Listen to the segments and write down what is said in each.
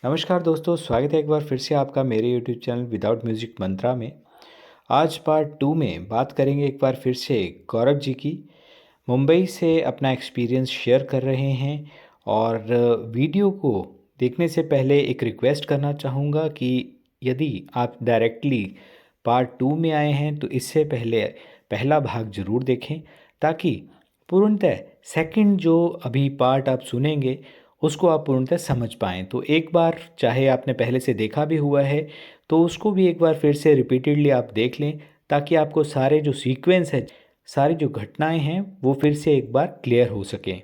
नमस्कार दोस्तों, स्वागत है एक बार फिर से आपका मेरे यूट्यूब चैनल विदाउट म्यूजिक मंत्रा में। आज पार्ट 2 में बात करेंगे एक बार फिर से गौरव जी की। मुंबई से अपना एक्सपीरियंस शेयर कर रहे हैं और वीडियो को देखने से पहले एक रिक्वेस्ट करना चाहूँगा कि यदि आप डायरेक्टली पार्ट 2 में आए हैं तो इससे पहले पहला भाग ज़रूर देखें, ताकि पूर्णतः सेकंड जो अभी पार्ट आप सुनेंगे उसको आप पूर्णतः समझ पाएँ। तो एक बार चाहे आपने पहले से देखा भी हुआ है तो उसको भी एक बार फिर से रिपीटेडली आप देख लें, ताकि आपको सारे जो सीक्वेंस है, सारी जो घटनाएं हैं वो फिर से एक बार क्लियर हो सकें।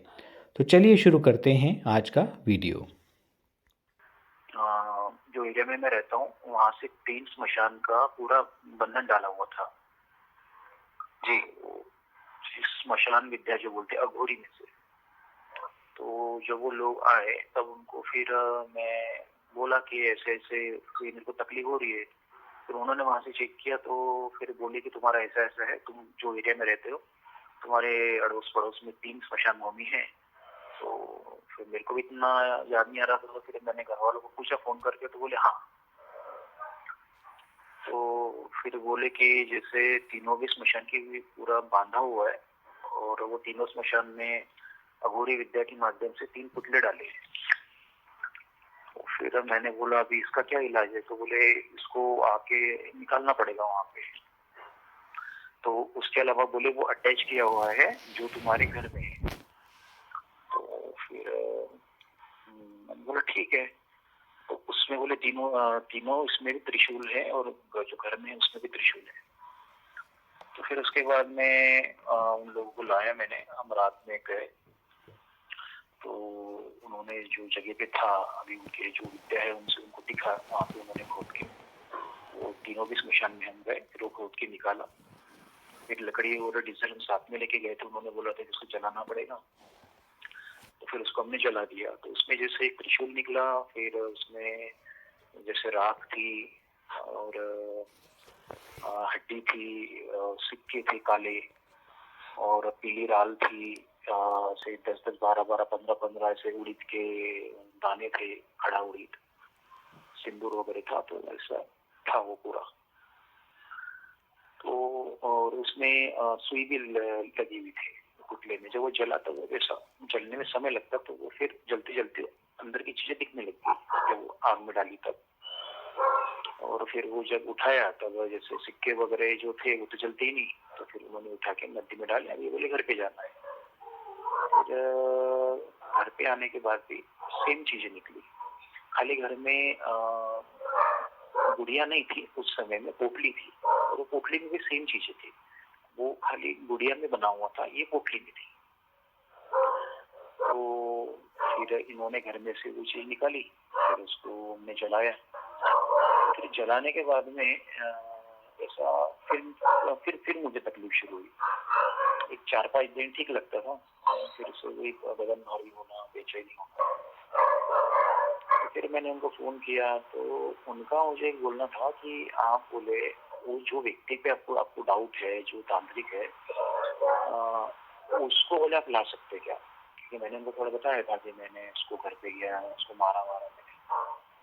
तो चलिए शुरू करते हैं आज का वीडियो। जो एरिया में मैं रहता हूँ वहाँ से 3 स्मशान का पूरा बंधन डाला हुआ था जी। स्मशान विद्या जो बोलते अघोरी में से। तो जब वो लोग आए तब उनको फिर मैं बोला कि ऐसे ऐसे मेरे को तकलीफ हो रही है। फिर उन्होंने वहां से चेक किया तो फिर बोले कि तुम्हारा ऐसा ऐसा है, तुम जो एरिया में रहते हो तुम्हारे अड़ोस पड़ोस में 3 स्मशान भूमि है। तो फिर मेरे को भी इतना याद नहीं आ रहा था, तो फिर मैंने घर वालों को पूछा फोन करके, तो बोले हाँ। तो फिर बोले कि जैसे तीनों भी स्मशान की भी पूरा बांधा हुआ है और वो तीनों स्मशान में अघोरी विद्या के माध्यम से 3 पुतले डाले हैं। तो फिर मैंने बोला अभी इसका क्या इलाज है, तो बोले इसको आके निकालना पड़ेगा वहां पे। तो उसके अलावा बोले वो अटैच किया हुआ है जो तुम्हारे घर में है। तो फिर मैंने बोला ठीक है। तो उसमें बोले तीनों इसमें भी त्रिशूल है और जो घर में है उसमें भी त्रिशूल है। तो फिर उसके बाद में उन लोगों को लाया मैंने, हम रात में गए। तो उन्होंने जो जगह पे था अभी उनके जो विद्या है उनसे उनको दिखा, वहाँ पे उन्होंने खोद के वो तीनों भी स्मशान में हम गए, फिर वो खोद के निकाला। एक लकड़ी और डीजल हम साथ में लेके गए थे, उन्होंने बोला था कि उसको जलाना पड़ेगा। तो फिर उसको हमने जला दिया। तो उसमें जैसे एक त्रिशूल निकला, फिर उसमें जैसे राख थी और हड्डी थी, सिक्के थे काले और पीली राल थी, से 10-10, 12-12, 15-15 ऐसे उड़ीद के दाने थे, खड़ा उड़ीद, सिंदूर वगैरह था। तो ऐसा था वो पूरा। तो और उसमें सुई भी लगी हुई थी पुतले में। जब वो जला तो वो वैसा जलने में समय लगता, तो वो फिर जलते जलते अंदर की चीजें दिखने लगती जब वो आग में डाली तब। और फिर वो जब उठाया तब जैसे सिक्के वगैरह जो थे वो तो जलते ही नहीं। तो फिर उन्होंने उठा के नदी में डाले, अभी बोले घर पे जाना है। फिर घर पे आने के बाद भी सेम चीजें निकली, खाली घर में गुड़िया नहीं थी उस समय में, पोटली थी। और वो पोटली में भी सेम चीजें थी, वो खाली गुड़िया में बना हुआ था, ये पोटली में थी। तो फिर इन्होंने घर में से वो चीज निकाली, फिर उसको हमने जलाया। फिर जलाने के बाद में ऐसा फिर मुझे तकलीफ शुरू हुई। एक 4-5 दिन ठीक लगता था, फिर से वही बदन भारी होना, बेचैनी होना। तो फिर मैंने उनको फोन किया, तो उनका मुझे बोलना था कि आप बोले वो जो व्यक्ति पे आपको आपको डाउट है, जो तांत्रिक है, उसको बोले आप ला सकते क्या। क्योंकि मैंने उनको थोड़ा बताया था कि मैंने उसको घर पे गया, उसको मारा मैंने।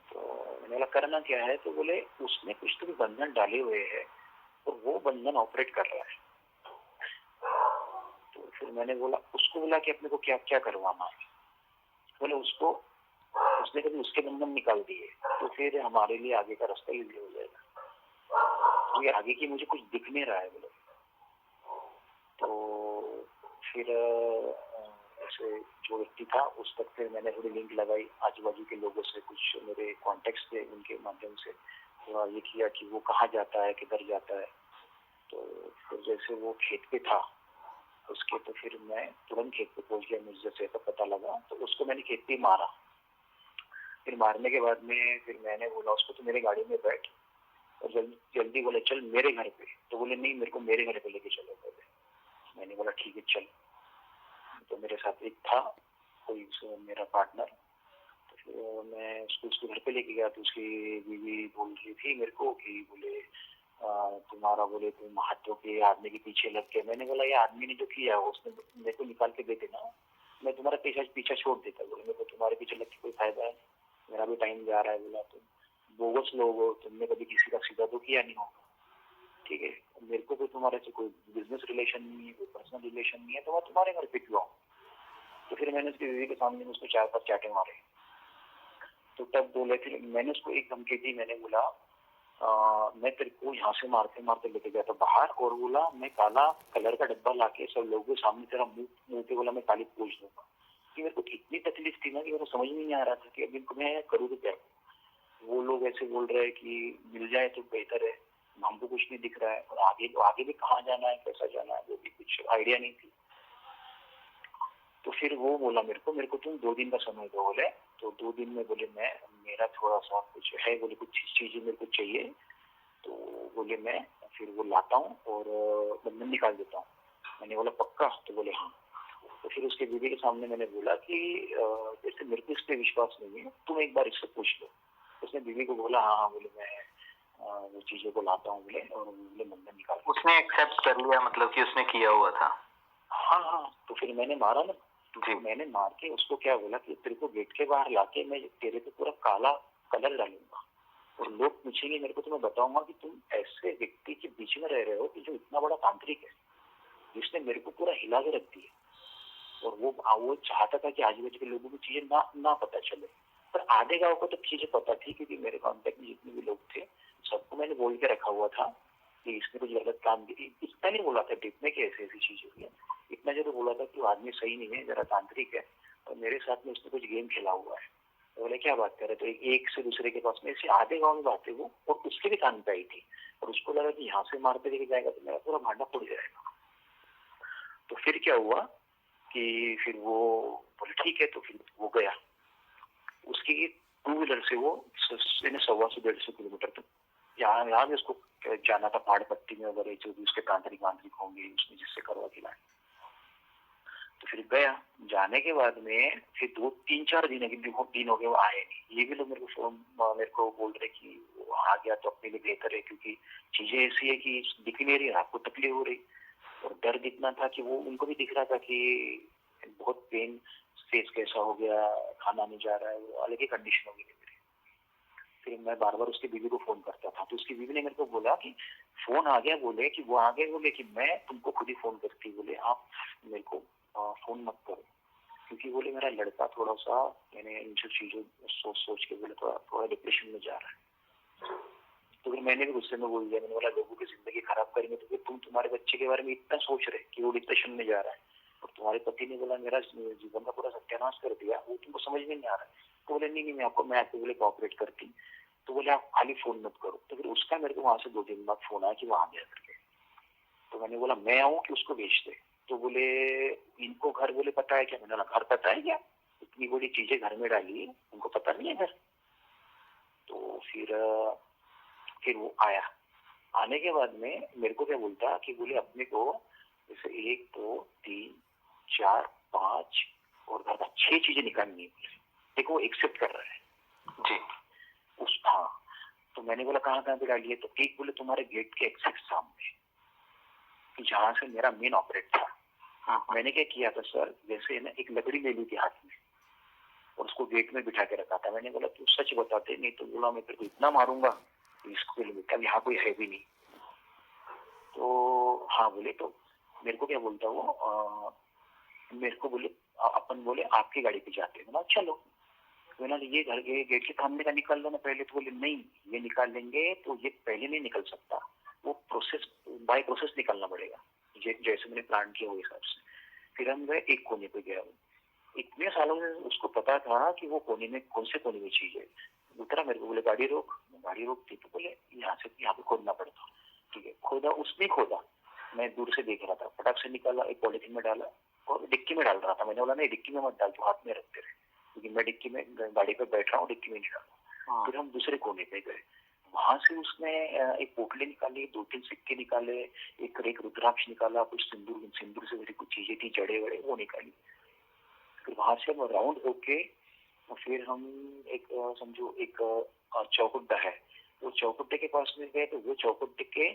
तो मैंने बोला करना क्या है, तो बोले उसने कुछ तो भी बंधन डाले हुए हैं और वो बंधन ऑपरेट कर रहा है। तो फिर मैंने बोला उसको बोला कि अपने को क्या क्या करवाना है। बोले उसको उसने कभी उसके बंधन निकाल दिए तो फिर हमारे लिए आगे का रास्ता इजी हो जाएगा। तो ये आगे की मुझे कुछ दिख नहीं रहा है बोले। तो फिर ऐसे जो व्यक्ति था उस तक फिर मैंने थोड़ी लिंक लगाई, आजू बाजू के लोगों से, कुछ मेरे कॉन्टेक्ट थे, उनके माध्यम से थोड़ा ये किया कि वो कहाँ जाता है, किधर जाता है। तो फिर जैसे वो खेत पे था उसके, तो फिर मैं तुरंत खेत पे पहुंच गया, मुझे जैसे तो पता लगा। तो उसको मैंने खेत पे मारा। फिर मारने के बाद में फिर मैंने बोला उसको तो मेरे गाड़ी में बैठ और जल्दी जल्दी बोले चल मेरे घर पे। तो बोले नहीं, मेरे को मेरे घर पे लेके चलो बोले। मैंने बोला ठीक है चल। तो मेरे साथ एक था कोई मेरा पार्टनर। तो फिर मैं उसको उसके घर पे लेके गया। तो उसकी बीवी बोल रही थी मेरे को कि बोले तुम्हारा बोले तुम हाथों के आदमी के पीछे लग के। मैंने बोला ये आदमी ने जो किया उसने मेरे को निकाल के दे देना, मैं तुम्हारा पीछा पीछा छोड़ देता। बोले मेरे को तुम्हारे पीछे लग के कोई फायदा है। मेरा भी टाइम जा रहा है। बोला तुम बोगस लोग हो, तुमने कभी किसी का सीधा तो किया नहीं होगा, ठीक है, मेरे को कोई तुम्हारे से कोई बिजनेस रिलेशन नहीं है, कोई पर्सनल रिलेशन नहीं है, तो मैं तुम्हारे घर पे क्यों आऊँ। तो फिर मैंने उसकी बीवी के सामने उसको 4-5 चाटे मारे। तो तब बोले, फिर मैंने उसको एक धमकी दी, मैंने बोला मैं तेरे को यहाँ से मारते मारते लेके गया था बाहर, और बोला मैं काला कलर का डब्बा लाके सब लोगों के सामने तेरा मुंह पे बोला मैं काली पूछ दूंगा। कि मेरे को इतनी तकलीफ थी ना कि मेरे को समझ में नहीं आ रहा था कि अभी मैं करूँ तो क्या। वो लोग ऐसे बोल रहे हैं कि मिल जाए तो बेहतर है, हमको कुछ नहीं दिख रहा है, और आगे आगे भी कहाँ जाना है, कैसा जाना है, वो भी कुछ आइडिया नहीं थी। तो फिर वो बोला मेरे को तुम 2 दिन का समय दो बोले। तो 2 दिन में बोले मैं मेरा थोड़ा सा कुछ है, बोले कुछ चीजें मेरे को चाहिए, तो बोले मैं फिर वो लाता हूँ और बंधन निकाल देता हूँ। मैंने बोला पक्का, तो बोले हाँ। तो फिर उसके बीवी के सामने मैंने बोला कि जैसे मेरे को इस पे विश्वास नहीं है, तुम एक बार इससे पूछ लो। उसने बीवी को बोला हाँ हाँ, बोले मैं वो चीजों को लाता हूँ बोले, और बोले बंधन निकाल। उसने एक्सेप्ट कर लिया, मतलब कि उसने किया हुआ था। हाँ हाँ, तो फिर मैंने मारा ना, जी। मैंने मार के उसको क्या बोला कि तेरे को गेट के बाहर लाके मैं तेरे पे पूरा काला कलर डालूंगा, और लोग पूछेंगे मेरे को, तो मैं बताऊंगा कि तुम ऐसे व्यक्ति के बीच में रह रहे हो कि जो इतना बड़ा तांत्रिक है, जिसने मेरे को पूरा हिला के रख दिया। और वो चाहता था कि आजू बाजू के लोगों को चीजें ना पता चले, पर आधे गांव को तो चीजें पता थी, क्योंकि मेरे कॉन्टेक्ट में जितने भी लोग थे सबको मैंने बोल के रखा हुआ था कि इसने कुछ गलत काम किया। इतना नहीं बोला था डिप में कि ऐसी ऐसी चीज हुई है, इतना जरूर बोला था कि वो आदमी सही नहीं है, जरा तांत्रिक है, और मेरे साथ में उसने कुछ गेम खेला हुआ है। तो बोले क्या बात कर रहे, तो एक से दूसरे के पास में ऐसे आधे गाँव में बातें वो, और उसके भी कान पे आई थी, और उसको लगा कि यहाँ से मारते लेके जाएगा तो मेरा पूरा भांडा फूट जाएगा। तो फिर क्या हुआ कि फिर वो बोले ठीक है, तो फिर वो गया उसकी 2 व्हीलर से, वो 125-150 किलोमीटर तक, यहाँ भी उसको जाना था पहाड़ पट्टी में वगैरह, जो भी उसके तांत्रिक वांत्रिक होंगे उसने जिससे करवा के लाए। तो फिर गया, जाने के बाद में फिर 2-3-4 दिन हो गए वो आए नहीं। ये भी लोग मेरे को बोल रहे कि वो आ गया तो अपने लिए बेहतर है, क्योंकि चीजें ऐसी है कि दिख नहीं रही, आपको तकलीफ हो रही, और दर्द इतना था कि वो उनको भी दिख रहा था कि बहुत पेन, फेस कैसा हो गया, खाना नहीं जा रहा है, वो अलग ही कंडीशन हो गई थी मेरी। फिर मैं बार बार उसकी बीवी को फोन करता था, तो उसकी बीवी ने मेरे को बोला कि फोन आ गया, बोले कि वो आ गए, बोले कि मैं तुमको खुद ही फोन करती, बोले आप मेरे को फोन मत करो, क्योंकि बोले मेरा लड़का थोड़ा सा मैंने इन सब चीजों सोच के बोले थोड़ा डिप्रेशन में जा रहा है। तो फिर मैंने भी गुस्से में बोल दिया, मैंने बोला लोगों की जिंदगी खराब करेंगे तो फिर तुम तुम्हारे बच्चे के बारे में इतना सोच रहे कि वो डिप्रेशन में जा रहा है, और तुम्हारे पति ने बोला मेरा जीवन का पूरा सत्यानाश कर दिया, वो तुमको समझ में नहीं आ रहा है। तो बोले नहीं मैं आपको बोले कोऑपरेट करती। तो बोले आप खाली फोन मत करो। तो फिर उसका मेरे को वहां से 2 दिन बाद फोन आया कि वो आ गया करके। तो मैंने बोला मैं आऊँ कि उसको भेज दे। तो बोले इनको घर बोले पता है क्या। मैंने बोला घर पता है क्या, इतनी बड़ी चीजें घर में डाली उनको पता नहीं है घर। तो फिर वो आया, आने के बाद में मेरे को क्या बोलता कि बोले अपने को जैसे 1 2 3 4 5 और घर का 6 चीजें निकालनी है। देखो वो एक्सेप्ट कर रहा है जी। हाँ। तो मैंने बोला कहाँ कहाँ पे डाली है। तो एक बोले तुम्हारे गेट के एग्जैक्ट सामने, जहाँ से मेरा मेन ऑपरेट था। हाँ। मैंने क्या किया था सर, जैसे ना एक लकड़ी ले ली थी हाथ में और उसको गेट में बिठा के रखा था। मैंने बोला तू सच बताते, नहीं तो बोला मैं तेरे को इतना मारूंगा इसको बेटा, यहाँ कोई है भी नहीं। तो हाँ बोले, तो मेरे को क्या बोलता वो मेरे को बोले अपन बोले आपकी गाड़ी पे जाते हैं। बोला चलो। बोला ये घर के गेट के सामने का निकाल लो ना पहले। तो बोले नहीं ये निकाल लेंगे तो ये पहले नहीं निकल सकता, वो प्रोसेस बाय प्रोसेस निकालना पड़ेगा, जैसे मैंने प्लान किया वो हिसाब से। फिर हम गए एक कोने पे गया। इतने सालों में उसको पता था कि वो कोने में कौन से कोने में चीज है। उतरा, मेरे को बोले गाड़ी रोक। गाड़ी रोकती तो बोले यहाँ पे खोदना पड़ता। ठीक है, खोदा, उसने खोदा, मैं दूर से देख रहा था। फटाक से निकाला, एक पॉलिथीन में डाला और डिक्की में डाल रहा था। मैंने बोला नहीं डिक्की में मत डाल, तो हाथ में रखते रहे, क्योंकि मैं डिक्की में गाड़ी पे बैठ रहा हूँ, डिक्की में नहीं डालूंगा। फिर हम दूसरे कोने पे गए, वहां से उसने एक पोटली निकाली, 2-3 सिक्के निकाले, एक रुद्राक्ष निकाला, कुछ सिंदूर से मेरी कुछ चीजें थी, जड़े वड़े वो निकाली। फिर वहां से हम राउंड होके फिर हम एक समझो एक चौकुड्डा है, वो चौकुड्डे के पास में गए। तो वो चौकुड्डे के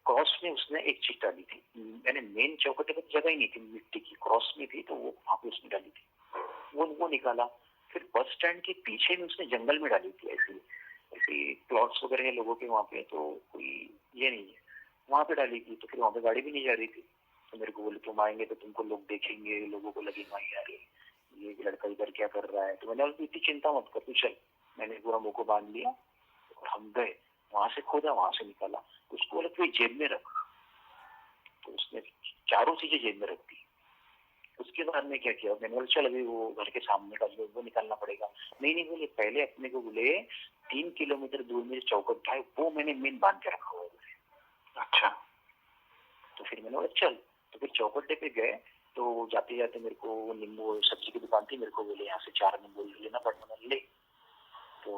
क्रॉस में उसने एक चीज डाली थी। मैंने मेन चौकुड्डे पर जगह ही नहीं थी, मिट्टी की क्रॉस में थी, तो वो वहां पे उसने डाली थी। वो निकाला। फिर बस स्टैंड के पीछे में उसने जंगल में डाली थी, ऐसी ऐसी प्लॉट्स वगैरह है लोगों के वहाँ पे, तो कोई ये नहीं है, वहाँ पे डाली थी। तो फिर वहाँ पे गाड़ी भी नहीं जा रही थी, तो मेरे को बोले तुम आएंगे तो तुमको लोग देखेंगे, लोगों को लगेगा यार ये लड़का इधर क्या कर रहा है। तो मैंने बोला इतनी चिंता मत कर, तू चल। मैंने पूरा मुंह को बांध लिया और हम गए, वहां से खोदा, वहां से निकाला। उसको बोला तू जेब में रख, तो उसने चारों चीजें जेब में रख दी। उसके बाद में क्या किया, मैंने बोला चल अभी वो घर के सामने का जो वो निकालना पड़ेगा। नहीं नहीं बोले, पहले अपने को बोले 3 किलोमीटर दूर में चौकट है वो मैंने मेन बांध के रखा हुआ है। अच्छा। तो फिर मैंने बोला चल, तो फिर चौकट्टे पे गए। तो जाते जाते मेरे को वो नींबू सब्जी की दुकान थी, मेरे को बोले यहाँ से 4 नींबू लेना पड़ता, मैंने ले। तो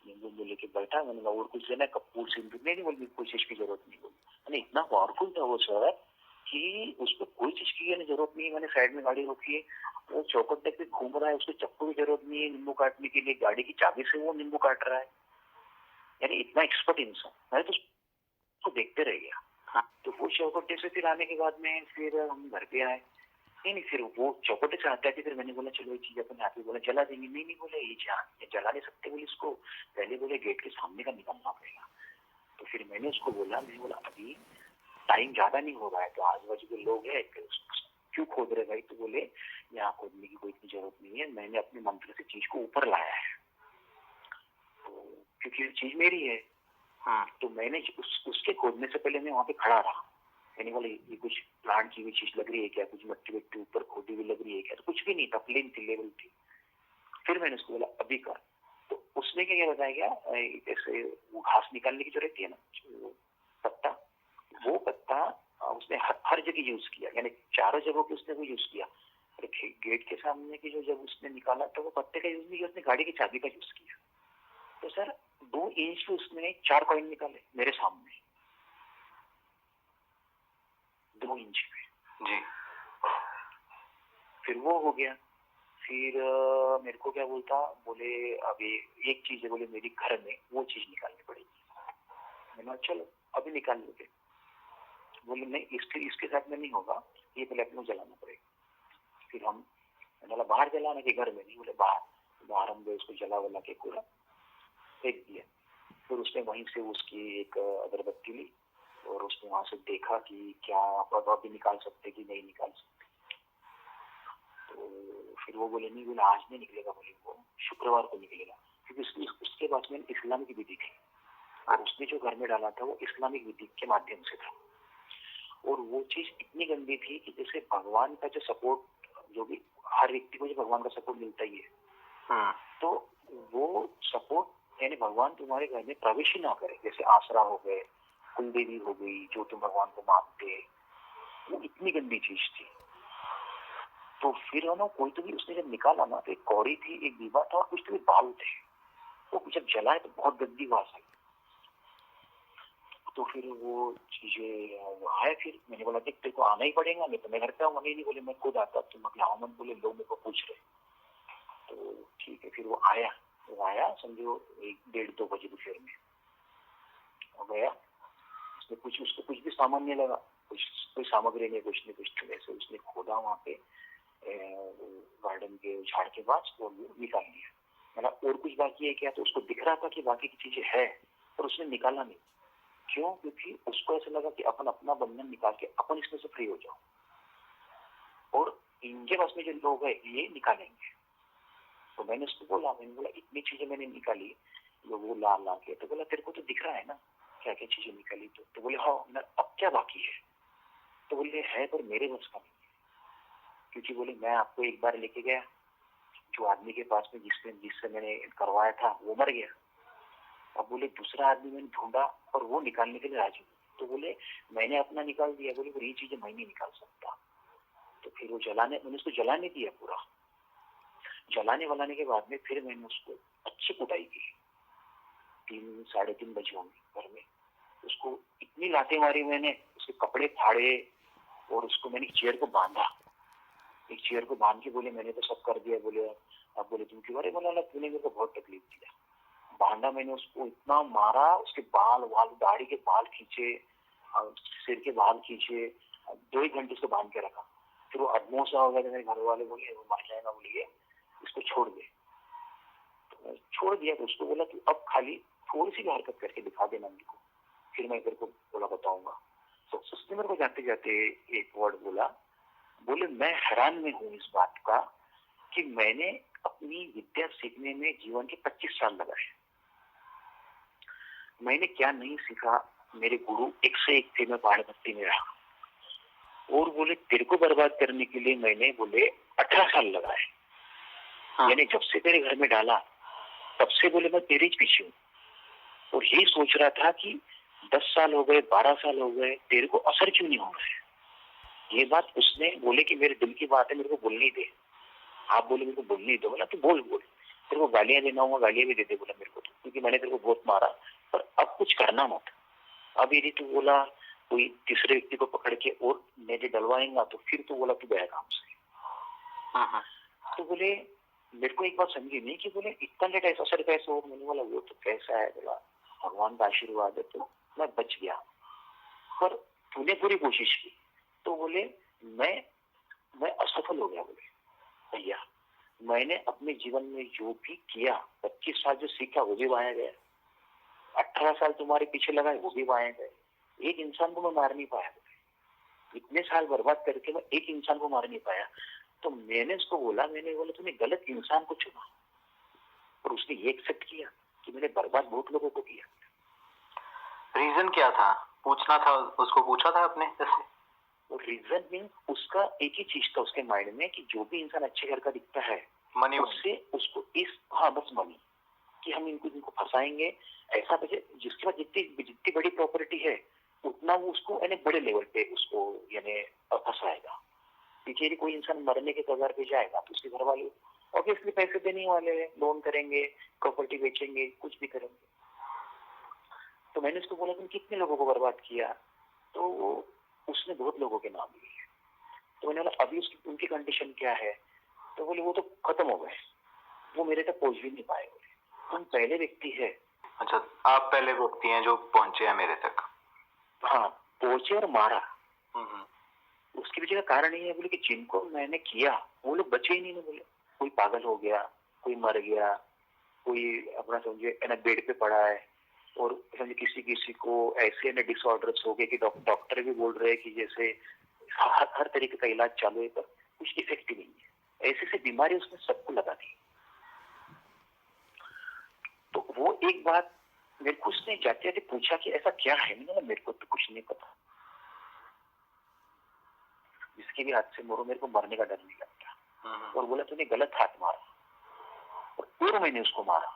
नींबू लेके बैठा, मैंने कहा और कुछ लेना, कपूर सिंदूर नहीं बोली, कोई चीज की जरूरत नहीं बोली। मैंने इतना पावरफुल था वो सर कि उसको कोई चीज की जरूरत नहीं। मैंने साइड में गाड़ी रोकी है, वो चौकट्टे पे घूम रहा है, उसको चप्पू की जरूरत नहीं है नींबू काटने के लिए, गाड़ी की चाबी से वो नींबू काट रहा है। यानी इतना एक्सपर्ट इंसान, मैं तो उसको देखते रह गया। तो वो चौकट्टे से फिर आने के बाद में फिर हम घर पे आए। नहीं फिर वो चौकट्टे से आता है, फिर मैंने बोला चलो ये चीज अपन यहाँ पे बोला जला देंगे। नहीं बोले ये जला नहीं सकते बोले, इसको पहले बोले गेट के सामने का निकालना पड़ेगा। तो फिर मैंने उसको बोला, मैंने बोला अभी टाइम ज्यादा नहीं हो रहा है, तो आजू बाजू के लोग है क्यों खोद रहे भाई। तो बोले यहाँ खोदने की कोई इतनी जरूरत नहीं है, मैंने अपने मंत्र से चीज को ऊपर लाया है, तो क्योंकि ये चीज मेरी है। हाँ, तो मैंने उसके खोदने से पहले मैं वहां पे खड़ा रहा। मैंने बोला ये कुछ प्लांट की हुई चीज लग रही है क्या, कुछ मट्टी वट्टी ऊपर खोदी हुई लग रही है क्या, तो कुछ भी नहीं था, प्लेन थी, लेवल थी। फिर मैंने उसको बोला अभी कर। तो उसने क्या बताया गया, जैसे वो घास निकालने की जो रहती है ना पत्ता, वो पत्ता उसने हर जगह यूज किया, यानी चारों जगहों पे उसने वो यूज किया। गेट के सामने की जो जब उसने निकाला तो वो पत्ते का यूज नहीं किया, उसने गाड़ी की चाबी का यूज किया। तो सर 2 इंच पे उसने 4 कॉइन निकाले मेरे सामने, 2 इंच पे जी। फिर वो हो गया। फिर मेरे को क्या बोलता, बोले अभी एक चीज है, बोले मेरी घर में वो चीज निकालनी पड़ेगी। मैंने चलो अभी निकाल लोगे। बोले नहीं इसके साथ में नहीं होगा, ये पहले अपने को जलाना पड़ेगा। फिर हम बोला बाहर जलाना कि घर में, नहीं बोले बाहर हम गए, उसको जला वला के पूरा फेंक दिया। फिर उसने वहीं से उसकी एक अगरबत्ती ली और उसने वहां से देखा कि क्या आप अभी निकाल सकते कि नहीं निकाल सकते। तो फिर वो बोले नहीं, बोले आज नहीं निकलेगा, बोले वो शुक्रवार को निकलेगा, क्योंकि उसके बाद में इस्लामिक विधि थी और उसने जो घर में डाला था वो इस्लामिक विधि के माध्यम से था। और वो चीज इतनी गंदी थी कि जैसे भगवान का जो सपोर्ट, जो भी हर व्यक्ति को जो भगवान का सपोर्ट मिलता ही है, तो वो सपोर्ट यानी भगवान तुम्हारे घर में प्रवेश ही ना करे। जैसे आसरा हो गए, कुलदेवी हो गई, जो तुम भगवान को मानते, वो इतनी गंदी चीज थी। तो फिर ना कोई तो भी उसने जब निकाला ना, तो एक कौड़ी थी, एक दीवा था और कुछ तो भी बाल थे। तो जब जलाए तो बहुत गंदी आवाज आई। तो फिर वो चीजें आए। फिर मैंने बोला देख तेरे को आना ही पड़ेगा, नहीं तो मैं घर पे आऊंगा। नहीं बोले मैं खुद आता, तुम अभी आओ मत, बोले लोग मेरे को पूछ रहे। तो ठीक है, फिर वो आया समझो 1-1:30-2 बजे दोपहर में हो गया। उसको कुछ भी सामान नहीं लगा, कोई सामग्री नहीं, कुछ नहीं, कुछ वैसे उसने खोदा वहां पे गार्डन के झाड़ के पास और निकाल लिया। मतलब और कुछ बाकी है क्या, तो उसको दिख रहा था कि बाकी की चीजें है, पर उसने निकाला नहीं। क्यों? क्योंकि उसको ऐसा लगा कि अपन अपना बंधन निकाल के अपन इसमें से फ्री हो जाओ और इनके पास में जो लोग है ये निकालेंगे। तो मैंने उसको बोला, इतनी चीजें मैंने निकाली, वो ला के। तो बोला तेरे को तो दिख रहा है ना क्या क्या चीजें निकाली। तो बोले हाँ, अब क्या बाकी है। तो बोले है पर मेरे बस का नहीं, क्योंकि बोले मैं आपको एक बार लेके गया, जो आदमी के पास में जिससे मैंने करवाया था वो मर गया। अब बोले दूसरा आदमी मैंने ढूंढा और वो निकालने के लिए राजी। तो बोले मैंने अपना निकाल दिया, बोले ये चीजें मैं नहीं निकाल सकता। तो फिर वो मैंने उसको जलाने दिया। पूरा जलाने वलाने के बाद में फिर मैंने उसको अच्छी कुटाई की। 3-3:30 बजे होंगे घर में। उसको इतनी लातें मारी मैंने, उसके कपड़े फाड़े और उसको मैंने चेयर को बांधा। एक चेयर को बांध के बोले मैंने तो सब कर दिया। बोले अब बोले तुम क्यों? अरे बोला तूने मेरे को बहुत तकलीफ दिया। बांधा मैंने उसको, इतना मारा, उसके बाल दाढ़ी के बाल खींचे, सिर के बाल खींचे, 2 घंटे से बांध के रखा। फिर वो अदमोसा हो गया। मेरे घर वाले बोले वो मर जाएगा, बोलिए इसको छोड़ दे। छोड़ दिया। तो उसको बोला कि अब खाली थोड़ी सी भी हरकत करके दिखा देना मेरे को, फिर मैं तेरे को बोला बताऊंगा। तो उसने मेरे को जाते जाते एक वर्ड बोला, बोले मैं हैरान में हूँ इस बात का कि मैंने अपनी विद्या सीखने में जीवन के 25 साल लगाए, मैंने क्या नहीं सीखा। मेरे गुरु एक से एक थे, मैं पहाड़ भक्ति में रहा। और बोले तेरे को बर्बाद करने के लिए मैंने बोले 18 साल लगाए। हाँ। यानी जब से तेरे घर में डाला तब से बोले मैं तेरे ही पीछे हूँ। और यही सोच रहा था कि 10 साल हो गए, 12 साल हो गए, तेरे को असर क्यों नहीं हो रहा है। ये बात उसने बोले कि मेरे दिल की बात है, मेरे को बोलने दे। आप बोले मेरे को बोलने दो। बोला तो बोल तेरे को गालियां देना होगा गालियां भी दे दे बोला मेरे को, क्योंकि मैंने तेरे को बहुत मारा, पर अब कुछ करना मत। अब यदि तू बोला कोई तीसरे व्यक्ति को पकड़ के और मेरे डलवाएंगा तो फिर तो बोला तू बहेगा हमसे। तो बोले मेरे को एक बात समझी नहीं कि बोले इतना लेट ऐसा असर कैसे हो। मैंने बोला वो तो कैसा है, बोला भगवान का आशीर्वाद है तो मैं बच गया, पर तूने पूरी कोशिश की। तो बोले मैं असफल हो गया। बोले भैया मैंने अपने जीवन में जो भी किया, 25 साल जो सीखा वो भी वाया गया, 18 साल तुम्हारे पीछे लगाए वो भी वाया गए, एक इंसान को मैं मार नहीं पाया। इतने साल बर्बाद करके मैं एक इंसान को मार नहीं पाया। तो मैंने उसको बोला, मैंने बोला तूने गलत इंसान को चुना। और उसने ये एक्सेप्ट किया कि मैंने बर्बाद बहुत लोगों को किया। रीजन क्या था पूछना था उसको, पूछा था अपने जैसे? और रीजन मीन उसका एक ही चीज था उसके माइंड में कि जो भी इंसान अच्छे घर का दिखता है मनी उससे उसको इस बस मनी, कि हम इनको फंसाएंगे ऐसा जिसके पास जितनी बड़ी प्रॉपर्टी है उतना वो उसको यानी बड़े लेवल पे उसको यानी फंसाएगा। पीछे कोई इंसान मरने के कगार पे जाएगा तो उसके घर वाले ऑब्वियसली पैसे देने वाले हैं, लोन करेंगे, प्रॉपर्टी बेचेंगे, कुछ भी करेंगे। तो मैंने उसको बोला तुम कितने लोगों को बर्बाद किया। तो वो उसने बहुत लोगों के नाम लिए। तो मैंने बोला अभी उनकी कंडीशन क्या है। तो बोले वो तो खत्म हो गए, वो मेरे तक पहुंच भी नहीं पाए। तुम पहले व्यक्ति है। अच्छा, आप पहले व्यक्ति हैं जो पहुंचे हैं मेरे तक। हाँ, पहुंचे और मारा। उसके पीछे का कारण ये है बोले कि जिनको मैंने किया वो लोग बचे ही नहीं। बोले कोई पागल हो गया, कोई मर गया, कोई अपना समझे ना बेड पे पड़ा है, और समझे किसी को ऐसे ना डिसऑर्डर्स हो गए कि डॉक्टर भी बोल रहे हैं कि जैसे हर तरीके का इलाज चालू है पर कुछ इफेक्ट नहीं है। ऐसी बीमारी उसने सबको लगा दी। तो वो एक बात मेरे को उसने जाते जाते पूछा कि ऐसा क्या है। मैंने बोला मेरे को तो कुछ नहीं पता, जिसके भी हाथ से मरो मेरे को मरने का डर नहीं लगता। और बोला तूने गलत हाथ मारा, और मैंने उसको मारा।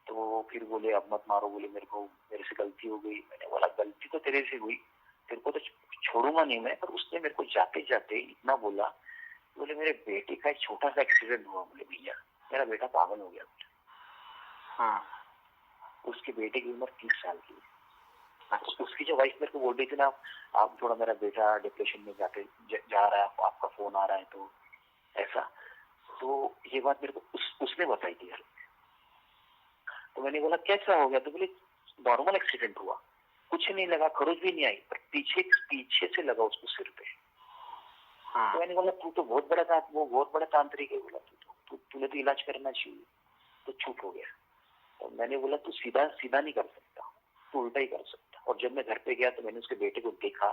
तो फिर बोले अब मत मारो, बोले मेरे से गलती हो गई। मैंने बोला गलती तो तेरे से हुई, तेरे को तो छोड़ूंगा नहीं मैं। पर उसने मेरे को जाते जाते इतना बोला, बोले मेरे बेटे का एक छोटा सा एक्सीडेंट हुआ। बोले भैया मेरा बेटा पागल हो गया। उसके बेटे की उम्र 30 साल की है। तो उसकी जो वाइफ मेरे को बोल रही थी ना, आप थोड़ा मेरा बेटा डिप्रेशन में जा रहा है, आपका फोन आ रहा है, तो ऐसा। तो ये बात मेरे को उसने बताई थी। तो मैंने बोला कैसा हो गया। तो बोले नॉर्मल एक्सीडेंट हुआ, कुछ नहीं लगा, खरोच भी नहीं आई, पर पीछे से लगा उसको सिर पे। तो मैंने बोला तू तो बहुत बड़ा तांत्रिक है। बोला तूने तो इलाज करना चाहिए। तो चुप हो गया। तो मैंने बोला तू सीधा नहीं कर सकता, तू उल्टा ही कर सकता। और जब मैं घर पे गया तो मैंने उसके बेटे को देखा,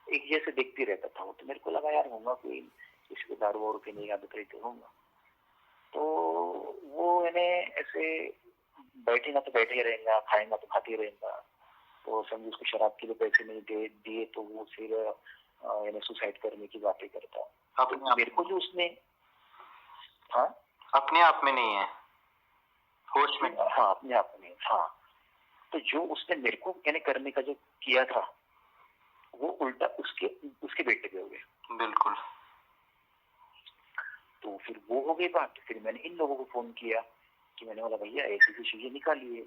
एक जैसे देखती रहता था वो। तो मेरे को लगा यार होगा कोई किसी को दारू वारू पीने की आदत रहती होगा। तो वो मैंने ऐसे बैठेगा तो बैठे ही रहेगा, खाएगा तो खाते ही रहेगा। तो समझो उसको शराब के लिए पैसे नहीं दिए तो वो फिर यानी सुसाइड करने की बातें करता। तो मेरे को जो उसने अपने आप में नहीं है, होश में। हाँ, अपने आप में। हाँ, तो जो उसने मेरे को यानी करने का जो किया था वो उल्टा उसके बेटे पे हो गया। बिल्कुल। तो फिर वो हो गई बात। फिर मैंने इन लोगों को फोन किया कि मैंने बोला भैया ऐसी चीजें निकालिए।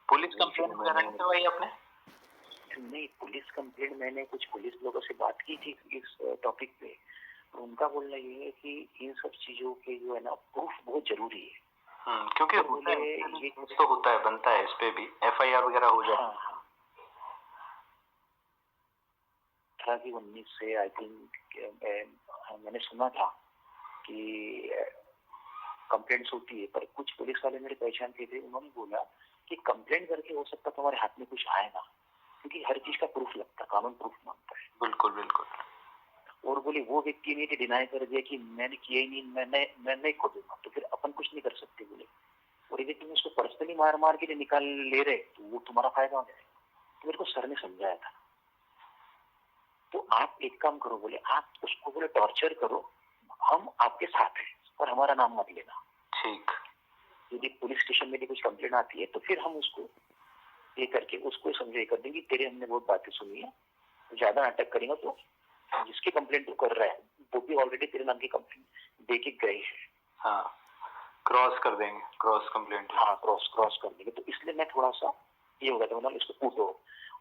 पुलिस कंप्लेंट वगैरह नहीं करवाई आपने? नहीं, पुलिस कंप्लेंट मैंने कुछ पुलिस लोगों से बात की थी इस टॉपिक पे। उनका बोलना ये है कि इन सब चीजों के जो है ना प्रूफ बहुत जरूरी है। क्योंकि ये तो होता है, बनता है इस पे भी FIR वगैरह हो जाए। 19 से आई थिंक मैंने सुना था कि कंप्लेंट्स होती है, पर कुछ पुलिस वाले मेरे पहचान के थे, उन्होंने बोला कि कंप्लेंट करके हो सकता तुम्हारे हाथ में कुछ आए ना, क्योंकि हर चीज का प्रूफ लगता है, कानून प्रूफ मांगता है। बिल्कुल बिल्कुल। और बोले वो व्यक्ति ने डिनाई कर दिया कि मैंने किया ही नहीं, मैं नहीं खोदूंगा, तो फिर अपन कुछ नहीं कर सकते बोले। और यदि तुम उसको पर्सनली मार मार के निकाल ले रहे तो वो तुम्हारा फायदा हो जाएगा। तो मेरे को सर ने समझाया था, तो आप एक काम करो बोले, आप उसको बोले टॉर्चर करो, हम आपके साथ हैं, और हमारा नाम मत लेना। ठीक। यदि पुलिस स्टेशन में भी कुछ कंप्लेंट आती है तो फिर हम उसको ये करके उसको समझे कर देंगे, तेरे हमने बहुत बातें सुनी है, ज्यादा नाटक करेंगे तो जिसकी कंप्लेंट तू कर रहा है वो भी ऑलरेडी तेरे नाम की कंप्लेंट दे के गए हैं। हाँ, क्रॉस कर देंगे, क्रॉस कंप्लेंट। हाँ, क्रॉस कर देंगे। तो इसलिए मैं थोड़ा सा ये हो गया था, मतलब इसको कूटो।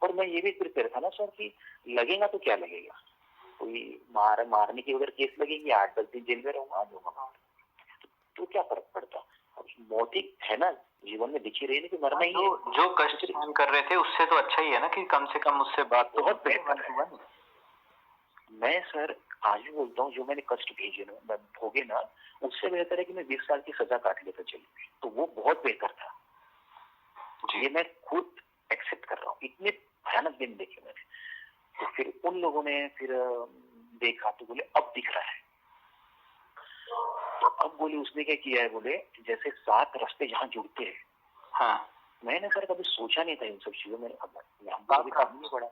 और मैं ये भी प्रिपेयर था ना सर कि लगेगा तो क्या लगेगा, कोई मारने की अगर केस लगेगी 8-10 दिन जेल में रहूंगा, तो क्या फर्क पड़ता। अब मौत ही है ना, जीवन में दिखी रही है कि मरना ही है। जो कष्ट सहन कर रहे थे उससे तो अच्छा ही है ना कि कम से कम उससे बात बहुत बेहतर है। मैं सर आज भी बोलता हूँ, जो मैंने कष्ट भेजे ना भोगे ना, उससे बेहतर है कि मैं 20 साल की सजा काट लेता जेल में, तो वो बहुत बेहतर था। ये मैं खुद एक्सेप्ट कर रहा हूँ, इतने भयानक दिन देखे मैंने। तो फिर उन लोगों ने फिर देखा तो बोले अब दिख रहा है। तो अब बोले उसने क्या किया है, बोले जैसे 7 रास्ते जहाँ जुड़ते हैं। हाँ। मैंने सर कभी सोचा नहीं था इन सब चीजों में, हमको काम नहीं पड़ा।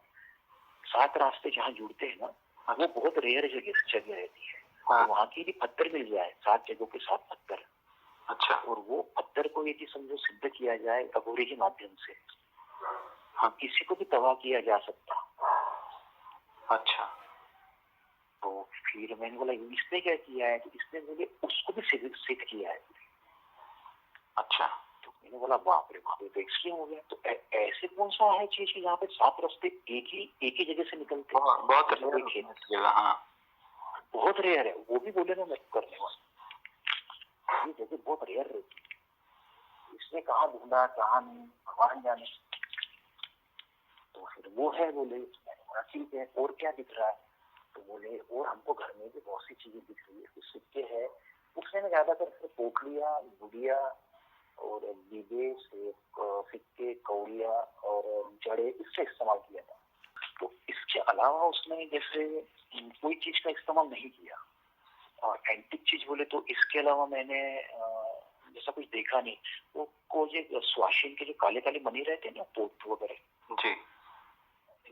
7 रास्ते जहाँ जुड़ते हैं ना, वो बहुत रेयर जगह रहती है। हाँ। तो वहाँ की भी पत्थर मिल जाए, 7 जगहों के 7 पत्थर। अच्छा। और वो पत्थर को यदि समझो सिद्ध किया जाए अघोरी के माध्यम से, हाँ, किसी को भी तबाह किया जा सकता। अच्छा। तो फिर मैंने बोला इसने क्या किया है, तो इसने मुझे उसको भी सिद्ध किया है। अच्छा। तो मैंने बोला बाप रे बाप, ये तो एक्सट्रीम हो गया। तो ऐसे कौन सा है चीज की जहाँ पे 7 रास्ते एक ही जगह से निकलते हैं। बहुत रेयर है, वो भी बोले ना मैं करने वाला, ये जगह बहुत रेयर रहती है। इसने कहाँ ढूंढा कहाँ नहीं, भगवान जाने। तो फिर वो है बोले, ठीक है और क्या दिख रहा है, तो बोले और हमको घर में भी बहुत सी चीजें दिख रही है, कुछ सिक्के है। उसने मैं ज्यादातर पोखलिया, गुड़िया और दीवे से सिक्के, कौड़िया और जड़े इसका इस्तेमाल किया था। तो इसके अलावा उसने जैसे कोई चीज का इस्तेमाल नहीं किया। और एंटिक चीज बोले तो इसके अलावा मैंने जैसा कुछ देखा नहीं। वो जो स्वाशिन के जो काले काले मनी रहते हैं ना, पोत वगैरह जी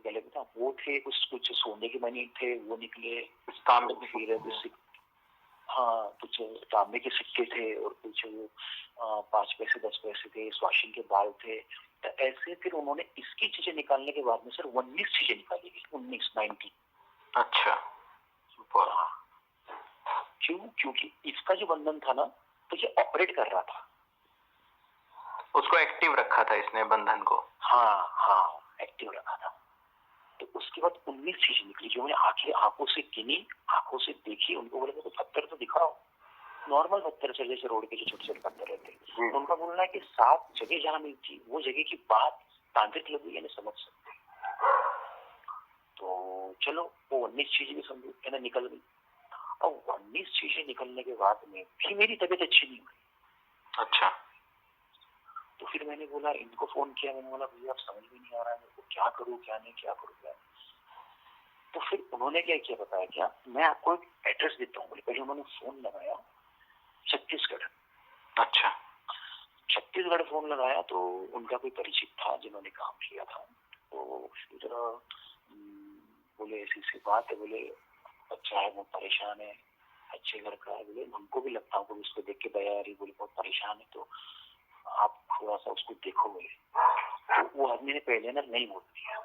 गले में, वो थे। कुछ सोने के मनी थे, वो निकले। फिर हाँ, कुछ तांबे के सिक्के थे और कुछ 5 पैसे 10 पैसे थे, स्वाशिन के बाल थे। तो ऐसे फिर उन्होंने इसकी चीजें निकालने के बाद में सर 19 चीजें निकाली गई, 19 अच्छा। हाँ, क्योंकि इसका जो बंधन था ना, तो ये ऑपरेट कर रहा था, उसको एक्टिव रखा था इसने बंधन को। हाँ, एक्टिव रखा था। तो उसके बाद 19 चीजें निकली जो मैंने आंखों से गिनी, आंखों से देखी। उनको बोले तो पत्थर तो दिखाओ, नॉर्मल पत्थर से, जैसे रोड के जो छोटे छोटे पत्थर रहते हैं। तो उनका बोलना है कि 7 जगह जहाँ मिलती वो जगह की बात तांत्रिक लोग भी समझ सकते। तो चलो वो 19 चीजें भी समझो है निकल गई। अब 19 चीजें निकलने के बाद में भी मेरी तबीयत अच्छी नहीं हुई। अच्छा। तो फिर मैंने बोला, इनको फोन किया, मैंने बोला भैया अब समझ में नहीं आ रहा है मेरे को, क्या करूँ क्या नहीं, क्या करूँ क्या नहीं। तो फिर उन्होंने क्या किया बताया, क्या मैं आपको एक एड्रेस देता हूँ। बोले पहले उन्होंने फोन लगाया छत्तीसगढ़। अच्छा। छत्तीसगढ़ फोन लगाया तो उनका कोई परिचित था जिन्होंने काम किया था। तो फिर बोले ऐसी सी बात है, बोले अच्छा है, बहुत परेशान है, अच्छे घर का है। बोले हमको भी लगता है, उसको देख के दया आ रही, बोले बहुत परेशान है, तो आप थोड़ा सा उसको देखो। बोले तो वो आदमी ने पहले ना नहीं बोल दिया,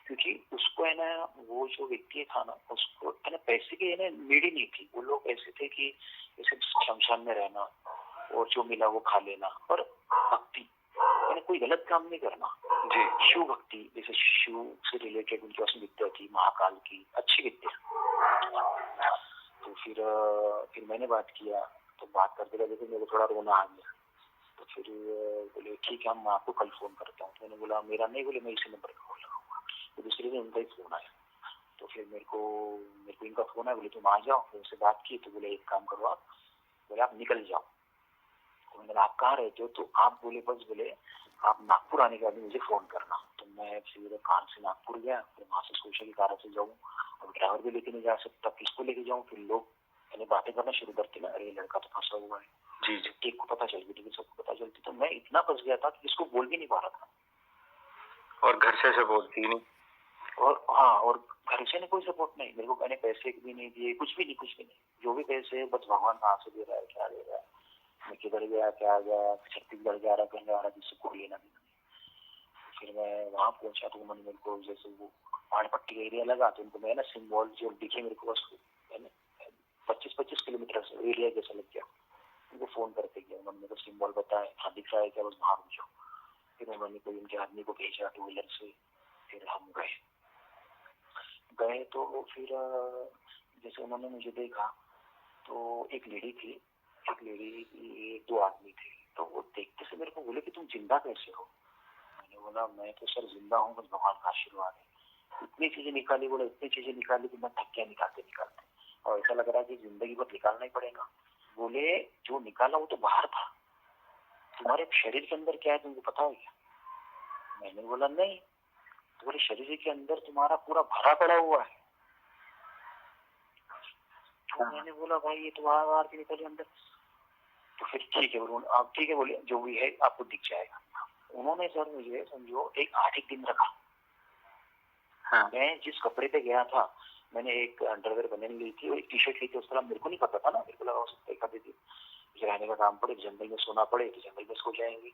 क्योंकि उसको है ना, वो जो व्यक्ति था ना, उसको है ना पैसे की है ना नीड ही नहीं थी। वो लोग ऐसे थे कि जैसे शमशान में रहना और जो मिला वो खा लेना, और भक्ति यानी कोई गलत काम नहीं करना जी। शिव भक्ति, जैसे शिव से रिलेटेड उनकी पास विद्या थी, महाकाल की अच्छी विद्या। तो फिर मैंने बात किया, तो बात करते करते मेरे को थोड़ा रोना आ गया। तो फिर बोले ठीक है, मैं आपको कल फोन करता हूँ। तो मैंने बोला मेरा नहीं, बोले मैं इसी नंबर पर फोन लगाऊंगा। तो दूसरे दिन उनका ही फोन आया। तो फिर मेरे को इनका फोन आया, बोले तुम आ जाओ। फिर उनसे बात की तो बोले एक काम करो आप, बोले आप निकल जाओ, तो मैंने बोला आप कहाँ रहते हो? तो आप बोले बस बोले आप नागपुर आने के बाद मुझे फोन करना। तो मैं फिर कार से नागपुर गया, फिर वहां से सोचा कि कार से जाऊँ, अब ड्राइवर भी लेके नहीं जा सकता, किसको लेके जाऊँ? फिर लोग मैंने बातें करना शुरू करते ना, अरे लड़का तो फंसा हुआ है। जी जी। एक को पता चल गई, लेकिन सबको पता चलती, तो मैं इतना फंस गया था कि किसको बोल भी नहीं पा रहा था। और घर से सपोर्ट थी नहीं? और हाँ, और घर से ने कोई सपोर्ट नहीं, मेरे को मैंने पैसे भी नहीं दिए, कुछ भी नहीं। जो भी पैसे बस भगवान कहाँ से दे रहा है, क्या दे रहा है, मैं किधर गया क्या गया, छत्तीसगढ़ जा रहा, कहीं जा रहा, जिससे कोई लेना देना नहीं। फिर मैं वहां पहुंचा तो उन्होंने मेरे को जैसे वो पहाड़ पट्टी का एरिया लगा, तो उनको मैं ना सिंबल जो दिखे मेरे को बस मैंने 25-25 किलोमीटर से एरिया जैसा लग गया, उनको फोन करके गया, उन्होंने मेरे को सिंबल बताया, हाँ दिख रहा है क्या, बस बाहर जाओ। फिर उन्होंने कोई उनके आदमी को भेजा 2 व्हीलर से, फिर हम गए तो फिर जैसे उन्होंने मुझे देखा तो एक लेडी थी, दो आदमी थे, तो वो देखते से मेरे को बोले कि तुम जिंदा कैसे हो? मैंने बोला मैं तो सर जिंदा हूँ, बस भगवान का आशीर्वाद है। इतनी चीजें निकाली, बोला इतनी चीजें निकाली कि मैं थक गया निकालते और ऐसा लग रहा है कि जिंदगी भर निकालना ही पड़ेगा। बोले जो निकाला वो तो बाहर था, तुम्हारे शरीर के अंदर क्या है तुमको पता है क्या? मैंने बोला नहीं। तुम्हारे शरीर के अंदर तुम्हारा पूरा भरा पड़ा हुआ है। तो मैंने बोला भाई ये तो बाहर के निकले अंदर। तो फिर ठीक है, आप ठीक है बोले, जो भी है आपको दिख जाएगा। उन्होंने सर मुझे समझो एक 8 दिन रखा। हाँ। मैं जिस कपड़े पे गया था, मैंने एक अंडरवेयर बनने ली थी और एक टी शर्ट ली थी, उसका मेरे को नहीं पता था ना, मेरे को लगा उसको देखा देती रहने का काम पड़े, जंगल में सोना पड़े तो जंगल में सो जाएंगे,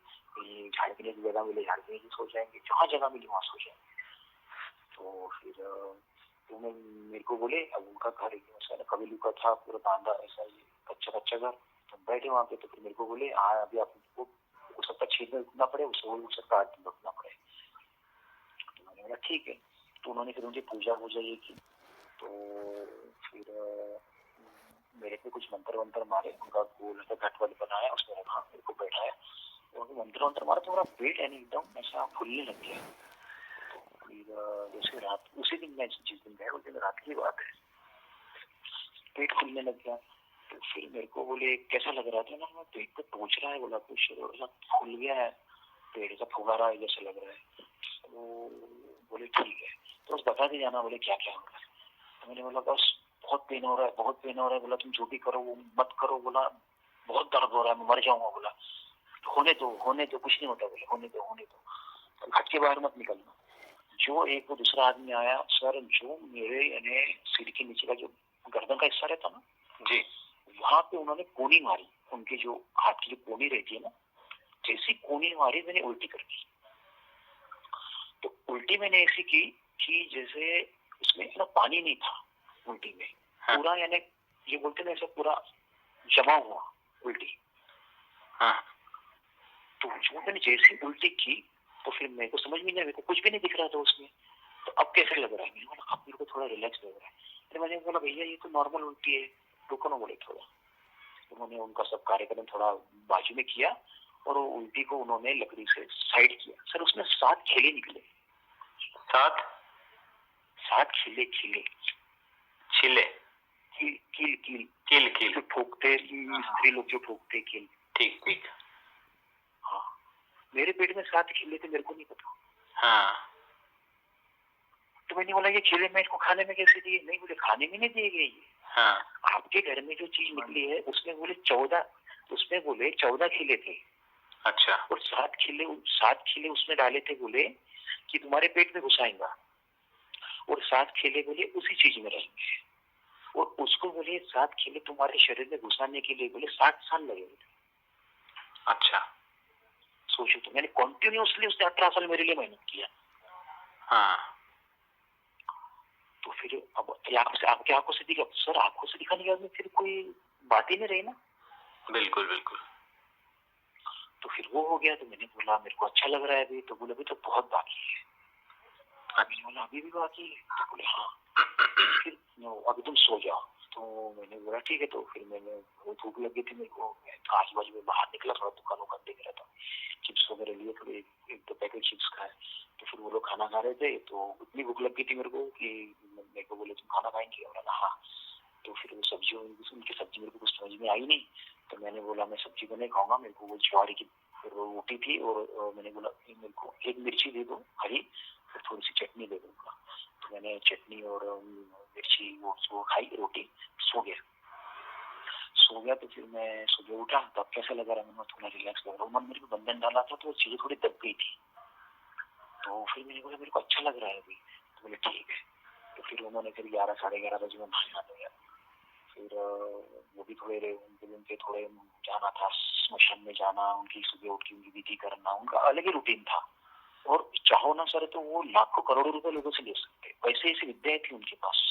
झाड़ पीने की जगह मिले झाड़ पीने की सो जाएंगे, जहाँ जगह मिली वहां सो जाएंगे। तो फिर तो मेरे को बोले, अब उनका घर एक कबीलू का था, पूरा बांधा ऐसा ही कच्चा घर, तो बैठे वहां पे। तो फिर मेरे को बोले हाँ अभी आपको हो सकता 6 दिन रुकना पड़े, उसको हो सकता 8 दिन रुकना पड़े। तो मैंने बोला ठीक है। तो उन्होंने फिर मुझे पूजा ये की, तो फिर मेरे पे कुछ मंत्र मारे, उनका गोल घट वाले बनाया, उसमें रखा, मेरे को बैठाया, मंत्र मारा तो मेरा पेट यानी एकदम ऐसा फूलने लग गया। फिर जैसे रात उसी दिन मैं जिस दिन गया उस दिन रात की बात है, पेट फूलने लग गया। तो फिर मेरे को बोले कैसा लग रहा था ना, मैं पेट पे टोच रहा है, बोला कुछ ऐसा फूल गया है, पेट का फुगारा है जैसा लग रहा है। तो बोले ठीक है, तो बस बता के जाना, बोले क्या क्या हो रहा है। तो मैंने बोला बस बहुत पेन हो रहा है। बोला तुम जो भी करो वो मत करो, बोला बहुत दर्द हो रहा है, मैं मर जाऊंगा। बोला होने दो कुछ नहीं होता, बोले होने दो, घट के बाहर मत निकलना। जो एक वो दूसरा आदमी आया सर, जो मेरे यानी सिर के नीचे का जो गर्दन का हिस्सा रहता ना जी, वहां पे उन्होंने कोनी मारी, उनकी जो हाथ की जो कोनी रहती है ना, जैसी कोनी मारी मैंने उल्टी कर दी। तो उल्टी मैंने ऐसी की कि जैसे उसमें ना पानी नहीं था उल्टी में, हाँ। पूरा यानी ये बोलते ना ऐसा पूरा जमा हुआ उल्टी। हाँ। तो जो मैंने जैसी उल्टी की तो फिर मेरे को समझ में नहीं आया, मेरे को कुछ भी नहीं दिख रहा था उसमें। तो अब कैसे लग रहा है? मैंने बोला अब मेरे को थोड़ा रिलैक्स लग रहा है। फिर मैंने बोला भैया ये तो नॉर्मल उल्टी है, रुको ना, बोले थोड़ा। उन्होंने उनका सब कार्यक्रम थोड़ा बाजू में किया और वो उल्टी को उन्होंने लकड़ी से साइड किया। सर उसमें 7 खिले निकले। 7 खिले छिले कील जो ठोकते स्त्री लोग जो ठोकते कील। ठीक। हाँ, मेरे पेट में 7 खिले थे, मेरे को नहीं पता। हाँ। तो मैंने बोला ये खिले मैं इसको खाने में कैसे दिए? नहीं, बोले खाने में नहीं दिए गए ये। हाँ। आपके घर में जो चीज निकली है उसमें बोले 14 खिले थे। अच्छा। और 7 खिले उसमें डाले थे, बोले कि तुम्हारे पेट में घुसाएंगा, और 7 खिले बोले उसी चीज में रहेंगे, और उसको बोले 7 खिले तुम्हारे शरीर में घुसाने के लिए बोले 60 साल लगेंगे। अच्छा, सोचो तो, मैंने कॉन्टिन्यूसली उसने 18 साल मेरे लिए मेहनत किया। हाँ। तो फिर अब आपके आंखों से दिखा सर, आंखों से दिखाने के बाद में फिर कोई बात ही नहीं रही ना। बिल्कुल। तो फिर वो हो गया। तो मैंने बोला मेरे को अच्छा लग रहा है अभी। तो बोले अभी तो बहुत बाकी है। मैंने बोला अभी भी बाकी है? तो बोले हाँ। फिर अभी तुम सो जाओ। तो मैंने बोला ठीक है। तो फिर मैंने भूख लगी थी मेरे को, आजू बाजू में बाहर निकला, थोड़ा दुकान देख रहा था, चिप्स वगैरह लिए, थोड़े 1-2 पैकेट चिप्स खाए। तो फिर वो लोग खाना खा रहे थे, तो इतनी भूख लग गई थी मेरे को कि मेरे को बोले तुम खाना खाएंगे? और हाँ। तो फिर वो सब्जी, उनकी सब्जी मेरे को कुछ समझ में आई नहीं, तो मैंने बोला मैं सब्जी को नहीं खाऊंगा, मेरे को वो ज्वारी की रोटी थी और मैंने बोला मेरे को एक मिर्ची दे दो हरी और थोड़ी सी चटनी दे दूंगा। तो मैंने चटनी और मिर्ची वो खाई रोटी, सो गया। तो फिर मैं सुबह उठा, तब कैसा लगा रहा, मैं थोड़ा रिलैक्स लग रहा हूँ। मेरे को बंधन डाला था तो वो चीजें थोड़ी दब गई थी, तो फिर मैंने बोला मेरे को अच्छा लग रहा है अभी, तो बोले ठीक है। तो फिर उन्होंने फिर 11 साढ़े 11 बजे में नहाया गया। फिर वो भी थोड़े उनके थोड़े जाना था, स्मशान में जाना, उनकी सुबह उठ के उनकी विधि करना, उनका अलग ही रूटीन था। और चाहो ना सर तो वो लाखों करोड़ों रुपए लोगों से ले सकते, वैसे ऐसी विद्याएं थी उनके पास।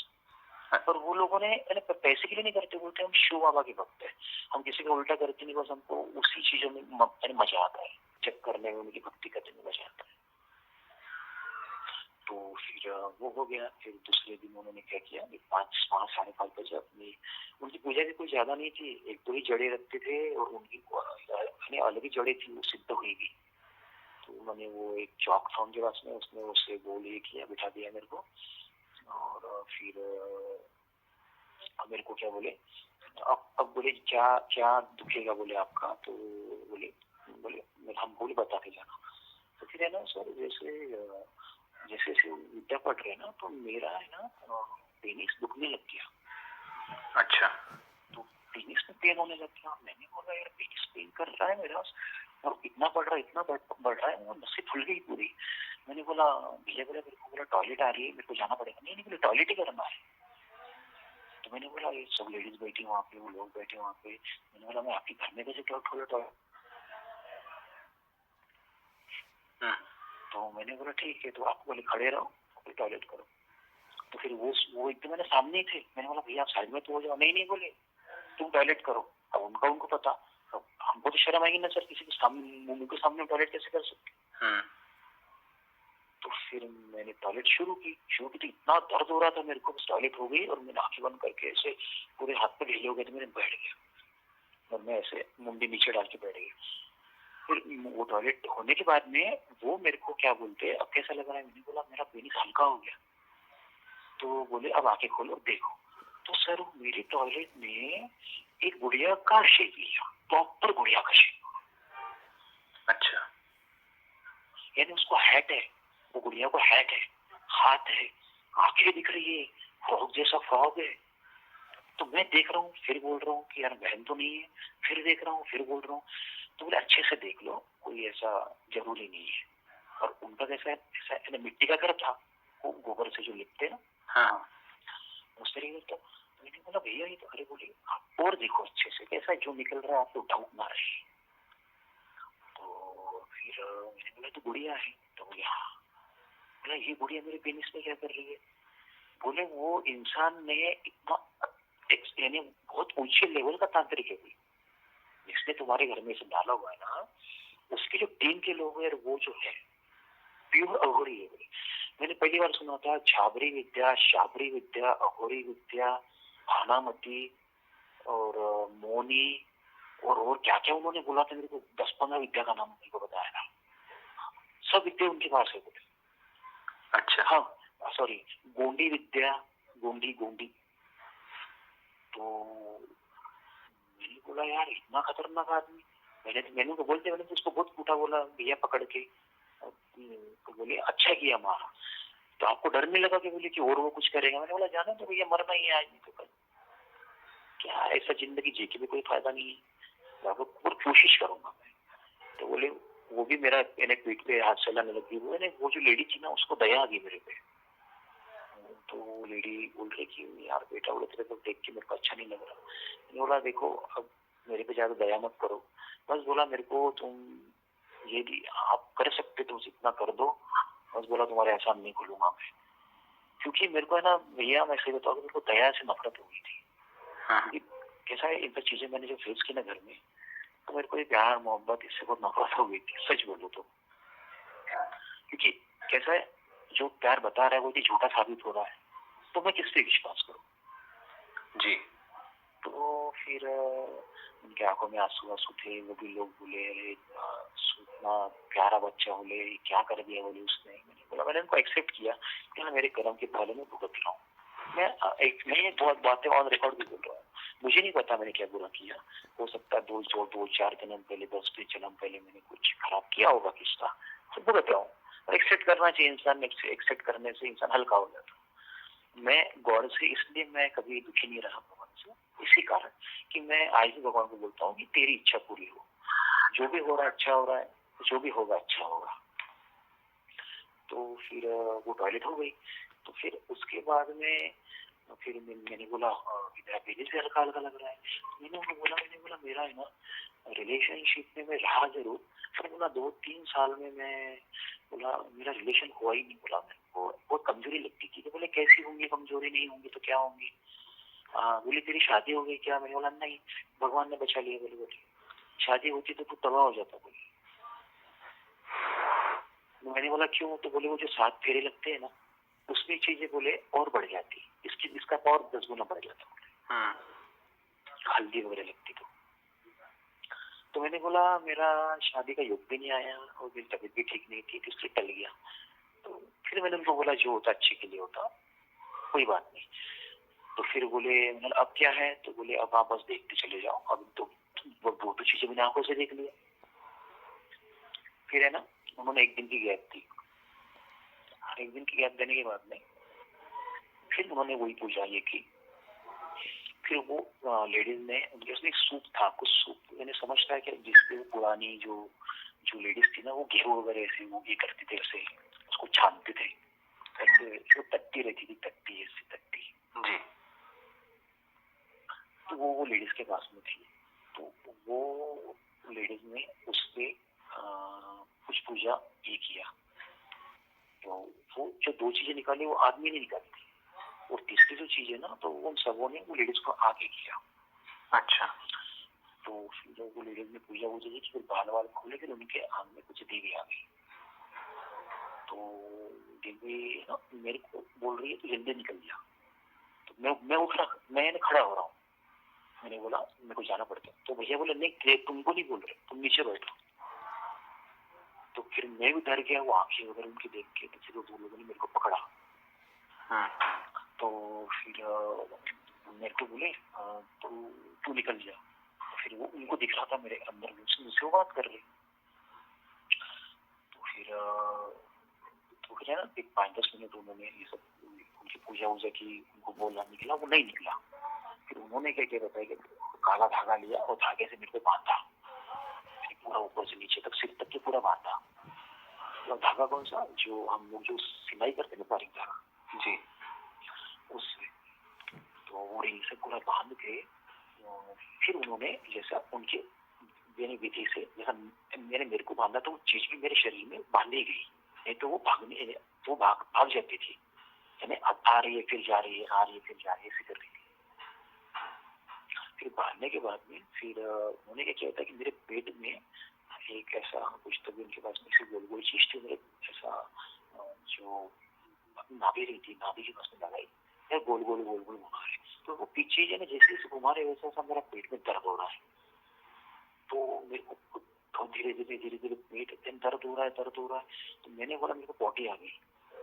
पर वो लोगों ने पैसे के लिए नहीं करते, बोलते हम शिव बाबा के भक्त है, हम किसी का उल्टा करते नहीं, बस हमको उसी चीजों में मजा आता है, चेक करने में, उनकी भक्ति करने में मजा आता है। तो फिर वो हो गया। फिर दूसरे दिन उन्होंने क्या किया, 5 साढ़े 5 बजे अपनी, उनकी पूजा भी कोई ज्यादा नहीं थी, 1-2 ही जड़े रखते थे और उनकी अलग ही जड़े थी, वो सिद्ध हुई गई। तो उन्होंने वो एक चौक था उनके पास में, उसने उससे बोल ये किया, बिठा दिया मेरे को। और फिर मेरे को क्या बोले, अब बोले क्या क्या दुखेगा बोले आपका, तो बोले बोले हम बोले बता के जाना। तो फिर है ना सर, जैसे जैसे विद्या पढ़ रहे ना, तो मेरा है ना पेनिस दुखने लग गया। अच्छा। तो पेनिस में पेन होने लग गया। मैंने बोला यार पेनिस पेन कर रहा है मेरा, और इतना बढ़ रहा है, इतना बढ़ रहा है, वो नसें फूल गई पूरी। मैंने बोला भैया, बोला मेरे को, बोला टॉयलेट आ रही है, मेरे को जाना पड़ेगा। नहीं बोले टॉयलेट ही करना है। तो मैंने बोला ये सब लेडीज बैठी वहाँ पे, वो लोग बैठे वहाँ पे, मैंने बोला मैं आपके घर में कैसे टॉयलेट। तो मैंने बोला ठीक है, तो आप बोले खड़े रहो, टॉयलेट करो। तो फिर वो एकदम मेरे सामने ही थे। मैंने बोला भैया आप साइड में तो हो जाओ। नहीं बोले तुम टॉयलेट करो। अब उनको पता, अब हमको तो शर्म आएगी ना सर, किसी के सामने, मुंह के सामने टॉयलेट कैसे कर सकते। तो फिर मैंने टॉयलेट शुरू की तो इतना दर्द हो रहा था मेरे को, टॉयलेट हो गई और मैंने आंखें बंद करके ऐसे पूरे हाथ पे ढीले हो गए थे, मैंने बैठ गया और मैं ऐसे मुंडी नीचे डाल के बैठ गया। फिर वो टॉयलेट होने के बाद में वो मेरे को क्या बोलते हैं, अब कैसा लग रहा है। मैंने बोला मेरा पेनिस हल्का हो गया। तो बोले अब आंखें खोलो देखो। तो सर मेरे टॉयलेट में एक गुड़िया का शेप लिया, प्रॉपर गुड़िया का शेप। अच्छा। यानी उसको हैट है, वो गुड़िया को हैट है, हाथ है, आंखें दिख रही है, फ्रॉक जैसा फ्रॉक है। तो मैं देख रहा हूँ, फिर बोल रहा हूँ कि यार बहन तो नहीं है, फिर देख रहा हूँ, फिर बोल रहा हूँ। तो बोले अच्छे से देख लो, कोई ऐसा जरूरी नहीं है। और उनका कैसा ऐसा मिट्टी का घर था, वो गोबर से जो लिपते हैं ना, हाँ, उस तरीके। तो मैंने बोला भैया ये तो, अरे बोले आप और देखो अच्छे से कैसा जो निकल रहा है, आपको डाउट ना रहे। तो फिर मैंने बोला तो गुड़िया है। तो बोले हाँ। बोला ये गुड़िया मेरे पेनिस में क्या कर रही है। बोले वो इंसान ने इतना, यानी बहुत ऊंचे लेवल का तांत्रिक है कोई, जिसने तुम्हारे घर में से डाला हुआ है ना, उसके जो टीम के लोग हैं वो जो है प्योर अघोरी है। मैंने पहली बार सुना था छाबरी विद्या, शाबरी विद्या, अघोरी विद्या, भानामती और मोनी और क्या क्या उन्होंने बोला था मेरे को, 10-15 विद्या का नाम मेरे को बताया था। सब विद्या उनके पास है बोले। अच्छा। हाँ सॉरी, गोंडी विद्या, गोंडी। तो मैंने बोला यार इतना खतरनाक आदमी। मैंने तो बोलते, मैंने तो उसको बहुत कूटा, बोला भैया पकड़ के। तो बोले अच्छा किया मारा। तो आपको डर नहीं लगा कि बोले कि और वो कुछ करेगा। मैंने बोला जाना तो भैया, मरना ही है आज नहीं तो कल, क्या ऐसा जिंदगी जी के भी कोई फायदा नहीं है, और कोशिश करूंगा मैं। तो बोले वो भी मेरा पीठ पे हाथ चलाने लगी। वो जो लेडी थी ना, उसको दया आ गई मेरे पे। तो वो लेडी बोल रही कि यार बेटा, बोले तेरे को देख के मेरे को अच्छा नहीं लग रहा। मैंने बोला देखो अब मेरे पे ज्यादा दया मत करो, बस बोला मेरे को तुम ये भी आप कर सकते तो इतना कर दो, बस बोला तुम्हारे एहसान नहीं खोलूंगा मैं। क्योंकि मेरे को है ना भैया, मैं सही बताऊँ, मेरे को दया से नफरत हो गई थी। कैसा है, इन सब चीजें मैंने जो फेस की ना घर में, तो मेरे को ये प्यार मोहब्बत इससे बहुत नफरत हो गई थी, सच बोलूं तो। क्योंकि कैसा है, जो प्यार बता रहा है वो भी झूठा साबित हो रहा है, तो मैं किस पे विश्वास करूं जी। तो फिर उनकी आंखों में आंसू थे। वो भी लोग बोले अरे इतना प्यारा बच्चा, बोले क्या कर दिया बोले उसने। मैंने बोला, मैंने उनको एक्सेप्ट किया कि मेरे कर्म के फल में भुगत रहा हूँ। मैं ये बहुत बातें ऑन रिकॉर्ड भी बोल रहा हूँ। मुझे नहीं पता मैंने क्या बुरा किया। हो सकता है 2-4 जन्म पहले, 10 जन्म पहले मैंने कुछ खराब किया होगा किसका, तो भुगत रहा हूँ। और एक्सेप्ट करना चाहिए इंसान, एक्सेप्ट करने से इंसान हल्का हो जाता है। मैं गॉड से इसलिए मैं कभी दुखी नहीं रहा भगवान से, इसी कारण कि मैं आज भी भगवान को बोलता हूँ कि तेरी इच्छा पूरी हो, जो भी हो रहा है अच्छा हो रहा है, जो भी होगा अच्छा होगा। तो फिर वो टॉयलेट हो गई। तो फिर उसके बाद में फिर मैंने बोला मेरा पहले से हल्का हल्का लग रहा है। मैंने बोला मेरा है ना रिलेशनशिप में मैं रहा जरूर, फिर बोला 2-3 साल में मैं बोला मेरा रिलेशन हुआ ही नहीं। बोला मेरे को बहुत कमजोरी लगती थी। तो बोले कैसी होंगी कमजोरी, नहीं होंगी तो क्या होंगी। बोले तेरी शादी हो गई क्या। मैंने बोला नहीं, भगवान ने बचा लिया। बोले शादी होती तो तू तबाह हो जाता। बोले मैंने बोला क्यों। तो बोले वो जो 7 फेरे लगते हैं ना, उसमें चीजें बोले और बढ़ जाती, इसका पावर 10 गुना बढ़ जाता। हल्दी वगैरह लगती तो मैंने बोला मेरा शादी का योग भी नहीं आया और मेरी तबीयत भी ठीक नहीं थी, तो इसलिए टल गया। तो फिर मैंने उनको बोला जो होता अच्छे के लिए होता, कोई बात नहीं। तो फिर बोले मैंने अब क्या है। तो बोले अब आप बस देखते चले जाओ, अब तो वो तो चीजें मैंने आंखों से देख लिया। फिर है ना, उन्होंने 1 दिन की गैप दी। 1 दिन की गैप देने के बाद में फिर उन्होंने वही पूजा ये की। फिर वो लेडीज ने उसमें एक सूप था, कुछ सूप मैंने समझता है कि जिससे वो पुरानी जो लेडीज थी ना, वो गेहूं वगैरह ऐसे वो ये करते थे, ऐसे उसको छानते थे, ऐसे जो तट्टी रहती थी, तट्टी ऐसी तट्टी जी। तो वो लेडीज के पास में थी। तो वो लेडीज ने उससे कुछ पूजा ये किया। तो वो जो 2 चीजें निकाली वो आदमी ने निकाली थी, और तीसरी जो चीज है ना, तो उन सबों ने वो लेडीज को आगे किया। अच्छा। तो फिर वो लेडीज ने पूजा की, फिर बाल खोले, फिर उनके आंख में कुछ देवी आ गई। तो देवी ना मेरे को बोल रही है तो जल्दी निकल गया। तो मैं उठ रहा, मैं खड़ा हो रहा हूँ। मैंने बोला मेरे को जाना पड़ता। तो भैया बोले नहीं तुमको नहीं बोल रहे, तुम नीचे बैठो। तो फिर मैं भी डर गया, वो आंखें वगैरह उनकी देख के। तो फिर वो लोगों ने मेरे को पकड़ा। तो फिर मेरे को बोले तू निकल जा। फिर वो उनको दिख रहा था मेरे अंदर मुझसे वो बात कर रही। तो फिर तो क्या ना 5-10 मिनट उन्होंने ये सब उनकी पूजा की, उनको बोलना निकला, वो नहीं निकला। फिर उन्होंने क्या बताया कि काला धागा लिया और धागे से मेरे को बांधा, पूरा ऊपर से नीचे तक, सिर तक के पूरा बांधा। तो धागा कौन सा, जो हम लोग जो सिलाई करते हैं बारीक धागा जी, उससे। तो वो रिंग से पूरा बांध के फिर उन्होंने जैसा उनके विधि से जैसा मेरे को बांधा, तो वो चीज भी मेरे शरीर में बांधी गई। नहीं तो वो भाग जाती थी, यानी अब आ रही है फिर जा रही है, आ रही है फिर जा रही है, ऐसे कर रही थी। फिर बांधने के बाद में फिर उन्होंने क्या किया था कि मेरे पेट में एक ऐसा कुछ तो भी उनके पास में से गोल गोल चीज थी, मेरे ऐसा जो नाभि रही थी, नाभि के पास में लगाई, गोल गोल घुमा रहे। तो वो पीछे जो जैसे जैसे घुमा रहे वैसा मेरा पेट में दर्द हो रहा है। तो मेरे को तो धीरे धीरे पेट दर्द हो रहा है। तो मैंने बोला मेरे को पॉटी आ गई।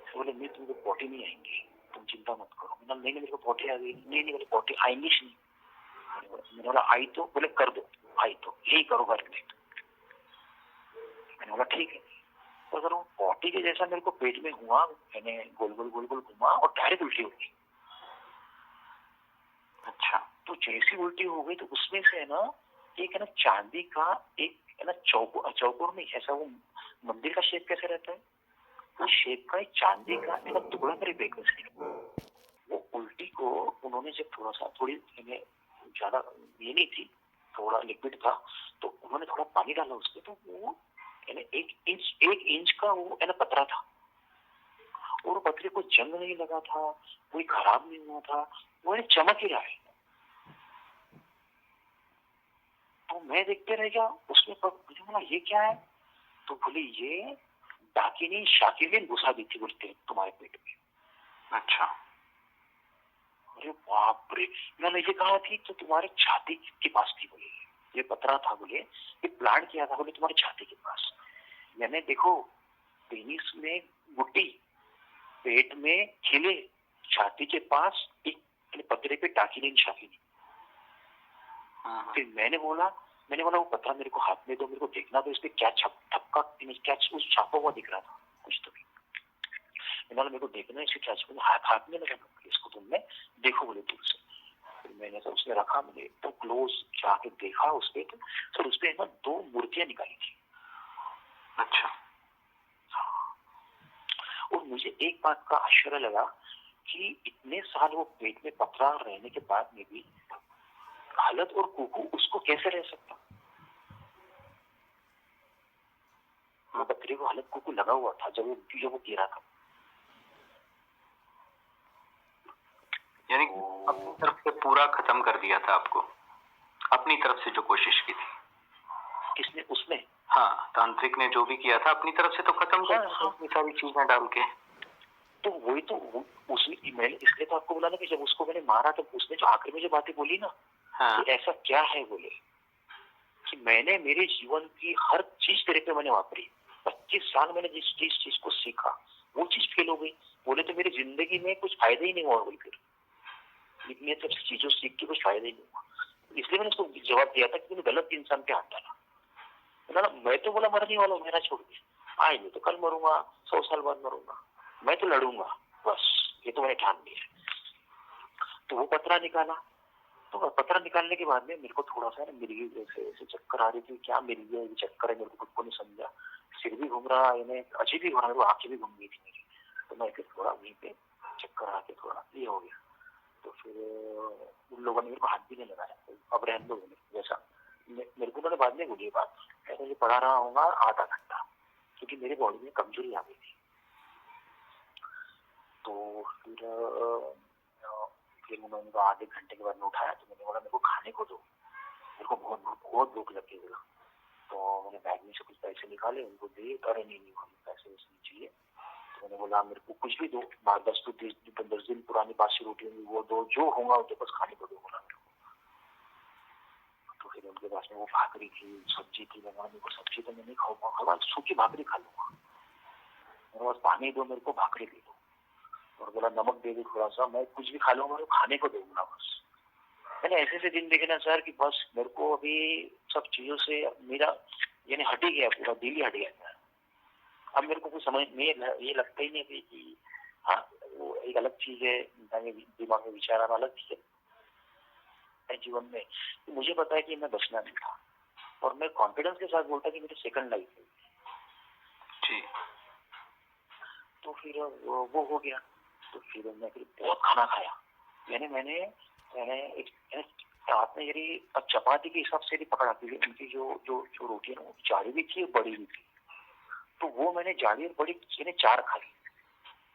बोले नहीं तुमको पॉटी नहीं आएंगी, तुम चिंता मत करो। नहीं मेरे को पॉटी आ गई। नहीं मेरे पॉटी आएंगी नहीं। मैंने बोला आई तो, बोले कर दो, आई तो यही करो घर में। मैंने बोला ठीक है। तो अगर वो पॉटी के जैसा मेरे को पेट में हुआ, मैंने गोल गोल घुमा और डायरेक्ट उल्टी हो गई। अच्छा। तो जैसी उल्टी हो गई तो उसमें से है ना एक है ना चांदी का एक है ना चौकोर में ऐसा वो मंदिर का शेप कैसे रहता है, वो शेप का एक चांदी का है ना टुकड़ा मेरे पेट में से। वो उल्टी को उन्होंने जब थोड़ी ज्यादा ये नहीं थी, थोड़ा लिक्विड था, तो उन्होंने थोड़ा पानी डाला उसमें, तो वो एक इंच का वो है ना पतरा था, और पतरे को जंग नहीं लगा था, कोई खराब नहीं हुआ था, वो चमक ही रहा है। तो मैं देखते रह गया उसमें। मुझे बोला ये क्या है। तो बोले ये डाकिनी शाकिनी घुसा दी थी बोलते तुम्हारे पेट में। अच्छा। अरे बाप रे। मैंने ये कहा थी तो तुम्हारे छाती के पास थी। बोले ये पतरा था, बोले ये प्लांट किया था, बोले तुम्हारे छाती के पास। मैंने देखो पेनिस में गुट्टी, पेट में खिले, छाती के पास एक पतरे पे टाकी नहीं निशानी नहीं। फिर मैंने बोला वो पत्थर मेरे को हाथ में दो, मेरे को देखना तो इसमें क्या ठपका क्या उस छापा हुआ दिख रहा था कुछ तो भी। मेरे को देखना इसे क्या छापा, हाथ में लगा इसको तुमने देखो बोले दूर से। फिर मैंने तो उसने रखा, मैंने तो क्लोज जाके देखा उस पे, तो फिर उस पे 2 मूर्तियां निकाली थी। अच्छा। और मुझे एक बात का आश्चर्य लगा कि इतने साल वो पेट में पथरा रहने के बाद में भी हालत और कुकू उसको कैसे रह सकता। वो बकरी को हालत कुकू लगा हुआ था जब वो गिरा था। यानी अपनी तरफ से पूरा खत्म कर दिया था आपको, अपनी तरफ से जो कोशिश की थी। किसने? उसने। हाँ, तांत्रिक ने जो भी किया था अपनी तरफ से तो खत्म कर दिया इतनी सारी चीजें डाल के। तो वही तो उसने, मैंने इसलिए तो आपको बोला ना कि जब उसको मैंने मारा तो उसने जो आखिर में जो बातें बोली ना, हाँ। कि ऐसा क्या है बोले कि मैंने मेरे जीवन की हर चीज तेरे पे मैंने वापरी। 25 साल मैंने जिस चीज को सीखा वो चीज फेल हो गई। बोले तो मेरी जिंदगी में कुछ फायदा ही नहीं हुआ। बोले फिर इतनी सब चीजों सीख के कुछ फायदा ही नहीं हुआ। इसलिए मैंने उसको जवाब दिया था कि मैंने गलत इंसान पे हाथ डाला। मैं तो बोला मरने वाला मेरा छोड़ दिया, आज नहीं तो कल मरूंगा, 100 साल बाद मरूंगा, मैं तो लड़ूंगा बस, ये तो मैंने ठान लिया। तो वो पत्रा निकाला। तो पत्रा निकालने के बाद में मेरे को थोड़ा सा मिर्गी जैसे चक्कर आ रही थी। क्या मिर्गी है, चक्कर है, मेरे को खुद को नहीं समझा। सिर भी घूम रहा, अजीब ही हो रहा, आंखें भी घूम गई थी मेरी। तो मैं फिर थोड़ा वहीं पे चक्कर आके थोड़ा ये हो गया। तो फिर उन लोगों ने मेरे को हाथ भी नहीं लगाया, अब रहने दो जैसा। मेरे को बाद में बोली बात, मैं पढ़ा रहा हूँ आधा घंटा, क्योंकि मेरी बॉडी में कमजोरी आ गई थी। तो फिर उन्होंने तो आधे घंटे के बाद में उठाया। तो मैंने बोला मेरे को खाने को दो, मेरे को बहुत भूख लगी है। तो मैंने बैग में से कुछ पैसे निकाले, उनको दिए। अरे नहीं पैसे वैसे नहीं चाहिए। तो मैंने बोला मेरे को कुछ भी दो, 10 दिन पुरानी बासी रोटी होंगी वो दो, जो होगा उसके पास खाने को दो बोला मेरे को। तो फिर उनके पास में वो भाकरी थी, सब्जी थी। मेरे को सब्जी तो मैं नहीं खाऊंगा, सूखी भाकरी खा लूंगा। मेरे पास पानी दो, मेरे को भाकरी दे दो। और बोला नमक दे दो थोड़ा सा, मैं कुछ भी खा लूंगा, मेरे खाने को दूंगा बस। मैंने ऐसे दिन देखे ना सर कि बस मेरे को अभी सब चीजों से मेरा हट ही गया, पूरा दिल ही हट गया। अब मेरे को कुछ समझ में ये लगता ही नहीं कि हाँ वो एक अलग चीज है, दिमाग में विचार आना अलग चीज है जीवन में। तो मुझे पता है कि मैं बचना नहीं था, और मैं कॉन्फिडेंस के साथ बोलता कि मेरी सेकंड लाइफ है जी। तो फिर वो हो गया। तो फिर मैं बहुत खाना खाया। मैंने रात में चपाती के हिसाब से भी पकड़ा, क्योंकि उनकी जो रोटी है ना, जाड़ी भी थी बड़ी भी थी। तो वो मैंने जाड़ी और बड़ी 4 खाई।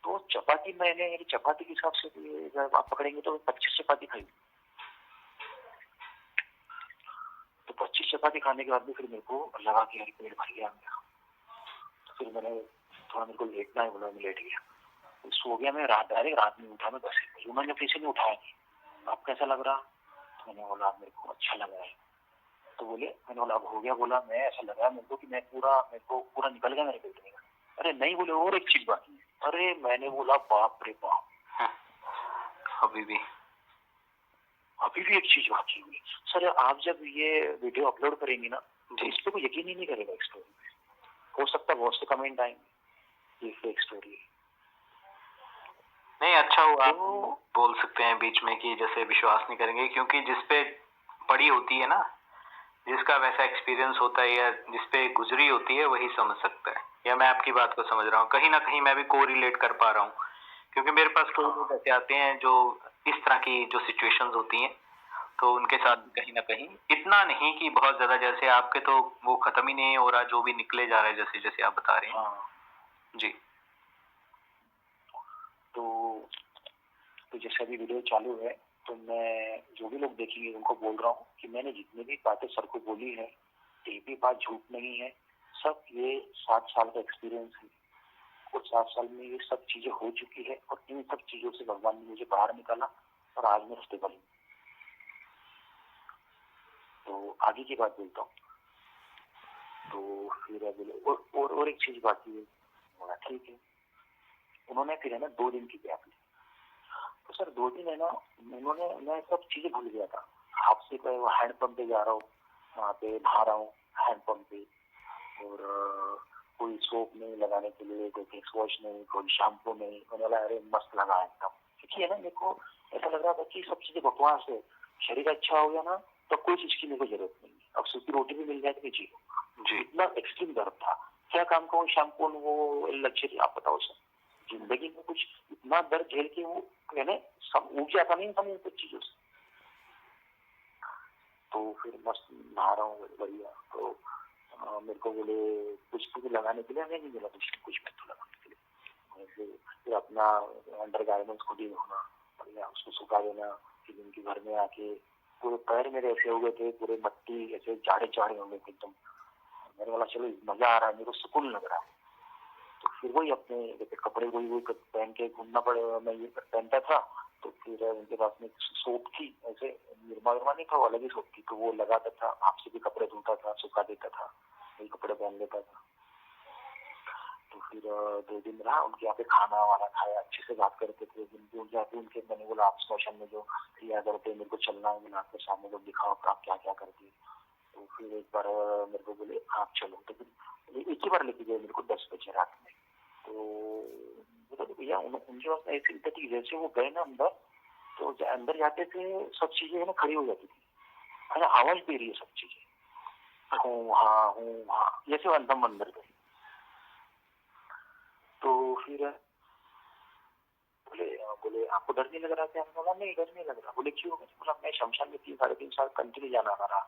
तो चपाती चपाती के हिसाब से आप पकड़ेंगे तो 25 चपाती खाई। तो 25 चपाती खाने के बाद में फिर मेरे को लगा कि पेट भर गया मेरा। तो फिर मैंने थोड़ा, मेरे को लेटना है बोला, मैं लेट गया, सो गया। मैं रात में उठा, मैं बस उन्होंने किसी ने उठाया नहीं। अब कैसा लग रहा? तो मैंने बोला मेरे को अच्छा लग रहा है। तो बोले, मैंने बोला अब हो गया? बोला मैं ऐसा लगा मेरे को कि मेरे को पूरा निकल गया मेरे पेट में। अरे नहीं, बोले और एक चीज बाकी है। अरे मैंने बोला बाप रे बाप, अभी भी एक चीज बाकी हुई। सर आप जब ये वीडियो अपलोड करेंगे ना, तो इस पे कोई यकीन ही नहीं करेगा स्टोरी पे। हो सकता है बहुत से कमेंट आएंगे ये फेक स्टोरी है। नहीं, अच्छा हुआ आप बोल सकते हैं बीच में कि जैसे विश्वास नहीं करेंगे, क्योंकि जिसपे पड़ी होती है ना, जिसका वैसा एक्सपीरियंस होता है या जिसपे गुजरी होती है, वही समझ सकता है। या मैं आपकी बात को समझ रहा हूँ, कहीं ना कहीं मैं भी कोरिलेट कर पा रहा हूँ, क्योंकि मेरे पास कई लोग ऐसे आते हैं जो इस तरह की जो सिचुएशंस होती हैं, तो उनके साथ कहीं ना कहीं, इतना नहीं कि बहुत ज्यादा, जैसे आपके तो वो खत्म ही नहीं हो रहा, जो भी निकले जा रहा है जैसे जैसे आप बता रहे हैं। जी। तो जैसे अभी वीडियो चालू है, तो मैं जो भी लोग देखेंगे उनको बोल रहा हूँ कि मैंने जितनी भी बातें सर को बोली है, एक भी बात झूठ नहीं है। सब ये 7 साल का एक्सपीरियंस है, और 7 साल में ये सब चीजें हो चुकी है, और इन सब चीजों से भगवान ने मुझे बाहर निकाला, और आज मैं स्टेबल हूँ। तो आगे की बात बोलता हूँ। तो फिर बोले और एक चीज बाकी है। बोला ठीक है। उन्होंने फिर 2 दिन की गैप ली। तो सर 2 दिन है ना, मैं सब चीजें भूल गया था। हाफ पे हैंडपंप पे जा रहा हूँ, वहाँ पे नहा रहा हूँ हैंडपंप पे, और कोई सोप नहीं लगाने के लिए, कोई फेस वॉश नहीं, कोई शैम्पू नहीं। मैंने बोला अरे मस्त लगा एकदम, क्योंकि है ना मेरे को ऐसा लग रहा था कि सब चीजें बकवास है। शरीर अच्छा हो गया ना तो कोई चीज की मेरे को जरूरत नहीं है। अब सूखी रोटी भी मिल जाए तो जी जी, इतना एक्सट्रीम दर्द था। क्या काम का वो शैम्पू, वो लग्जरी, आप बताओ सर। जिंदगी में कुछ इतना दर्द झेल के वो यानी सब उग जाता नहीं था कुछ चीजों से। तो फिर मस्त नहा रहा हूँ बढ़िया। तो मेरे को बोले कुछ भी लगाने के लिए, नहीं मिला कुछ मैं तो लगाने के लिए। फिर अपना अंडर गारमेंट्स खुद ही धोना बढ़िया, उसको सुखा देना। फिर उनके घर में आके पूरे पैर मेरे ऐसे हो गए थे, पूरे मट्टी ऐसे जाड़े जाड़े हो गए थे एकदम। मैंने बोला चलो मजा आ रहा है, मेरे को सुकून लग रहा है। तो फिर वही अपने कपड़े वही पहन के घूमना पड़ेगा, मैं ये पहनता था। तो फिर उनके पास में सोप थी, ऐसे निर्मा नहीं था, वो अलग ही सोप थी, तो वो लगाता था, आपसे भी कपड़े धोता था, सुखा देता था, वही कपड़े पहन लेता था। तो फिर 2 दिन रहा उनके यहाँ पे, खाना वाना खाया, अच्छे से बात करते थे। उनके मैंने बोला आप स्टेशन में जो क्रिया करते मेरे को चलना है, मैंने आपके सामने को दिखाओ आप क्या क्या करते। तो फिर एक बार मेरे को बोले आप चलो, तो फिर एक ही बार लेके गए मेरे को 10 बजे रात में। तो भैया उनके पास ऐसी थी, जैसे वो गए ना अंदर, तो अंदर जाते थे सब चीजें है ना खड़ी हो जाती थी, है ना, आवाज दे रही है सब चीजें, हूँ हाँ जैसे अंदर अंदर गए। तो फिर बोले बोले आपको डर नहीं लग रहा था? हमने बोला नहीं डर नहीं लग रहा। बोले क्यों? मैंने बोला मैं शमशान में 3-3.5 साल कंटिन्यू जाना आ रहा।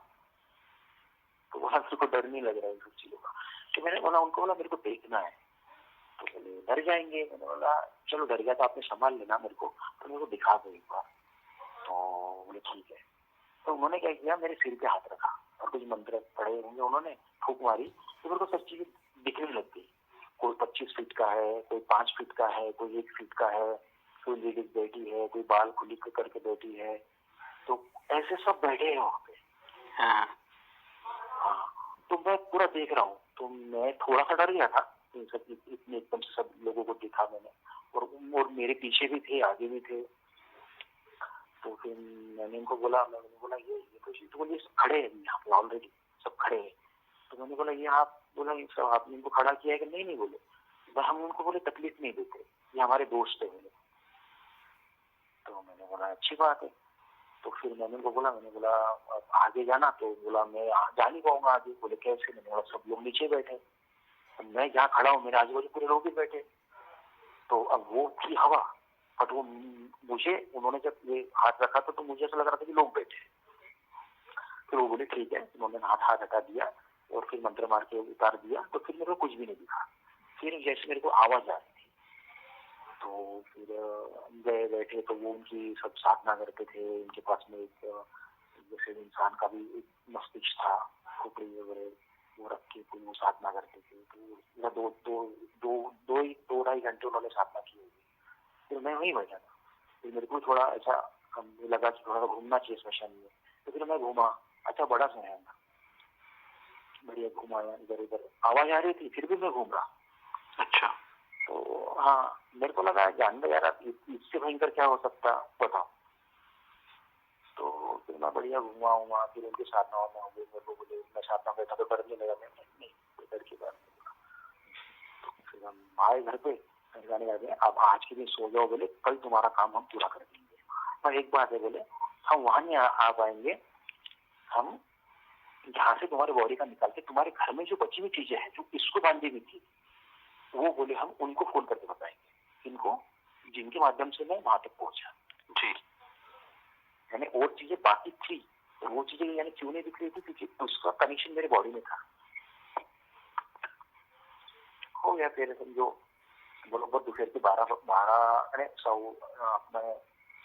तो बोला मेरे को डर नहीं लग रहा है सब चीजों का। तो मैंने बोला उनको, बोला मेरे को देखना है। तो बोले डर जाएंगे। मैंने बोला चलो डर गया तो आपने संभाल लेना मेरे को, तो मेरे को दिखा दो एक बार। तो बोले ठीक है। तो उन्होंने क्या किया, मेरे सिर पे हाथ रखा और कुछ मंत्र पढ़े होंगे उन्होंने, फूंक मारी, तो मेरे को सब चीजें दिखने लग गई। कोई 25 फीट का है, कोई 5 फीट का है, कोई 1 फीट का है, कोई लेडीज बैठी है, कोई बाल खुली करके बैठी है। तो ऐसे सब बैठे हैं वहाँ पे। हाँ, तो मैं पूरा देख रहा हूँ। तो मैं थोड़ा सा डर गया था, इतने एकदम से सब लोगों को देखा मैंने, और मेरे पीछे भी थे, आगे भी थे। तो फिर मैंने इनको बोला, ये तो बोलिए खड़े हैं यहाँ पे ऑलरेडी, सब खड़े हैं। तो मैंने बोला ये आप, बोला ये सब आपने इनको खड़ा किया है कि नहीं? बोले हम उनको बोले तकलीफ नहीं देते, ये हमारे दोस्त है बोले। तो मैंने बोला अच्छी बात है। तो फिर मैंने उनको बोला, आगे जाना। तो बोला मैं जा नहीं पाऊंगा आगे। बोले कैसे? मैंने बोला सब लोग नीचे बैठे, मैं जहाँ खड़ा हूँ मेरे आजू बाजू पूरे लोग भी बैठे। तो अब वो थी हवा, बट वो मुझे, उन्होंने जब ये हाथ रखा तो मुझे ऐसा लग रहा था कि लोग बैठे। फिर वो बोले ठीक है, उन्होंने हाथ हटा दिया और फिर मंत्र मार के उतार दिया। तो फिर मेरे को कुछ भी नहीं दिखा। फिर जैसे मेरे को आवाज आ रही थी, तो फिर गए बैठे। तो वो उनकी सब साधना करते थे। उनके पास में एक जैसे इंसान का भी एक मस्तिष्क था, खोपड़ी वगैरह वो रख के वो साधना करते थे। तो दो दो दो दो ही 2-2.5 घंटे उन्होंने साधना की होगी। फिर मैं वहीं बैठा था। फिर मेरे को थोड़ा ऐसा लगा कि थोड़ा घूमना चाहिए स्मशान में। तो फिर मैं घूमा। अच्छा बड़ा स्मशान था, बढ़िया घुमाया, इधर उधर आवाज आ रही थी फिर भी मैं घूम रहा। अच्छा। तो हाँ मेरे को लगा जान दे यार, इससे भयंकर क्या हो सकता बताओ। तो फिर मैं बढ़िया घुमा। फिर उनके साधना हो गए। मेरे को बोले मैं साधना बैठा तो डर नहीं लगा। मैं नहीं डर की बात नहीं। तो फिर हम आए घर पे, गाने गा दिया अब आज के दिन सो जाओ, बोले कल तुम्हारा काम हम पूरा कर देंगे। पर एक बात है, बोले हम वहां नहीं आ पाएंगे, हम जहाँ से तुम्हारे बॉडी का निकाल के तुम्हारे घर में जो बची हुई चीजें हैं जो इसको बांधी हुई थी, वो बोले हम उनको फोन करके बताएंगे, इनको जिनके माध्यम से मैं वहां तक पहुंचा। जी। यानी और चीजें बाकी थी, तो वो चीजें यानी क्यों नहीं दिख रही थी? क्योंकि उसका कनेक्शन मेरे बॉडी में था। हो गया फिर समझो बरोबर दोपहर के 11:11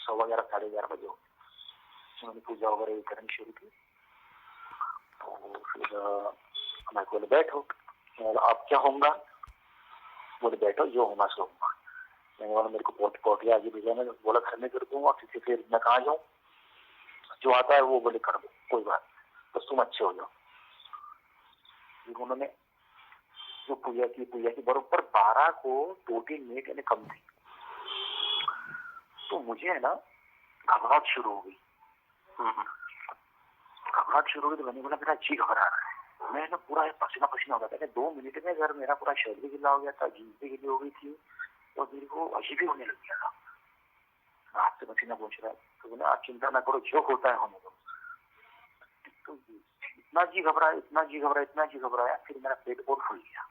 11:30 बजे उन्होंने पूजा वगैरह करनी शुरू की। तो फिर मैं बोले बैठो, आप क्या होगा? बोले बैठो, जो होगा सो होगा। मैंने बोला मेरे को पोटिया आगे भेजाने, बोला घर में कर दूंगा, क्योंकि फिर मैं कहाँ जाऊँ, जो आता है वो बोले कर दो कोई बात, बस तुम अच्छे हो जाओ। उन्होंने जो पूजा की बरोबर 12 को 2-3 मिनट यानी कम थी, तो मुझे है ना घबराहट शुरू हो गई। घबराहट शुरू हो गई तो मैंने बोला मेरा जी घबरा रहा है, मैं ना पूरा पसीना पसीना हो गया था। 2 मिनट में अगर मेरा पूरा शरीर भी गीला हो गया था, जीन्स भी गीली हो गई थी और मेरे को अजीब ही होने लग गया था, हाथ से पसीना पहुंच रहा है। तो बोला आप चिंता ना करो, जो होता है होने दो। तो इतना जी घबराया, इतना जी घबराया, इतना जी घबराया, फिर मेरा पेट और फूल गया।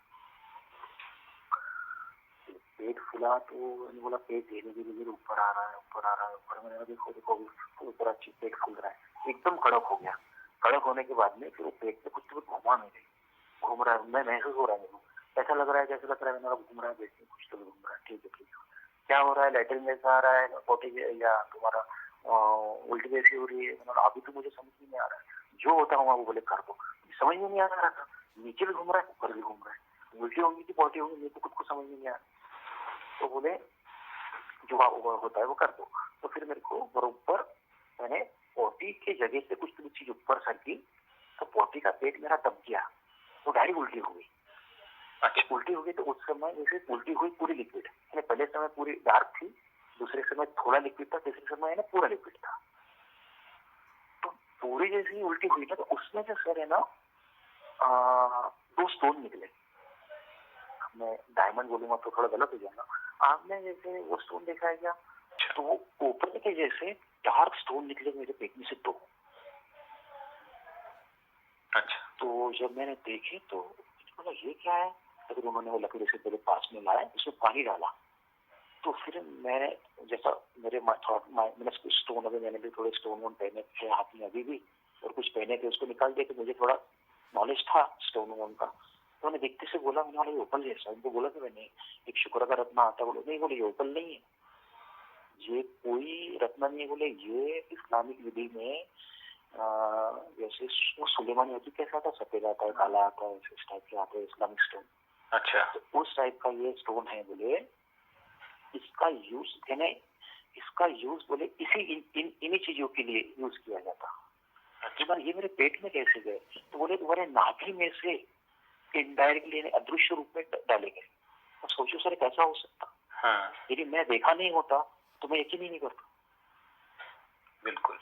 पेट फूला तो मैंने बोला पेट धीरे धीरे धीरे ऊपर आ रहा है, ऊपर आ रहा है, ऊपर। मैंने देखो देखो ऊपर अच्छी पेट फूल रहा है, एकदम कड़क हो गया। कड़क होने के बाद में फिर वो पेट में कुछ घुमा नहीं, घूम रहा है, मैं महसूस हो रहा है, मेरे को ऐसा लग रहा है जैसे लग रहा है मेरा घूम रहा है पेट में, कुछ तो घूम रहा है। ठीक है ठीक है, क्या हो रहा है, लैट्रिन जैसा आ रहा है, पोटी या तुम्हारा उल्टी जैसी हो रही है? अभी तो मुझे समझ में नहीं आ रहा है, जो होता हूँ वो बोले कर दो। समझ में नहीं आ रहा था, नीचे भी घूम रहा है, ऊपर भी घूम रहा है, उल्टी होंगी कि पोटी होंगी मेरे को खुद को समझ में नहीं आ रहा। तो बोले जो होता है वो कर दो। तो फिर मेरे को बरोबर मैंने पोटी के जगह से कुछ तो चीज ऊपर सरकी, तो पोटी का पेट मेरा दब गया, तो डायरेक्ट उल्टी हो गई। अच्छा, उल्टी हो गई तो उस समय जैसे उल्टी हुई पूरी लिक्विड, पहले समय पूरी डार्क थी, दूसरे समय थोड़ा लिक्विड था, तीसरे समय ना पूरा लिक्विड था। तो पूरी जैसी उल्टी हुई ना, तो उसमें जो सर है ना 2 स्टोन निकले। मैं डायमंड बोलूंगा तो थोड़ा गलत हो जाएगा। आपने जैसे वो स्टोन देखा है क्या? तो वो ऊपर के जैसे डार्क स्टोन निकले मेरे पेट में से 2। अच्छा, तो जब मैंने देखे तो बोला ये क्या है? फिर उन्होंने वो लकड़ी से पहले पास में लाया, उसमें पानी डाला। तो फिर मैंने जैसा मेरे मैंने स्टोन, अभी मैंने भी थोड़े स्टोन वोन पहने थे हाथ में अभी भी, और कुछ पहने थे, उसको निकाल दिया। तो मुझे थोड़ा नॉलेज था स्टोन वोन का। तो मैंने देखते से बोला, मैंने ये ओपल जैसा। उनको बोला कि मैंने एक शुक्र का रत्न आता, बोले नहीं, बोले ये ओपल नहीं है, ये कोई रत्न नहीं है, बोले ये इस्लामिक विधि में जैसे वो सुलेमानी होती कैसा आता, सफेद आता है, काला आता है, इस टाइप के आते हैं इस्लामिक स्टोन। अच्छा, तो उस टाइप का ये स्टोन है, बोले इसका यूज है, इसका यूज बोले इसी इन्हीं चीजों के लिए यूज किया जाता। अच्छा, ये मेरे पेट में कैसे गए? तो बोले तुम्हारे नाभि में से इनडायरेक्टली अदृश्य रूप में डाले गए। तो सोचो सर कैसा हो सकता? हाँ, यदि मैं देखा नहीं होता तो मैं यकीन ही नहीं करता। बिल्कुल।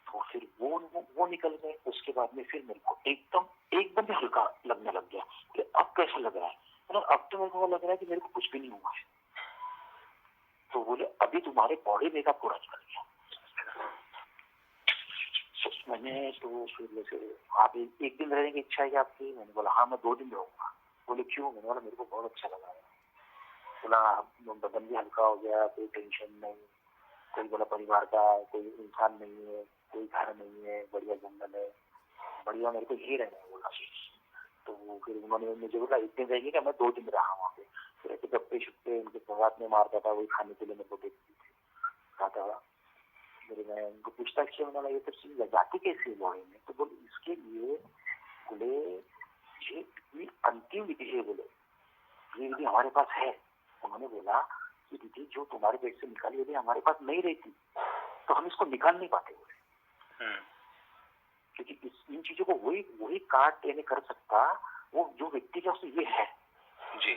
तो फिर वो निकल गए। उसके बाद में फिर मेरे को एकदम हल्का लगने लग गया कि अब कैसा लग रहा है? मतलब अब तो मेरे को लग रहा है कि मेरे को कुछ भी नहीं हुआ है। तो बोले अभी तुम्हारे बॉडी में का पूरा निकल गया। मैंने तो फिर जैसे आप एक दिन रहने की इच्छा है आपकी? मैंने बोला हाँ मैं 2 दिन रहूंगा। बोले क्यों? मैंने बोला मेरे को बहुत अच्छा लगा है। बोला बदन भी हल्का हो गया, कोई टेंशन नहीं, कोई बोला परिवार का कोई इंसान नहीं है, कोई घर नहीं है, बढ़िया जंगल है, बढ़िया मेरे को यही रहना है। बोला तो फिर उन्होंने मुझे बोला एक दिन रहेगी क्या? मैं 2 दिन रहा वहाँ पे। फिर ऐसे गप्पे शुप्पे उनके प्रभात में मारता था, वही खाने के लिए मेरे को देखती थी, खाता था। फिर मैं उनको पूछता कि उन्होंने ये सब चीज लगाती कैसी है बॉडी में? तो बोले इसके लिए बोले ये अंतिम विधि है, बोले ये विधि हमारे पास है। उन्होंने बोला कि विधि जो तुम्हारे पेट से निकाली यदि हमारे पास नहीं रहती तो हम इसको निकाल नहीं पाते, बोले क्योंकि इन चीजों को वही काट यानी कर सकता वो जो व्यक्ति का उसमें ये है जी,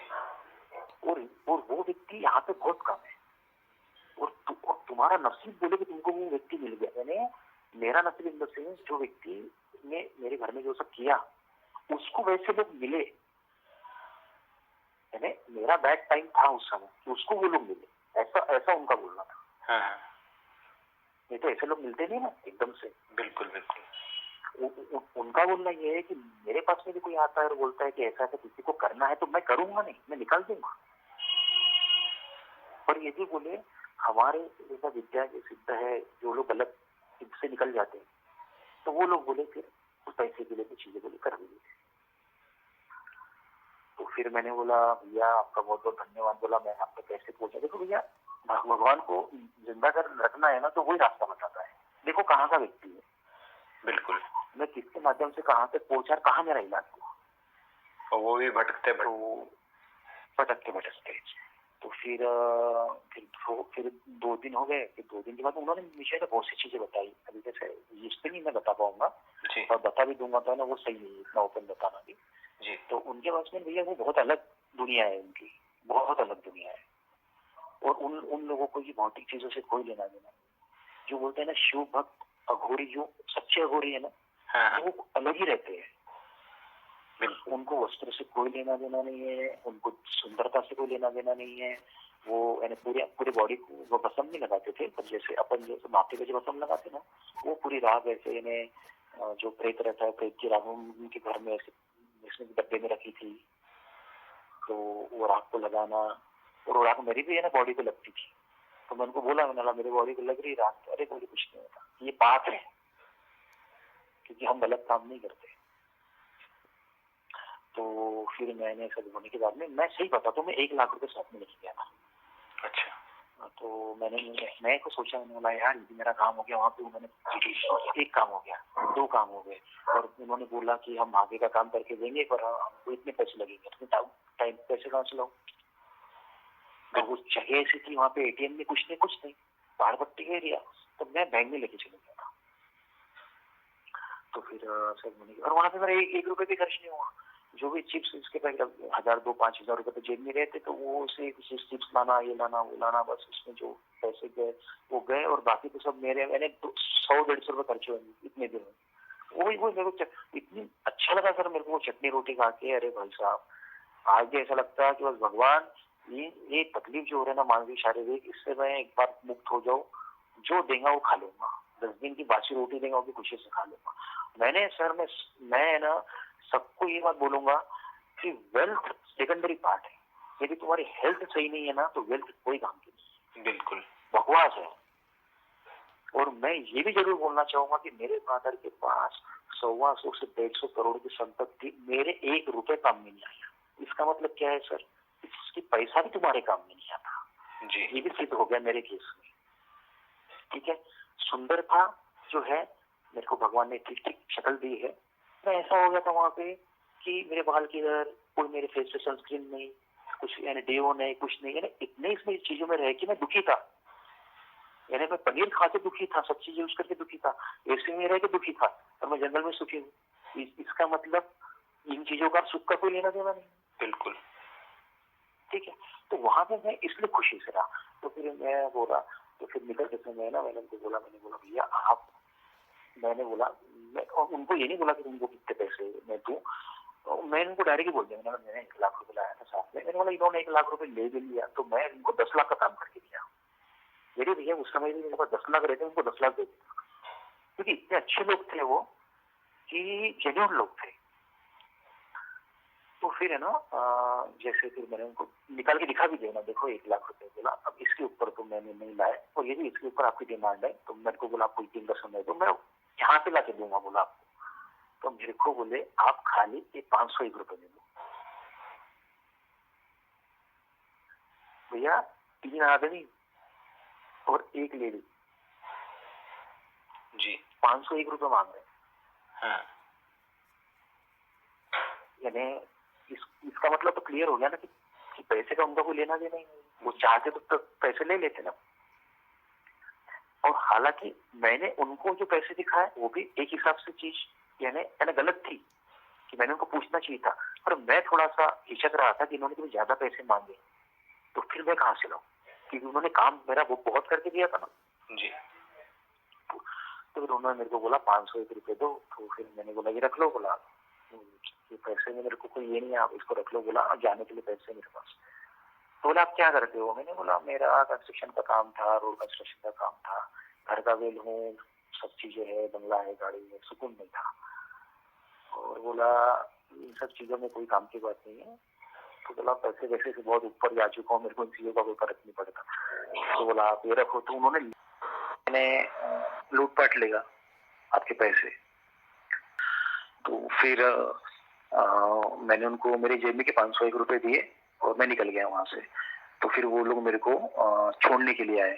और वो व्यक्ति यहाँ पे बहुत कम है। और तुम्हारा नसीब बोले कि तुमको वो व्यक्ति मिल गया, यानी मेरा नसीब इन द सेंस जो व्यक्ति ने मेरे घर में जो सब किया उसको वैसे लोग मिले, यानी मेरा बैड टाइम था उस समय कि उसको वो लोग मिले, ऐसा उनका बोलना था। हाँ। नहीं तो ऐसे लोग मिलते नहीं ना एकदम से। बिल्कुल बिल्कुल। उनका बोलना ये है कि मेरे पास में भी कोई आता है और बोलता है कि ऐसा ऐसा किसी को करना है तो मैं करूंगा नहीं, मैं निकाल दूंगा। और यदि बोले हमारे जैसा विद्या सिद्ध है, जो लोग गलत से निकल जाते हैं तो वो लोग बोले फिर उस पैसे के लिए कुछ चीजें बोले कर दीजिए। तो फिर मैंने बोला भैया आपका बहुत बहुत धन्यवाद। बोला मैं आपको कैसे पहुंचा? देखो भैया भगवान को जिंदा कर रखना है ना तो वही रास्ता बताता है। देखो कहाँ का व्यक्ति है, बिल्कुल मैं किसके माध्यम से कहाँ तक पहुंचा, कहाँ मेरा इलाज हुआ, और वो भी भटकते तो फिर 2 दिन हो गए। फिर 2 दिन के बाद उन्होंने मुझे ना बहुत सी चीजें बताई। अभी जैसे इस पे नहीं मैं बता पाऊंगा और बता भी दूंगा तो ना वो सही नहीं इतना ओपन बताना भी जी। तो उनके पास में भैया वो बहुत अलग दुनिया है, उनकी बहुत अलग दुनिया है। और उन उन लोगों को ये भौतिक चीजों से कोई लेना देना नहीं। जो बोलते हैं ना शिव भक्त अघोरी, जो सच्चे अघोरी है ना, हाँ, वो अलग ही रहते हैं। उनको वस्त्र से कोई लेना देना नहीं है, उनको सुंदरता से कोई लेना देना नहीं है। वो यानी पूरी पूरी बॉडी को वो भस्म नहीं लगाते थे, पर जैसे अपन जैसे माथे पे जो भस्म लगाते ना, वो पूरी राख ऐसे यानी जो प्रेत रहता है, प्रेत की राख उनके घर में ऐसे इसमें डब्बे में रखी थी, तो वो राख को लगाना, और वो राख मेरी भी है ना बॉडी पे लगती थी। तो मैं उनको बोला, मैंने मेरी बॉडी को लग रही राख, अरे बोली कुछ नहीं होता, ये बात है, क्योंकि हम गलत काम नहीं करते। तो फिर मैंने सब होने के बाद में, मैं सही बताता हूँ, मैं 1 लाख रुपए साथ में लेके गया था। अच्छा। तो मैं को सोचा, मैंने बोला यार ये मेरा काम हो गया, वहाँ पे मैंने 1 काम हो गया, 2 काम हो गए, और उन्होंने बोला कि हम आगे का काम करके देंगे, पर हमको इतने पैसे लगेंगे। तो टाइम पैसे कहाँ से लाऊं? तो वो जगह ऐसी थी, वहाँ पे एटीएम में कुछ नहीं, पहाड़ पट्टी का एरिया, तो मैं बैंक में लेके चले गया था। तो फिर सब होने के, और वहाँ पे मेरा 1 रुपए भी खर्च नहीं हुआ। जो भी चिप्स इसके पैकेट 1000-2-5000 रुपए तो जेब में रहते, तो वो उसे चिप्स लाना, ये लाना, वो लाना, बस उसमें जो पैसे गए वो गए, और बाकी तो सब मैंने 100-150 रुपए खर्चे होंगे इतने दिन में। वही मेरे को इतनी अच्छा लगा सर मेरे को वो चटनी रोटी खा के। अरे भाई साहब, आज भी ऐसा लगता है कि बस भगवान, ये तकलीफ जो हो रहा है ना मानसिक शारीरिक, इससे मैं एक बार मुक्त हो जाऊं, जो देगा वो खा लूंगा, 10 दिन की बासी रोटी देगा वो भी खुशी से खा लूंगा। मैंने सर मैं ना सबको ये बात बोलूंगा कि वेल्थ सेकेंडरी पार्ट है। यदि तुम्हारी हेल्थ सही नहीं है ना, तो वेल्थ कोई काम की नहीं, बिल्कुल बकवास है। और मैं ये भी जरूर बोलना चाहूंगा कि मेरे फादर के पास 125 से 150 करोड़ की संपत्ति, मेरे 1 रुपए काम में नहीं आया। इसका मतलब क्या है सर? इसकी पैसा भी तुम्हारे काम में नहीं आता जी। ये भी सिद्ध हो गया मेरे केस में। ठीक है, सुंदर था जो है, मेरे को भगवान ने ठीक ठीक शक्ल दी है। मैं ऐसा हो गया था वहां पे कि मेरे बाल की इधर कोई, मेरे फेस पे सनस्क्रीन नहीं, कुछ यानी डेओ नहीं, कुछ नहीं, यानी इतने इसमें चीजों में रह के मैं दुखी था। यानी मैं पनीर खा के दुखी था, सब चीज यूज करके दुखी था, एसी में रह के दुखी था, और मैं जंगल में सुखी हूँ। इसका मतलब इन चीजों का सुख का कोई लेना देना नहीं। बिल्कुल। ठीक है, तो वहां पे मैं इसलिए खुशी से रहा। तो फिर मैं बोला, तो फिर निकलते समय ना मैंने उनको बोला, भैया आप, मैंने बोला, मैं उनको ये नहीं बोला कि तुमको कितने पैसे मैं दूं, मैंने उनको डायरेक्ट बोल दिया, मैंने 1 लाख रुपए लाया था साथ में। मैंने बोला इन्होंने 1 लाख रुपए ले भी लिया, तो मैं इनको 10 लाख का काम करके दिया। मेरे भैया उस समय भी मेरे पास 10 लाख रहते, उनको 10 लाख दे दिया, क्योंकि इतने अच्छे लोग थे वो, कि जेन्युइन लोग थे। तो फिर है ना जैसे फिर मैंने उनको निकाल के दिखा भी दिया ना, देखो 1 लाख रुपए। बोला अब इसके ऊपर तो मैंने नहीं लाए, और यदि इसके ऊपर आपकी डिमांड है तो मेरे को बोला आपको 1 दिन का समय दो, मैं यहाँ पे ला के दूंगा। बोला आपको, तो मेरे को बोले आप खाली 501 रुपए दे दो। भैया 3 आदमी और 1 लेडी जी। 501 रुपए मांग रहे। हाँ। यानी इसका मतलब तो क्लियर हो गया ना कि पैसे का उनका कोई लेना देना ही नहीं। वो चाहते तो पैसे ले लेते ना। और हालांकि मैंने उनको जो पैसे दिखाए वो भी एक हिसाब से चीज यानी गलत थी, कि मैंने उनको पूछना चाहिए था, पर मैं थोड़ा सा हिचक रहा था कि इन्होंने तो ज्यादा पैसे मांगे, तो फिर मैं कहाँ से लाऊं, क्योंकि उन्होंने काम मेरा वो बहुत करके दिया था ना जी। तो फिर उन्होंने मेरे को बोला 501 रुपए दो। तो फिर मैंने बोला ये रख लो। बोला ये पैसे में मेरे को कोई ये नहीं है, आप इसको रख लो। बोला जाने के लिए पैसे मेरे पास। तो बोला आप क्या करते हो? मैंने बोला मेरा कंस्ट्रक्शन का काम था, रोड कंस्ट्रक्शन का काम था, घर का वेल हूँ, सब चीजें है, बंगला है, गाड़ी है, सुकून नहीं था। और बोला इन सब चीजों में कोई काम की बात नहीं है। तो बोला पैसे वैसे से बहुत ऊपर जा चुका हूँ, मेरे को इन चीजों का कोई फर्क नहीं पड़ता। तो बोला आप ये रखो। तो उन्होंने लूटपाट लेगा आपके पैसे। तो फिर मैंने उनको मेरे जेब में के 501 रुपए दिए और मैं निकल गया वहां से। तो फिर वो लोग मेरे को छोड़ने के लिए आए।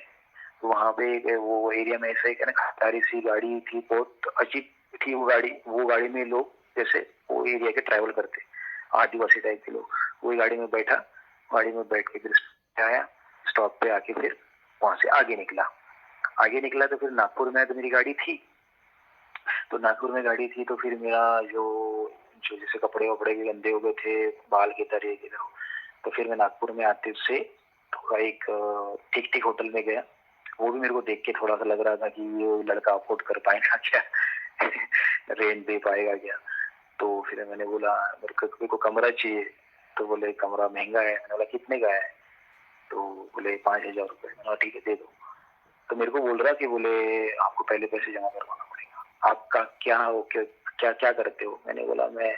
तो वहां पे वो एरिया में ऐसा है ना, खटारी सी गाड़ी थी, बहुत अजीब थी वो गाड़ी। वो गाड़ी में लोग जैसे वो एरिया के ट्रैवल करते आदिवासी टाइप के लोग, वही गाड़ी में बैठा, गाड़ी में बैठ के फिर आया स्टॉप पे, आके फिर वहां से आगे निकला। तो फिर नागपुर में तो मेरी गाड़ी थी, तो नागपुर में गाड़ी थी। तो फिर मेरा जो जैसे कपड़े वपड़े भी गंदे हो गए थे, बाल के तरह के, तो फिर मैं नागपुर में आते से थोड़ा एक ठीक ठीक होटल में गया। वो भी मेरे को देख के थोड़ा सा लग रहा था कि ये लड़का अफोर्ड कर पाएगा क्या, रेंट दे पाएगा क्या। तो फिर मैंने बोला मेरे को कमरा चाहिए। तो बोले कमरा महंगा है। मैंने बोला कितने का है। तो बोले 5,000 रुपये। मैंने बोला ठीक है दे दो। तो मेरे को बोल रहा कि बोले आपको पहले पैसे जमा करवाना पड़ेगा, आपका क्या हो, क्या क्या करते हो। मैंने बोला मैं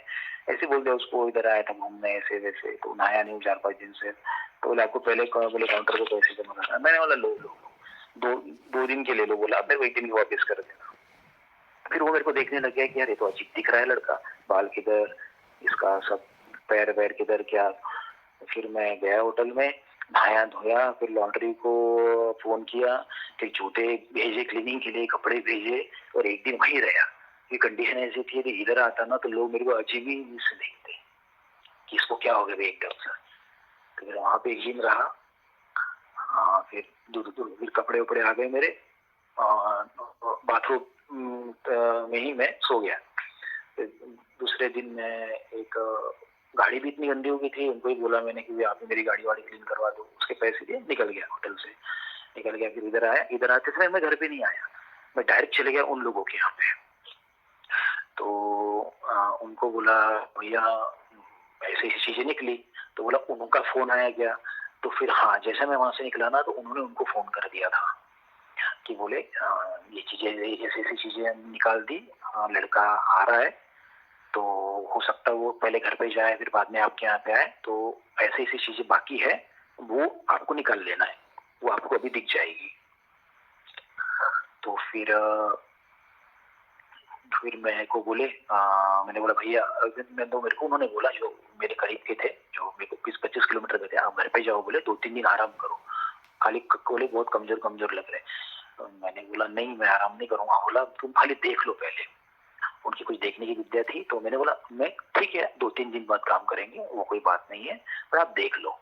ऐसे बोल दिया उसको, इधर आया था घूमने ऐसे वैसे, तो नहाया नहीं 4-5 दिन से। तो बोले आपको पहले बोले काउंटर पे पैसे जमा करना। मैंने बोला लो लो दो दो दिन के ले लो। बोला आप मेरे को 1 दिन के वापस कर देना। फिर वो मेरे को देखने लग गया कि यार ये तो अजीब दिख रहा है लड़का, बाल किधर, इसका सब पैर वैर किधर क्या। फिर मैं गया होटल में, नहाया धोया, फिर लॉन्ड्री को फोन किया, फिर जूते भेजे क्लीनिंग के लिए, कपड़े भेजे, और 1 दिन वहीं रहा। ये कंडीशन ऐसी थी कि इधर आता ना तो लोग मेरे को अजीब ही से देखते कि इसको क्या हो गया भाई एकदम से। तो फिर वहां पे 1 दिन रहा। फिर फिर कपड़े उपड़े आ गए मेरे, बाथरूम में ही मैं सो गया। फिर दूसरे दिन मैं एक गाड़ी भी इतनी गंदी हो गई थी, उनको ही बोला मैंने कि आप मेरी गाड़ी वाड़ी क्लीन करवा दो। उसके पैसे दिए, निकल गया होटल से, निकल गया। फिर इधर आया, इधर आते समय मैं घर पे नहीं आया, मैं डायरेक्ट चले गया उन लोगों के यहाँ पे। तो उनको बोला भैया ऐसी ऐसी चीजें निकली। तो बोला उनका फोन आया क्या। तो फिर हाँ, जैसे मैं वहां से निकला ना तो उन्होंने उनको फोन कर दिया था कि बोले ये चीजें ऐसी ऐसी चीजें निकाल दी, लड़का आ रहा है, तो हो सकता है वो पहले घर पे जाए फिर बाद में आपके यहाँ पे आए, तो ऐसी ऐसी चीजें बाकी है वो आपको निकाल लेना है, वो आपको अभी दिख जाएगी। तो फिर मेरे को बोले मैंने बोला भैया मेरे को उन्होंने बोला, जो मेरे करीब के थे, जो मेरे को 20-25 किलोमीटर के थे, आप घर पे जाओ, बोले 2-3 दिन आराम करो, खाली बोले बहुत कमजोर कमजोर लग रहे। तो मैंने बोला नहीं मैं आराम नहीं करूंगा। बोला तुम खाली देख लो पहले। उनकी कुछ देखने की विद्या थी। तो मैंने बोला मैं ठीक है 2-3 दिन बाद काम करेंगे, वो कोई बात नहीं है, पर आप देख लो।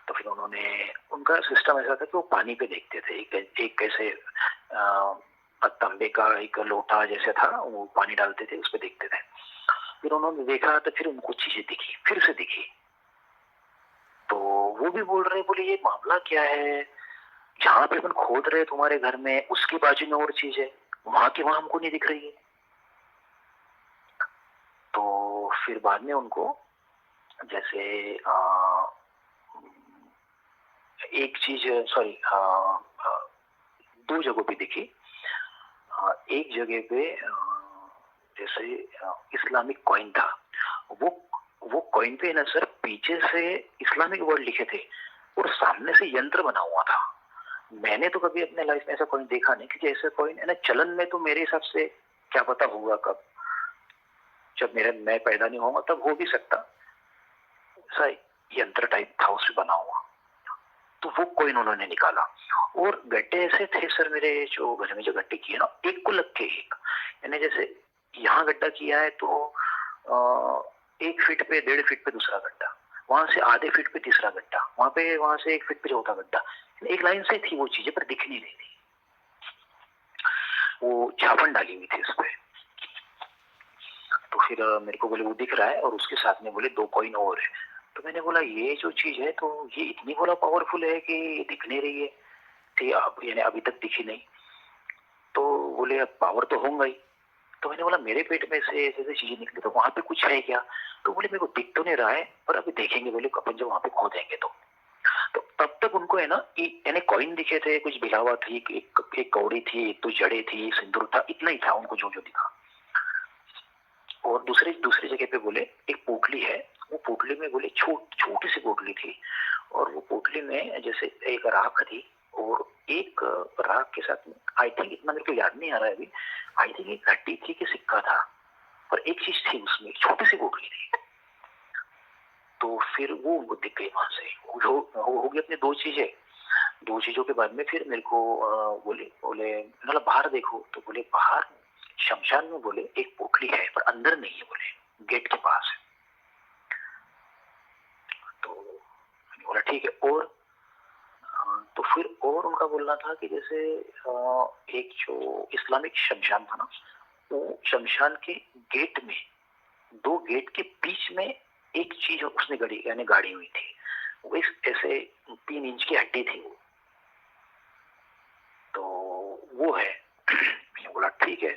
तो फिर उन्होंने, उनका सिस्टम ऐसा था कि वो पानी पे देखते थे, एक कैसे तांबे का एक लोटा जैसे था, वो पानी डालते थे उस पर देखते थे। फिर उन्होंने देखा तो फिर उनको चीजें दिखी, फिर से दिखी। तो वो भी बोल रहे, बोले ये मामला क्या है, जहां पे अपन खोद रहे तुम्हारे घर में उसके बाजू में और चीज है, वहां की वहां हमको नहीं दिख रही है। तो फिर बाद में उनको जैसे एक चीज सॉरी 2 जगहों पे दिखी। एक जगह पे जैसे इस्लामिक कॉइन था, वो कॉइन पे ना सर पीछे से इस्लामिक वर्ड लिखे थे और सामने से यंत्र बना हुआ था। मैंने तो कभी अपने लाइफ में ऐसा कॉइन देखा नहीं, क्योंकि ऐसा कॉइन है ना चलन में तो मेरे हिसाब से क्या पता होगा कब, जब मैं पैदा नहीं होगा तब हो भी सकता। ऐसा यंत्र टाइप था उससे बना हुआ। तो वो कॉइन उन्होंने निकाला, और गड्ढे ऐसे थे सर मेरे जो घर में जो गड्ढे किए ना, एक को लग के एक, यानी जैसे यहाँ गड्ढा किया है तो 1 फीट पे 1.5 फीट पे दूसरा गड्ढा, वहां से आधे फीट पे तीसरा गड्ढा, वहां से 1 फीट पे चौथा गड्ढा, एक लाइन से थी वो चीजें, पर दिख नहीं रही थी। वो झापन डाली हुई थी उस पर। तो फिर मेरे को बोले वो दिख रहा है, और उसके साथ में बोले 2 कॉइन और है। तो मैंने बोला ये जो चीज है तो ये इतनी बोला पावरफुल है कि दिख नहीं रही है, थी यानी अभी तक दिखी नहीं। तो बोले अब पावर तो होगा ही। तो मैंने बोला मेरे पेट में से ऐसे चीजें निकली तो वहां पे कुछ है क्या। तो बोले मेरे को दिख तो नहीं रहा है, पर अभी देखेंगे, बोले अपन जब वहां पे खोदेंगे तो तब तक उनको है ना यानी कॉइन दिखे थे, कुछ भिलावा थी, एक कौड़ी थी, एक तो जड़े थी, सिंदूर था, इतना ही था उनको जो जो दिखा। और दूसरी जगह पे बोले एक पोटली है, वो पोटली में बोले छोटी सी पोटली थी, और वो पोटली में जैसे एक राख थी, और एक राख के साथ में आई थिंक, इतना मेरे को याद नहीं आ रहा है अभी, आई थिंक एक घट्टी थी कि सिक्का था, पर एक चीज थी उसमें, छोटी सी पोटली थी। तो फिर वो उनको दिख गई वहां से, हो गई अपनी 2 चीजें। 2 चीजों के बाद में फिर मेरे को बोले मतलब बाहर देखो। तो बोले बाहर शमशान में बोले एक पोटली है, पर अंदर नहीं है, बोले गेट के पास है। तो मैंने बोला ठीक है। और तो फिर और उनका बोलना था कि जैसे एक जो इस्लामिक शमशान था ना, वो शमशान के गेट में, 2 गेट के बीच में एक चीज उसने गाड़ी हुई थी। वो एक ऐसे 3 इंच की हड्डी थी वो, तो वो है। मैंने बोला ठीक है।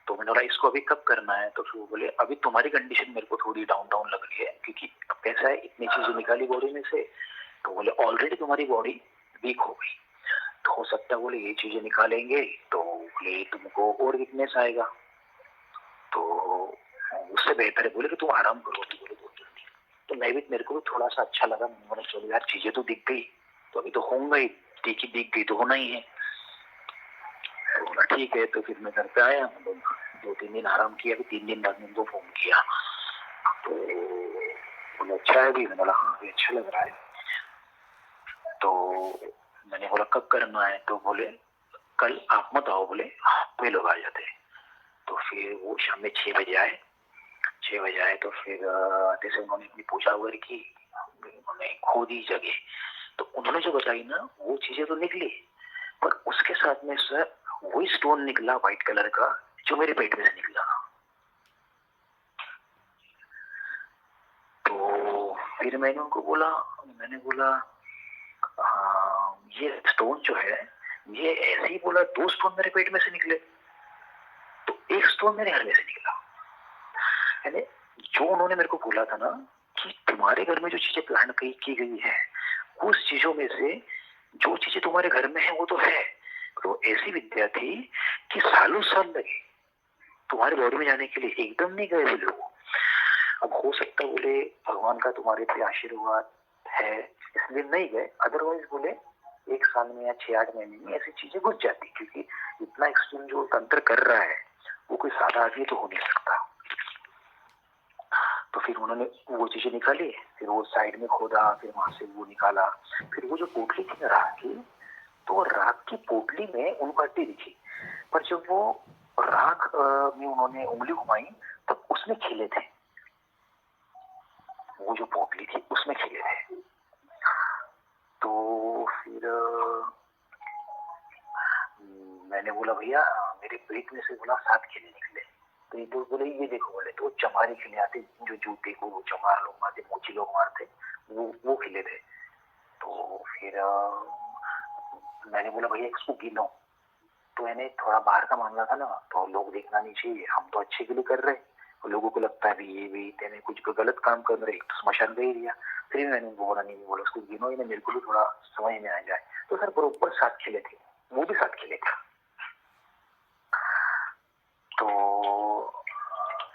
तो मैंने बोला इसको अभी कब करना है, तो फिर वो बोले अभी तुम्हारी कंडीशन मेरे को थोड़ी डाउन डाउन लग रही है, क्योंकि अब कैसा है इतनी चीजें निकाली बॉडी में से, तो बोले ऑलरेडी तुम्हारी बॉडी वीक हो गई, तो हो सकता है बोले ये चीजें निकालेंगे तो बोले तुमको और वीकनेस आएगा, तो उससे बेहतर है बोले कि तुम आराम करो। तो बोले बहुत जल्दी, तो मैं भी, मेरे को भी थोड़ा सा अच्छा लगा। मैंने बोला चलो यार चीजें तो दिख गई, तो अभी तो होगा ही, दिख गई तो होना ही है। तो बोला ठीक है। तो फिर मैं घर पे आया, मतलब 2-3 दिन आराम किया, फिर 3 दिन बाद में उनको फोन किया, तो बोले अच्छा है भी। मैंने बोला हाँ अभी अच्छा लग रहा है। तो मैंने बोला कब करना है, तो बोले कल आप मत आओ, बोले हमें लोग आ जाते हैं। तो फिर वो शाम में 6 बजे आए। 6 बजे आए तो फिर जैसे उन्होंने अपनी पूजा वगैरह की, उन्होंने खो दी जगह, तो उन्होंने जो बताई ना वो चीजें तो निकली, पर उसके साथ में सर वही स्टोन निकला व्हाइट कलर का जो मेरे पेट में से निकला। तो फिर मैंने उनको बोला, मैंने बोला हाँ ये स्टोन जो है ये ऐसे ही, बोला 2 स्टोन मेरे पेट में से निकले, तो 1 स्टोन मेरे घर में से निकला। यानी जो उन्होंने मेरे को बोला था ना कि तुम्हारे घर में जो चीजें प्लान की गई है, उस चीजों में से जो चीजें तुम्हारे घर में है वो तो है, तो ऐसी विद्या थी कि सालों साल लगे तुम्हारी बॉडी में जाने के लिए, एकदम नहीं गए बोले वो। अब हो सकता बोले भगवान का तुम्हारे पे आशीर्वाद है इसलिए नहीं गए, अदरवाइज बोले 1 साल में या 6-8 महीने में ऐसी चीजें घुस जाती, क्योंकि इतना एक्सट्रीम जो तंत्र कर रहा है वो कोई सादा आदमी तो हो नहीं सकता। तो फिर उन्होंने वो चीजें निकाली, फिर वो साइड में खोदा, फिर वहां से वो निकाला, फिर वो जो पोटली थी राख की, तो राख की पोटली में उनको हड्डी दिखी, पर जब वो राख में उन्होंने उंगली घुमाई तब उसमें खिले थे, वो जो पोटली थी उसमें खिले थे। तो फिर मैंने बोला भैया मेरे पेट में से बोला 7 खिले निकले, तो ये तो बोले ये देखो, बोले तो चमारी खिले आते, जो जूते को वो चमार लोग मारते, मोची लोग मारते, वो खिले थे। तो फिर मैंने बोला भैया इसको गिनो, तो मैंने थोड़ा बाहर का मामला था ना, तो लोग देखना नहीं चाहिए, हम तो अच्छे के लिए कर रहे, और लोगों को लगता है ये भी तेने कुछ गलत काम कर रहे, तो स्मशान दे दिया। फिर मैंने बोला नहीं, बोला उसको गिनो ही, मेरे को भी थोड़ा समझ में आ जाए। तो सर बरोबर 7 खिले थे, वो भी 7 खिले थे। तो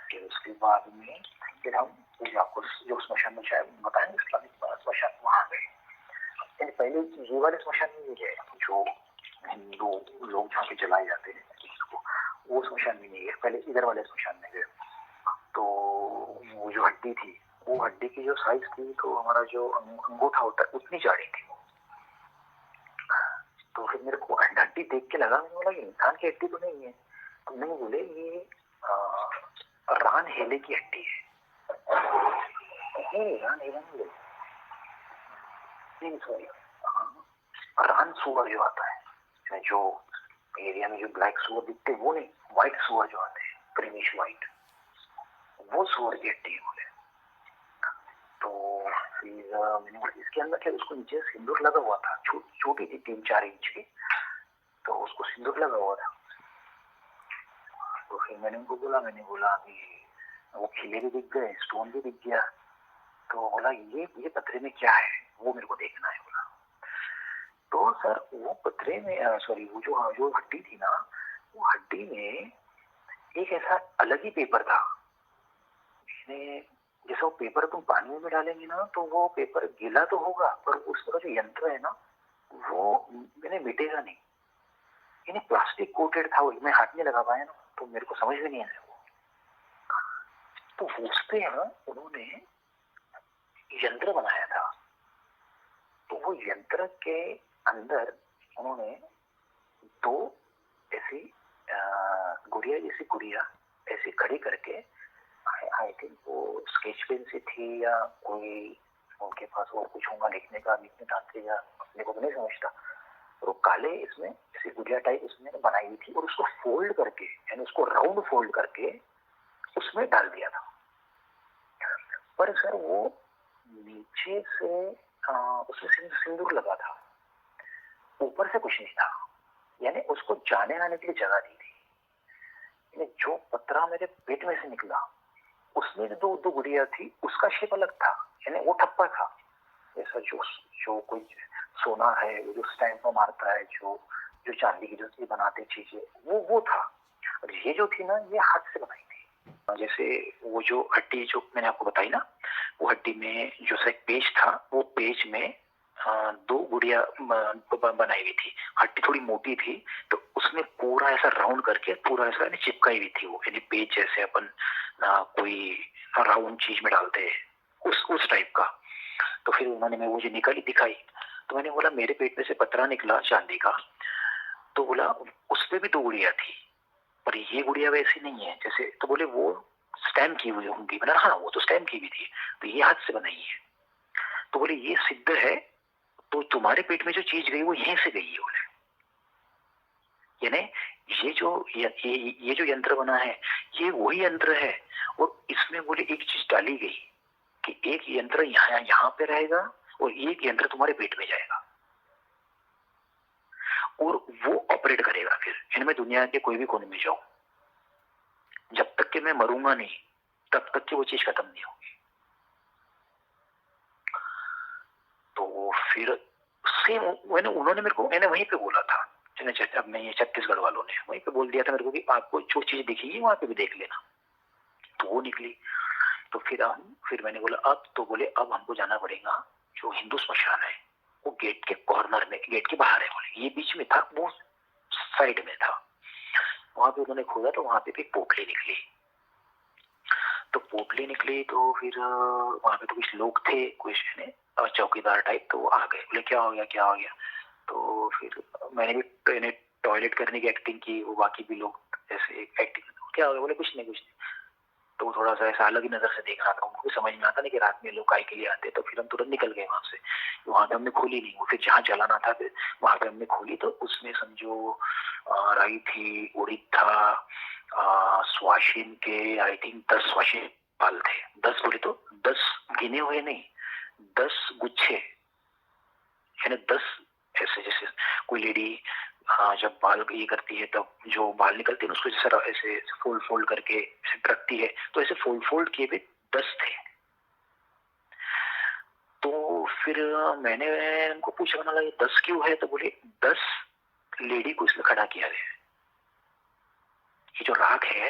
फिर उसके बाद में फिर हम आपको जो स्मशान में शायद बताएंगे इस्लामिक स्मशान, वहां गए। पहले ये वाले स्मशान में नहीं गए जो हिंदू लोग जहाँ पे जलाए जाते हैं उसको, वो स्मशान में नहीं गए, पहले इधर वाले स्मशान में गए। तो वो जो हड्डी थी, वो हड्डी की जो साइज थी, तो हमारा जो अंगूठा होता है उतनी चौड़ी थी। तो फिर मेरे को हड्डी देख के लगा, मैंने बोला इंसान की हड्डी तो नहीं है, तो नहीं, बोले ये रान हेले की हड्डी है। रान हेले नहीं, सॉरी, रान सुअर जो आता है, जो एरिया में जो ब्लैक सुअर दिखते हैं वो नहीं, व्हाइट सुअर जो आते हैं, क्रीमिश व्हाइट, वो सुअर की हड्डी है बोले। तो फिर मैंने बोला इसके अंदर क्या, उसको नीचे सिंदूर लगा हुआ था, छोटी थी 3-4 इंच की, तो उसको सिंदूर लगा हुआ था। तो फिर मैंने उनको बोला, मैंने बोला अभी वो खिले भी दिख गए, स्टोन भी दिख गया, तो बोला ये पथरे में क्या है वो मेरे को देखना है बोला। तो सर वो पथरे में सॉरी वो जो हड्डी थी ना, वो हड्डी में एक ऐसा अलग ही पेपर था। जैसे वो पेपर तुम पानी में डालेंगे ना तो वो पेपर गीला तो होगा, पर उसका जो यंत्र है ना वो मैंने मिटेगा नहीं, यानी प्लास्टिक कोटेड था वो, मैं हाथ में लगा पाया ना, तो मेरे को समझ में नहीं आया वो। तो उस पे उन्होंने यंत्र बनाया था, तो वो यंत्र के अंदर उन्होंने 2 ऐसी गुड़िया जैसी गुड़िया ऐसी खड़ी करके, आई थिंक वो स्केच पेन से थी या कोई उनके पास वो कुछ होगा लिखने तांत्रिक, या अपने को नहीं समझता, वो काले इसमें ऐसी गुड़िया टाइप इसमें बनाई हुई थी, और उसको फोल्ड करके, यानी उसको राउंड फोल्ड करके उसमें डाल दिया था। पर सर वो नीचे से उसमें सिंदूर लगा था, ऊपर से कुछ नहीं था, यानी उसको जाने आने के लिए जगह दी थी। यानी जो पतरा मेरे पेट में से निकला उसमें जो दो गुड़िया थी उसका शेप अलग था, यानी वो ठप्पा था, जैसा जो कोई सोना है वो जो स्टैंप में मारता है, जो जो चांदी की जो बनाते चीजें, वो था। और ये जो थी ना, ये हाथ से बनाई थी। जैसे वो जो हड्डी जो मैंने आपको बताई ना, वो हड्डी में जो सा एक पेज था, वो पेज में दो गुड़िया बनाई हुई थी। हड्डी थोड़ी मोटी थी तो उसमें पूरा ऐसा राउंड करके पूरा ऐसा चिपकाई हुई थी वो, यानी पेज जैसे अपन कोई राउंड चीज में डालते हैं उस टाइप का। तो फिर उन्होंने मैं वो जो निकाली दिखाई, तो मैंने बोला मेरे पेट में से पतरा निकला चांदी का, तो बोला उसपे भी दो गुड़िया थी, पर ये गुड़िया वैसी नहीं है जैसे, तो बोले वो स्टैम्प की हुई होंगी। मैंने हाँ वो तो स्टैम्प की भी थी, तो ये हाथ से बनाई है। तो बोले ये सिद्ध है, तो तुम्हारे पेट में जो चीज गई वो यहीं से गई है बोले। यानी ये जो यंत्र बना है ये वही यंत्र है, और इसमें बोले एक चीज डाली गई कि एक यंत्र यहाँ पे रहेगा और एक यंत्र तुम्हारे पेट में जाएगा और वो ऑपरेट करेगा। फिर इनमें दुनिया के कोई भी कोने में जाओ, जब तक कि मैं मरूंगा नहीं तब तक कि वो चीज खत्म नहीं होगी। तो फिर सेम उन्होंने मेरे को, मैंने वहीं पे बोला था, अपने ये छत्तीसगढ़ वालों ने वहीं पे बोल दिया था मेरे को कि आपको जो चीज दिखेगी वहां पे भी देख लेना। तो वो निकली। तो फिर मैंने बोला अब, तो बोले अब हमको जाना पड़ेगा जो हिंदू स्मशान है वो गेट के कॉर्नर में, गेट के बाहर है बोले, ये बीच में था, वो साइड में था। वहां पे उन्होंने खोदा तो वहां पे एक पोटली निकली। तो पोटली निकली तो फिर वहां पे तो कुछ लोग थे, कुछ चौकीदार टाइप, तो वो आ गए, बोले क्या हो गया क्या हो गया। तो फिर मैंने भी टॉयलेट करने की एक्टिंग की, वो बाकी भी लोग ऐसे एक्टिंग, क्या हो गया, बोले कुछ नहीं। तो वो थोड़ा सा ऐसा अलग ही नजर से देख रहा था, उनको समझ में आता नहीं कि रात में लोग काय के लिए आते। तो फिर हम तुरंत निकल गए वहां से, वहां पे हमने खोली नहीं, वो फिर जहाँ जलाना था फिर वहां पे हमने खोली, तो उसमें समझो राई थी, उड़ीद था, स्वाशिन के आई थिंक 10 स्वाशिन बाल थे। 10 बोले तो 10 गिने हुए नहीं, 10 गुच्छे, यानी 10 ऐसे, जैसे कोई लेडी जब बाल ये करती है तब जो बाल निकलते हैं उसको जैसे ऐसे फोल्ड करके ऐसे रखती है, तो ऐसे फोल्ड किए भी 10 थे। तो फिर मैंने उनको पूछा, मैंने ये 10 क्यों है, तो बोले 10 लेडी को इसमें खड़ा किया गया है। ये जो राख है,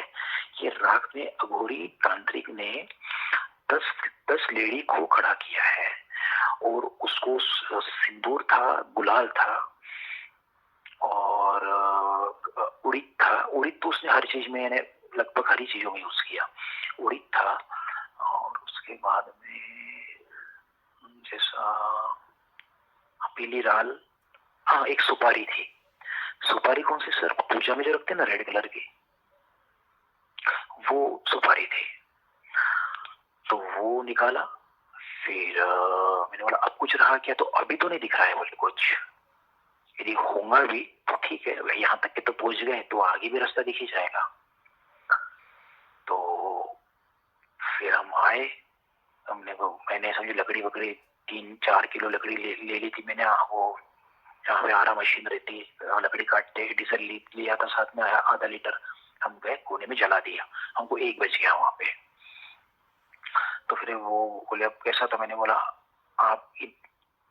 ये राख में अघोरी तांत्रिक ने 10 लेडी को खड़ा किया है, और उसको सिंदूर था, गुलाल था, और उड़ीद था। उड़ीद तो उसने हर चीज में, यानी लगभग हर चीजों में यूज किया, उड़ीद था। और उसके बाद में जैसा पीली राल, हाँ एक सुपारी थी। सुपारी कौन सी सर, पूजा में जो रखते हैं ना रेड कलर की, वो सुपारी थी। तो वो निकाला। फिर मैंने बोला अब कुछ रहा क्या, तो अभी तो नहीं दिख रहा है बोले कुछ, यदि होगा भी तो ठीक है, यहाँ तक के तो पहुंच गए तो आगे भी रास्ता दिख ही जाएगा। तो फिर हम आए, मैंने समझो लकड़ी वकड़ी 3-4 किलो लकड़ी ले ली थी मैंने। वो जहाँ पे आरा मशीन रहती है लकड़ी काटते, डीजल लिया था साथ में आधा लीटर, हम गए कोने में जला दिया। हमको 1 बज गया वहां पे। तो फिर वो बोले अब कैसा था, मैंने बोला आप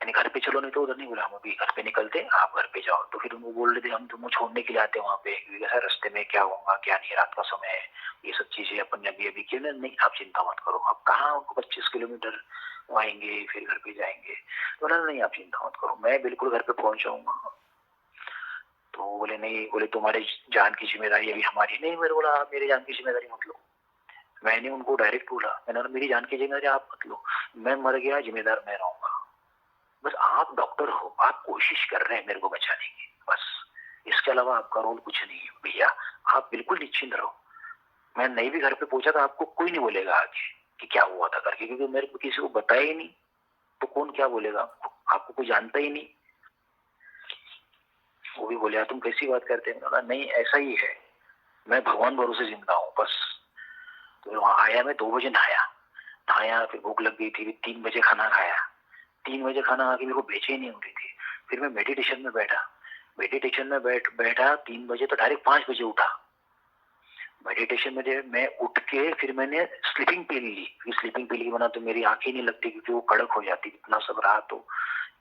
यानी घर पे चलो, नहीं तो उधर नहीं, बोला हम अभी घर पे निकलते, आप घर पे जाओ। तो फिर उनको बोल रहे थे हम तुमको छोड़ने के लिए आते हैं वहाँ पे, क्योंकि रास्ते में क्या होगा क्या नहीं, रात का समय है, ये सब चीजें अपन ने अभी क्यों नहीं, आप चिंता मत करो। अब कहाँ 25 किलोमीटर आएंगे फिर घर पे जाएंगे, तो नहीं आप चिंता मत करो, मैं बिल्कुल घर पे पहुंच जाऊंगा। तो बोले नहीं, बोले तुम्हारे जान की जिम्मेदारी अभी हमारी नहीं। मैंने बोला आप मेरी जान की जिम्मेदारी मत लो। मैंने उनको डायरेक्ट बोला, मैंने बोला मेरी जान की जिम्मेदारी आप मत लो, मैं मर गया जिम्मेदार मैं रहूंगा, बस आप डॉक्टर हो, आप कोशिश कर रहे हैं मेरे को बचाने की, बस इसके अलावा आपका रोल कुछ नहीं है भैया, आप बिल्कुल निश्चिंत रहो। मैं नहीं भी घर पे पहुंचा तो आपको कोई नहीं बोलेगा आगे कि क्या हुआ था करके, क्योंकि मेरे को किसी को बताया ही नहीं, तो कौन क्या बोलेगा आपको कोई जानता ही नहीं। वो भी बोले तुम कैसी बात करते हैं, नहीं ऐसा ही है, मैं भगवान भरोसे जिंदा हूँ बस। तो वहां आया, मैं 2 बजे नहाया, नहाया, फिर भूख लग गई थी, फिर 3 बजे खाना खाया। 3 बजे खाना खा के मेरे को बेचैनी हो रही थी। फिर मैं मेडिटेशन में बैठा। मेडिटेशन में बैठा 3 बजे तो डायरेक्ट 5 बजे उठा। मेडिटेशन में मैं उठ के फिर मैंने स्लीपिंग पिल ली। फिर स्लीपिंग पिल के बना तो मेरी आंखें नहीं लगती क्योंकि वो कड़क हो जाती, इतना सब रहा तो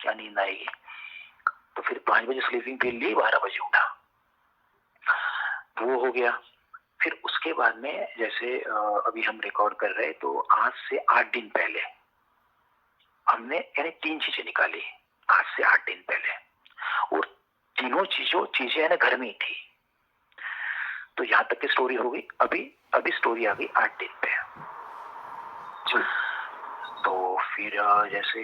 क्या नींद आएगी। तो फिर 5 बजे स्लीपिंग पिल ली, 12 बजे उठा, वो हो गया। फिर उसके बाद में जैसे अभी हम रिकॉर्ड कर रहे हैं तो आज से 8 दिन पहले हमने यानी 3 चीजें निकाली आज से 8 दिन पहले, और तीनों चीजें है ना घर में ही थी। तो यहाँ तक की स्टोरी हो गई। अभी स्टोरी आ गई 8 दिन पे। तो फिर जैसे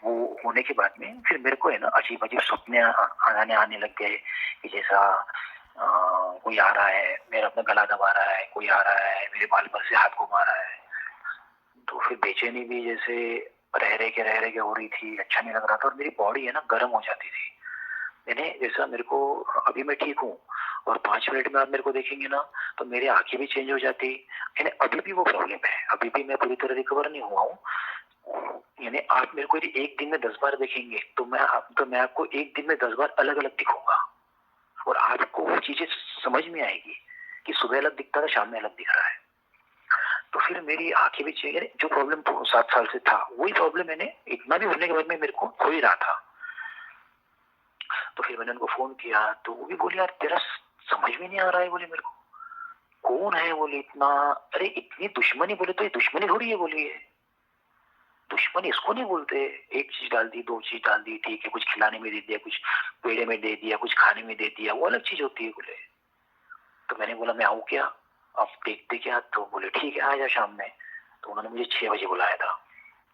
वो होने के बाद में फिर मेरे को है ना अजीब अजीब सपने आने लग गए कि जैसा कोई आ रहा है, मेरा अपना गला दबा रहा है, कोई आ रहा है मेरे बाल पर से हाथ घुमा रहा है। तो फिर बेचैनी भी जैसे रह रहे के हो रही थी, अच्छा नहीं लग रहा था, और मेरी बॉडी है ना गर्म हो जाती थी। मैंने जैसा मेरे को अभी मैं ठीक हूँ और 5 मिनट में आप मेरे को देखेंगे ना तो मेरी आंखें भी चेंज हो जाती। यानी अभी भी वो प्रॉब्लम है, अभी भी मैं पूरी तरह रिकवर नहीं हुआ हूँ। यानी आप मेरे को यदि एक दिन में 10 बार देखेंगे तो मैं आपको एक दिन में 10 बार अलग अलग दिखूंगा, और आपको वो चीजें समझ में आएगी कि सुबह अलग दिखता था, शाम में अलग दिख रहा है। तो फिर मेरी आंखें भी चेंज, जो प्रॉब्लम 7 साल से था वही प्रॉब्लम मैंने इतना भी होने के बाद में मेरे को हो ही रहा था। तो फिर मैंने उनको फोन किया तो वो भी बोले यार तेरा समझ में नहीं आ रहा है, बोले मेरे को कौन है, बोले इतना, अरे इतनी दुश्मनी, बोले तो ये दुश्मनी थोड़ी है, बोली है दुश्मनी इसको नहीं बोलते। एक चीज डाल दी, 2 चीज डाल दी, ठीक है, कुछ खिलाने में दे दिया, कुछ पेड़े में दे दिया, कुछ खाने में दे दिया, वो अलग चीज होती है, बोले। तो मैंने बोला मैं आऊँ क्या, आप देखते क्या, तो बोले ठीक है आ जा शाम में। तो उन्होंने मुझे 6 बजे बुलाया था,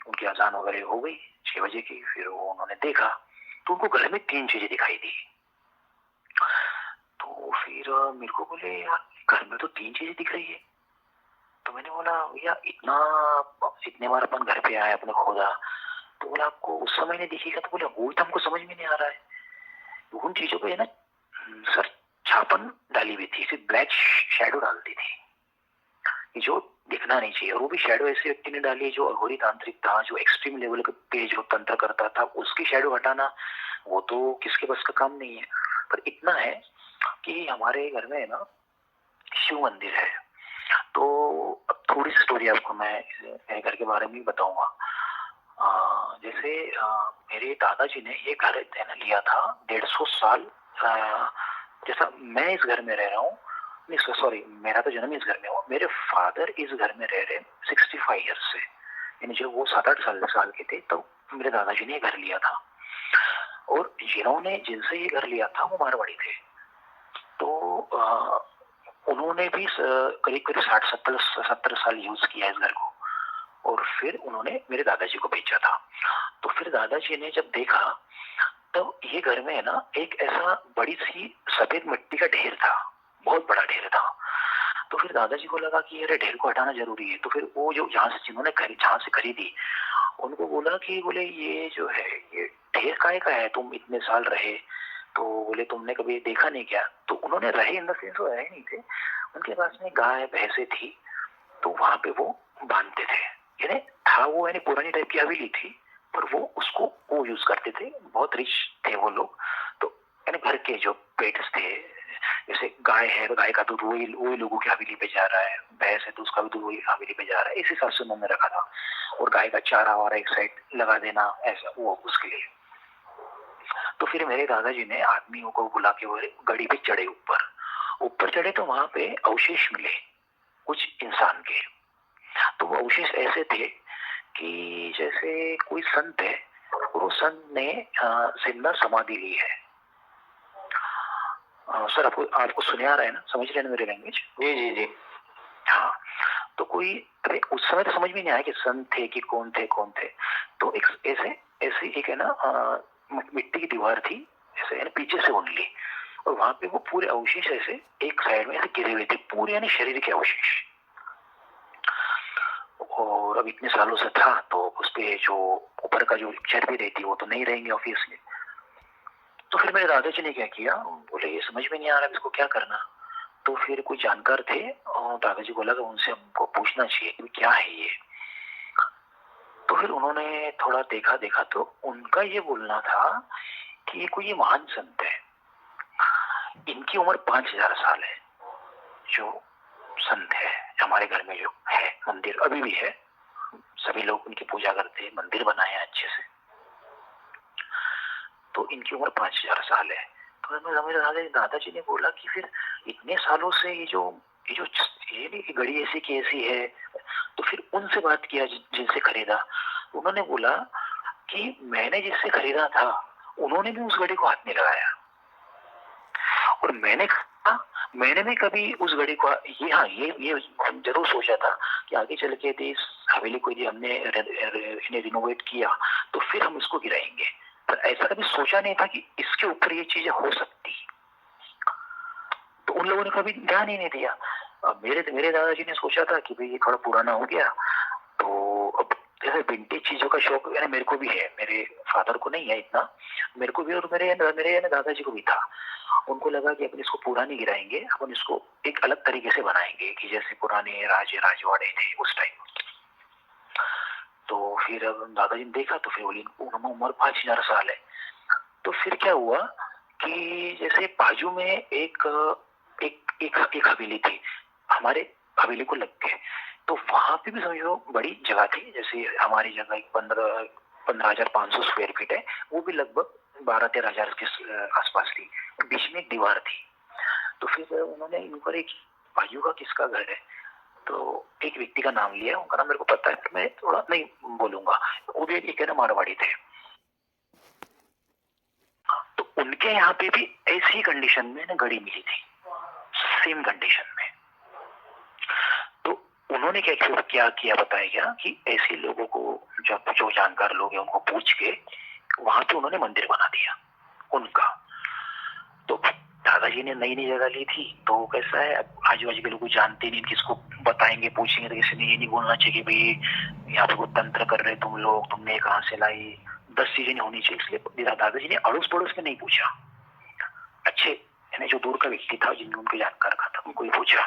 उनकी अजान वगैरह हो गई 6 बजे की। फिर वो उन्होंने देखा तो उनको घर में 3 चीजें दिखाई दी। तो फिर मेरे को बोले यार घर में तो 3 चीजें दिख रही है। तो मैंने बोला भैया इतने बार अपन घर पे आए, अपने खोदा, तो बोला आपको उस समय नहीं दिखेगा, तो बोले वो तो हमको समझ में नहीं आ रहा है। तो उन चीजों पे है ना सर छापन डाली हुई थी, सिर्फ ब्लैक शैडो डाल दी थी जो दिखना नहीं चाहिए, और वो भी शैडो ऐसे व्यक्ति ने डाली जो अघोरी तांत्रिक था, जो एक्सट्रीम लेवल पे जो तंत्र करता था, उसकी शैडो हटाना वो तो किसके बस का काम नहीं है। पर इतना है कि हमारे घर में है ना शिव मंदिर है। तो अब थोड़ी सी स्टोरी आपको मैं मेरे घर के बारे में बताऊंगा। जैसे मेरे दादाजी ने ये घर लिया था 150 साल, जैसा मैं इस घर में रह रहा हूँ, नहीं सॉरी मेरा तो जन्म इस घर में हुआ, मेरे फादर इस घर में रह रहे 65 ईयर्स से, यानी जब वो 7-8 साल के थे तब तो मेरे दादाजी ने घर लिया था। और जिन्होंने जिनसे ये घर लिया था वो मारवाड़ी थे। तो उन्होंने भी करीब करीब 60-70 साल यूज किया इस घर को, और फिर उन्होंने मेरे दादाजी को बेचा था। तो फिर दादाजी ने जब देखा तब ये घर में है ना एक ऐसा बड़ी सी सफेद मिट्टी का ढेर था, बहुत बड़ा ढेर था। तो फिर दादाजी को लगा कि अरे ढेर को हटाना जरूरी है। तो फिर वो जो जिन्होंने जहाँ से खरीदी उनको बोला कि बोले ये जो है ये ढेर काहे का है, तुम इतने साल रहे, तो बोले तुमने कभी देखा नहीं क्या। तो उन्होंने रहे इन द सेंस वो रहे नहीं थे, उनके पास में गाय भैंसे थी तो वहां पे वो बांधते थे, यानी था वो यानी पुरानी टाइप की हवेली थी, पर वो यूज करते थे, बहुत रिच थे वो लोग। तो यानी घर के जो पेट्स थे, जैसे गाय है तो गाय का दूध वही लोगों की हवेली पे जा रहा है, भैंस है तो उसका भी दूध वही हवेली पे जा रहा है, इस हिसाब से उन्होंने रखा था। और गाय का चारा वारा एक साइड लगा देना, ऐसा वो उसके लिए। तो फिर मेरे दादाजी ने आदमियों को बुला के वो गड़ी पे चढ़े, ऊपर चढ़े तो वहां पे अवशेष मिले कुछ इंसान के। तो वो अवशेष ऐसे थे कि जैसे कोई संत है और वो संत ने जिंदा समाधि ली है। सर आपको सुने आ रहा है ना, समझ रहे हैं मेरे लैंग्वेज? जी जी जी। हाँ, तो कोई अरे उस समय तो समझ में नहीं आया कि संत थे कि कौन थे। तो एक ऐसे एक है ना मिट्टी की दीवार थी ऐसे यानी पीछे से ओनली, और वहां पे वो पूरे अवशेष ऐसे एक साइड में ऐसे गिरे हुए थे, पूरे यानी शरीर के अवशेष। और अब इतने सालों से था तो उस पे जो ऊपर का जो चर्बी रहती वो तो नहीं रहेंगे ऑब्वियसली। तो फिर मेरे दादाजी ने क्या किया, बोले ये समझ में नहीं आ रहा इसको क्या करना। तो फिर कोई जानकार थे और दादाजी को लगा उनसे हमको पूछना चाहिए कि क्या है ये। तो फिर उन्होंने थोड़ा देखा देखा तो उनका ये बोलना था कि ये कोई महान संत है, इनकी उम्र 5000 साल है। जो संत है हमारे घर में जो है, मंदिर अभी भी है, सभी लोग उनकी पूजा करते हैं, मंदिर बनाए हैं अच्छे से, तो इनकी उम्र 5000 साल है। तो मेरे दादाजी ने बोला कि फिर इतने सालों से ये घड़ी ऐसी की ऐसी है, तो फिर उनसे बात किया जिनसे खरीदा। उन्होंने बोला कि मैंने जिससे खरीदा था उन्होंने भी उस घड़ी को हाथ नहीं लगाया, और मैंने भी कभी उस घड़ी को ये जरूर सोचा था कि आगे चल के इस हवेली को यदि हमने इन्हें रिनोवेट किया तो फिर हम इसको गिराएंगे, पर ऐसा कभी सोचा नहीं था कि इसके ऊपर ये चीजें हो सकती। तो उन लोगों ने कभी ध्यान ही नहीं दिया। मेरे दादाजी ने सोचा था कि भाई ये थोड़ा पुराना हो गया, तो अब जैसे विंटेज चीजों का शौक मेरे को भी है, मेरे फादर को नहीं है इतना, मेरे को भी और मेरे दादाजी को भी था। उनको लगा कि अपन इसको पूरा नहीं गिराएंगे, अपन इसको एक अलग तरीके से बनाएंगे कि जैसे पुराने राजे राजवाड़े थे उस टाइम। तो फिर दादाजी ने देखा तो फिर बोली उम्र 5000 साल है। तो फिर क्या हुआ कि जैसे बाजू में एक हवेली थी, हमारे हवेली को लग के, तो वहां पे भी समझो बड़ी जगह थी, जैसे हमारी जगह 15,500 स्क्वायर फीट है, वो भी लगभग 12-13 हजार के आसपास थी। बीच में एक दीवार थी। तो फिर उन्होंने इनको एक बाजू का किसका घर है, तो एक व्यक्ति का नाम लिया, उनका नाम मेरे को पता है, मैं थोड़ा नहीं बोलूंगा, वो भी एक है ना मारवाड़ी थे। तो उनके यहाँ पे भी ऐसी कंडीशन में ना घड़ी मिली थी, सेम कंडीशन में। तो उन्होंने क्या किया बताया कि ऐसे लोगों को, जब जो जानकार लोग हैं उनको पूछ के वहां पे उन्होंने मंदिर बना दिया उनका। तो दादाजी ने नई जगह ली थी, तो कैसा है, आजू बाजू के लोग जानते नहीं, किसको बताएंगे पूछेंगे तो किसी ने ये नहीं बोलना चाहिए भाई यहाँ पे वो तंत्र कर रहे तुम लोग, तुमने कहाँ से लाई, 10 चीजें होनी चाहिए। इसलिए दादाजी ने अड़ोस पड़ोस में नहीं पूछा, अच्छे यानी जो दूर का व्यक्ति था जिनमें उनके जानकार का था उनको ही पूछा।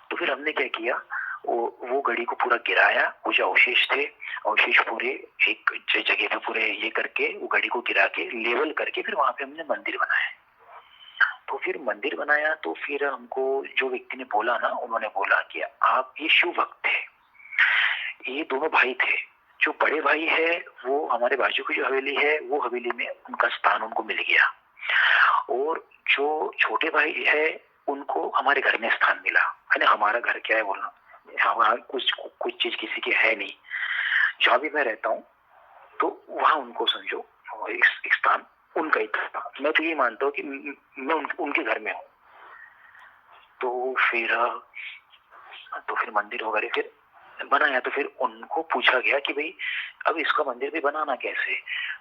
तो फिर हमने क्या किया, वो घड़ी को पूरा गिराया, वो जो अवशेष थे, अवशेष पूरे एक जगह पे पूरे ये करके वो घड़ी को गिरा के लेवल करके फिर वहां पे हमने मंदिर बनाया। तो फिर मंदिर बनाया तो फिर हमको जो व्यक्ति ने बोला ना, उन्होंने बोला कि आप ये शिव भक्त थे, ये दोनों भाई थे, जो बड़े भाई है वो हमारे बाजू की जो हवेली है वो हवेली में उनका स्थान उनको मिल गया, और जो छोटे भाई है उनको हमारे घर में स्थान मिला। यानी हमारा घर क्या है बोलना, हमारा कुछ चीज किसी की है नहीं, जहाँ भी मैं रहता हूँ तो वहां उनको समझो एक स्थान उनका ही था। मैं तो ये मानता हूँ कि मैं उनके घर में हूँ। तो फिर मंदिर वगैरह फिर बनाया। तो फिर उनको पूछा गया कि भाई अब इसका मंदिर भी बनाना कैसे।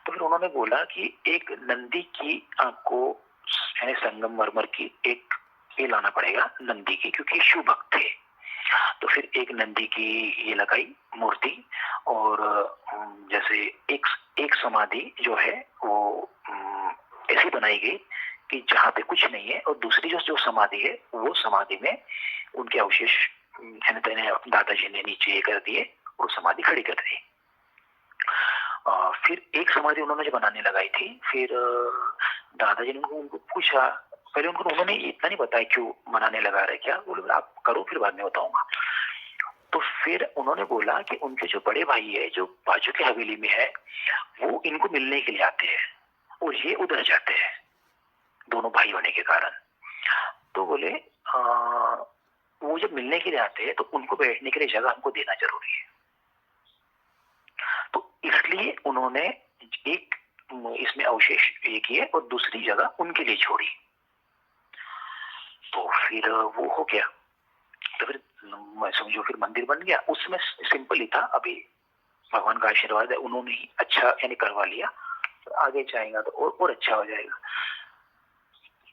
तो फिर उन्होंने बोला कि एक नंदी की आपको यानी संगमरमर की एक ये लाना पड़ेगा, नंदी की, क्योंकि शिव भक्त थे। तो फिर एक नंदी की ये लगाई मूर्ति, और जैसे एक समाधि जो है वो ऐसी बनाई गई कि जहाँ पे कुछ नहीं है, और दूसरी जो समाधि है वो समाधि में उनके अवशेष दादाजी ने नीचे कर दिए और समाधि खड़ी कर दी। फिर एक समाधि उन्होंने जो बनाने लगाई थी, फिर दादाजी ने उनको पूछा, पहले उन्होंने इतना नहीं बताया क्यों बनाने लगा रहे, क्या बोले आप करो फिर बाद में बताऊंगा। तो फिर उन्होंने बोला कि उनके जो बड़े भाई है जो बाजू की हवेली में है वो इनको मिलने के लिए आते हैं और ये उधर जाते हैं, दोनों भाई होने के कारण। तो बोले वो जब मिलने के लिए आते हैं तो उनको बैठने के लिए जगह हमको देना जरूरी है। तो इसलिए उन्होंने एक इसमें अवशेष ये किए और दूसरी जगह उनके लिए छोड़ी। तो फिर वो हो गया। तो फिर समझो फिर मंदिर बन गया। उसमें सिंपल ही था, अभी भगवान का आशीर्वाद है, उन्होंने ही अच्छा यानी करवा लिया, तो आगे जाएगा तो और अच्छा हो जाएगा।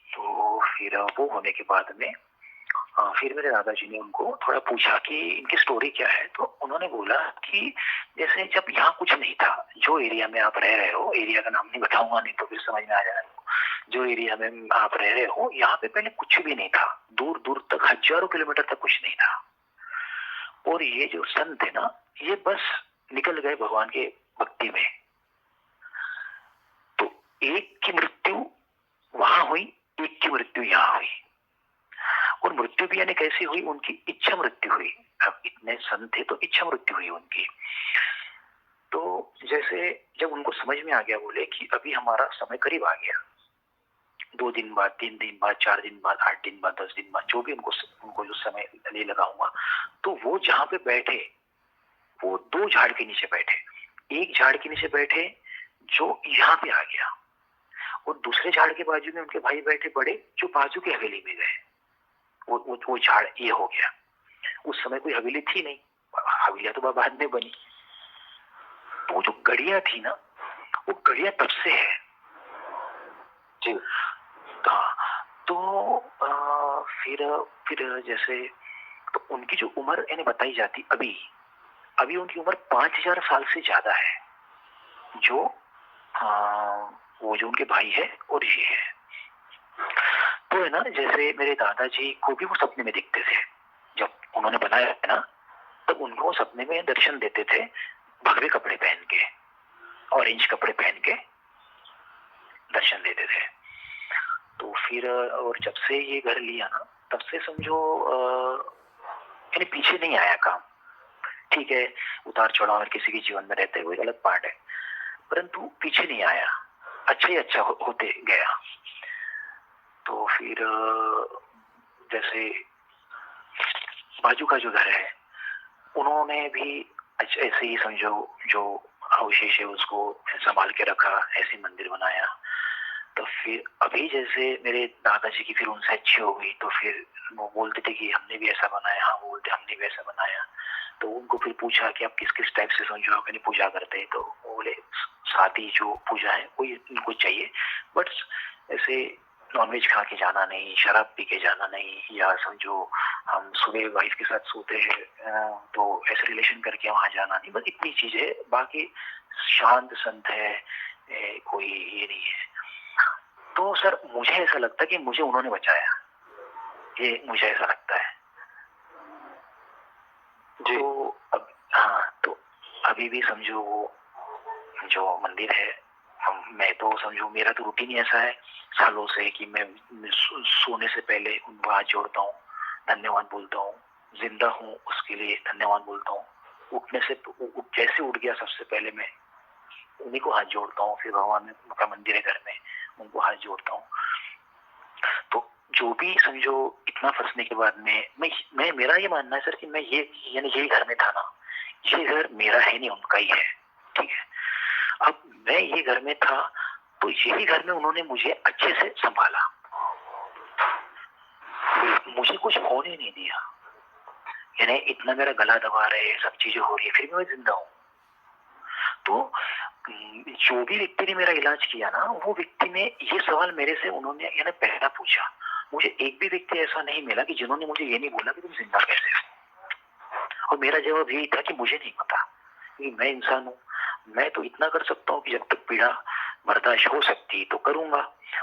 तो फिर वो होने के बाद में फिर मेरे दादाजी ने उनको थोड़ा पूछा कि इनकी स्टोरी क्या है। तो उन्होंने बोला कि जैसे जब यहाँ कुछ नहीं था, जो एरिया में आप रह रहे हो, एरिया का नाम नहीं बताऊंगा नहीं तो फिर समझ में आ जाएगा, जो एरिया में आप रह रहे हो यहाँ पे पहले कुछ भी नहीं था, दूर दूर तक हजारों किलोमीटर तक कुछ नहीं था। और ये जो संत है ना, ये बस निकल गए भगवान के भक्ति में। तो एक की मृत्यु वहां हुई, एक की मृत्यु यहाँ हुई। और मृत्यु भी यानी कैसी हुई, उनकी इच्छा मृत्यु हुई। अब इतने संत थे तो इच्छा मृत्यु हुई उनकी। तो जैसे जब उनको समझ में आ गया, बोले कि अभी हमारा समय करीब आ गया, 2 दिन बाद, 3 दिन बाद, 4 दिन बाद, 8 दिन बाद, 10 दिन बाद, जो भी उनको जो समय ले लगाऊंगा। तो वो जहां पे बैठे, वो 2 झाड़ के नीचे बैठे। एक झाड़ के नीचे बैठे जो यहाँ पे आ गया, और दूसरे झाड़ के बाजू में उनके भाई बैठे बड़े, जो बाजू की हवेली में गए। वो झाड़ ये हो गया। उस समय कोई हवेली थी नहीं, हवेलियां तो बाद में बनी। तो वो जो गड़िया थी ना, वो गड़िया तब से है जी। हाँ, तो फिर जैसे तो उनकी जो उम्र यानी बताई जाती, अभी उनकी उम्र 5000 साल से ज्यादा है। जो वो जो उनके भाई है और ये है। तो है ना, जैसे मेरे दादाजी को भी वो सपने में दिखते थे। जब उन्होंने बनाया है ना, तब उनको सपने में दर्शन देते थे, भगवे कपड़े पहन के, ऑरेंज कपड़े पहन के दर्शन देते थे। तो फिर और जब से ये घर लिया ना, तब से समझो यानी पीछे नहीं आया काम। ठीक है, उतार चढ़ाव किसी के जीवन में रहते हुए अलग पार्ट है, परंतु पीछे नहीं आया, अच्छा ही अच्छा होते गया। तो फिर जैसे बाजू का जो घर है, उन्होंने भी ऐसे ही समझो जो अवशेष है उसको संभाल के रखा, ऐसे मंदिर बनाया। तो फिर अभी जैसे मेरे दादाजी की फिर उनसे अच्छी हो गई, तो फिर वो बोलते थे कि हमने भी ऐसा बनाया। हाँ, बोलते हमने भी ऐसा बनाया। तो उनको फिर पूछा कि आप किस किस टाइप से समझो आप पूजा करते हैं। तो वो बोले सादी जो पूजा है वही इनको चाहिए, बट ऐसे नॉनवेज खा के जाना नहीं, शराब पी के जाना नहीं, या समझो हम सुबह वाइफ के साथ सोते हैं तो ऐसे रिलेशन करके वहां जाना नहीं, बस इतनी चीज है। बाकी शांत संत है, कोई ये नहीं है। तो सर मुझे ऐसा लगता है कि मुझे उन्होंने बचाया, ये मुझे ऐसा लगता है जी। तो हाँ, तो अभी भी समझो वो जो मंदिर है, मैं तो समझो मेरा तो रूटीन ही ऐसा है सालों से कि मैं सोने से पहले उनको हाथ जोड़ता हूँ, धन्यवाद बोलता हूँ। जिंदा हूँ उसके लिए धन्यवाद बोलता हूँ। उठने से जैसे उठ गया सबसे पहले मैं उन्हीं को हाथ जोड़ता हूँ। फिर भगवान का मंदिर है घर में, उनको हाथ जोड़ता हूँ। तो जो भी समझो इतना फंसने के बाद में मैं मेरा ये मानना है सर कि मैं ये यानी यही घर में था ना, ये घर मेरा है नहीं, उनका ही है। ठीक है, अब मैं ये घर में था तो यही घर में उन्होंने मुझे अच्छे से संभाला, मुझे कुछ होने नहीं दिया। यानी इतना मेरा गला दबा रहे, सब चीजें हो रही है, फिर भी मैं जिंदा हूँ। तो जो भी व्यक्ति ने मेरा इलाज किया ना, वो व्यक्ति ने ये सवाल मेरे से उन्होंने यानी पहला पूछा। मुझे एक भी व्यक्ति ऐसा नहीं मिला कि जिन्होंने मुझे ये नहीं बोला कि तुम जिंदा कैसे हो। और मेरा जवाब यही था कि मुझे नहीं पता, कि मैं इंसान हूँ। मैं तो इतना कर सकता हूँ कि जब तक पीड़ा बर्दाश्त हो सकती तो करूंगा,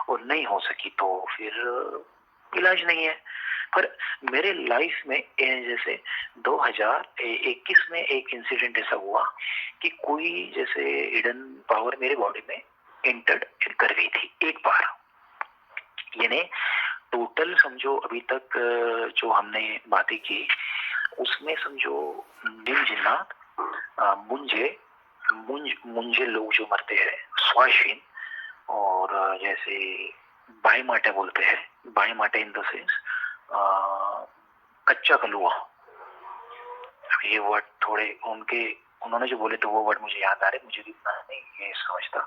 और नहीं हो सकी तो फिर इलाज नहीं है। पर मेरे लाइफ में जैसे 2021 में एक इंसिडेंट ऐसा हुआ कि कोई जैसे हिडन पावर मेरे बॉडी में एंटर्ड कर गई थी एक बार। यानी टोटल समझो अभी तक जो हमने बातें की उसमें समझो निम जिन्नात, मुंजे लोग जो मरते हैं, स्वाशीन, और जैसे बाई माटे बोलते हैं, बाई माटे इन द सेंस कच्चा कलुआ। ये वर्ड थोड़े उन्होंने जो बोले तो वो वर्ड मुझे याद आ रहे, मुझे भी इतना नहीं ये समझता।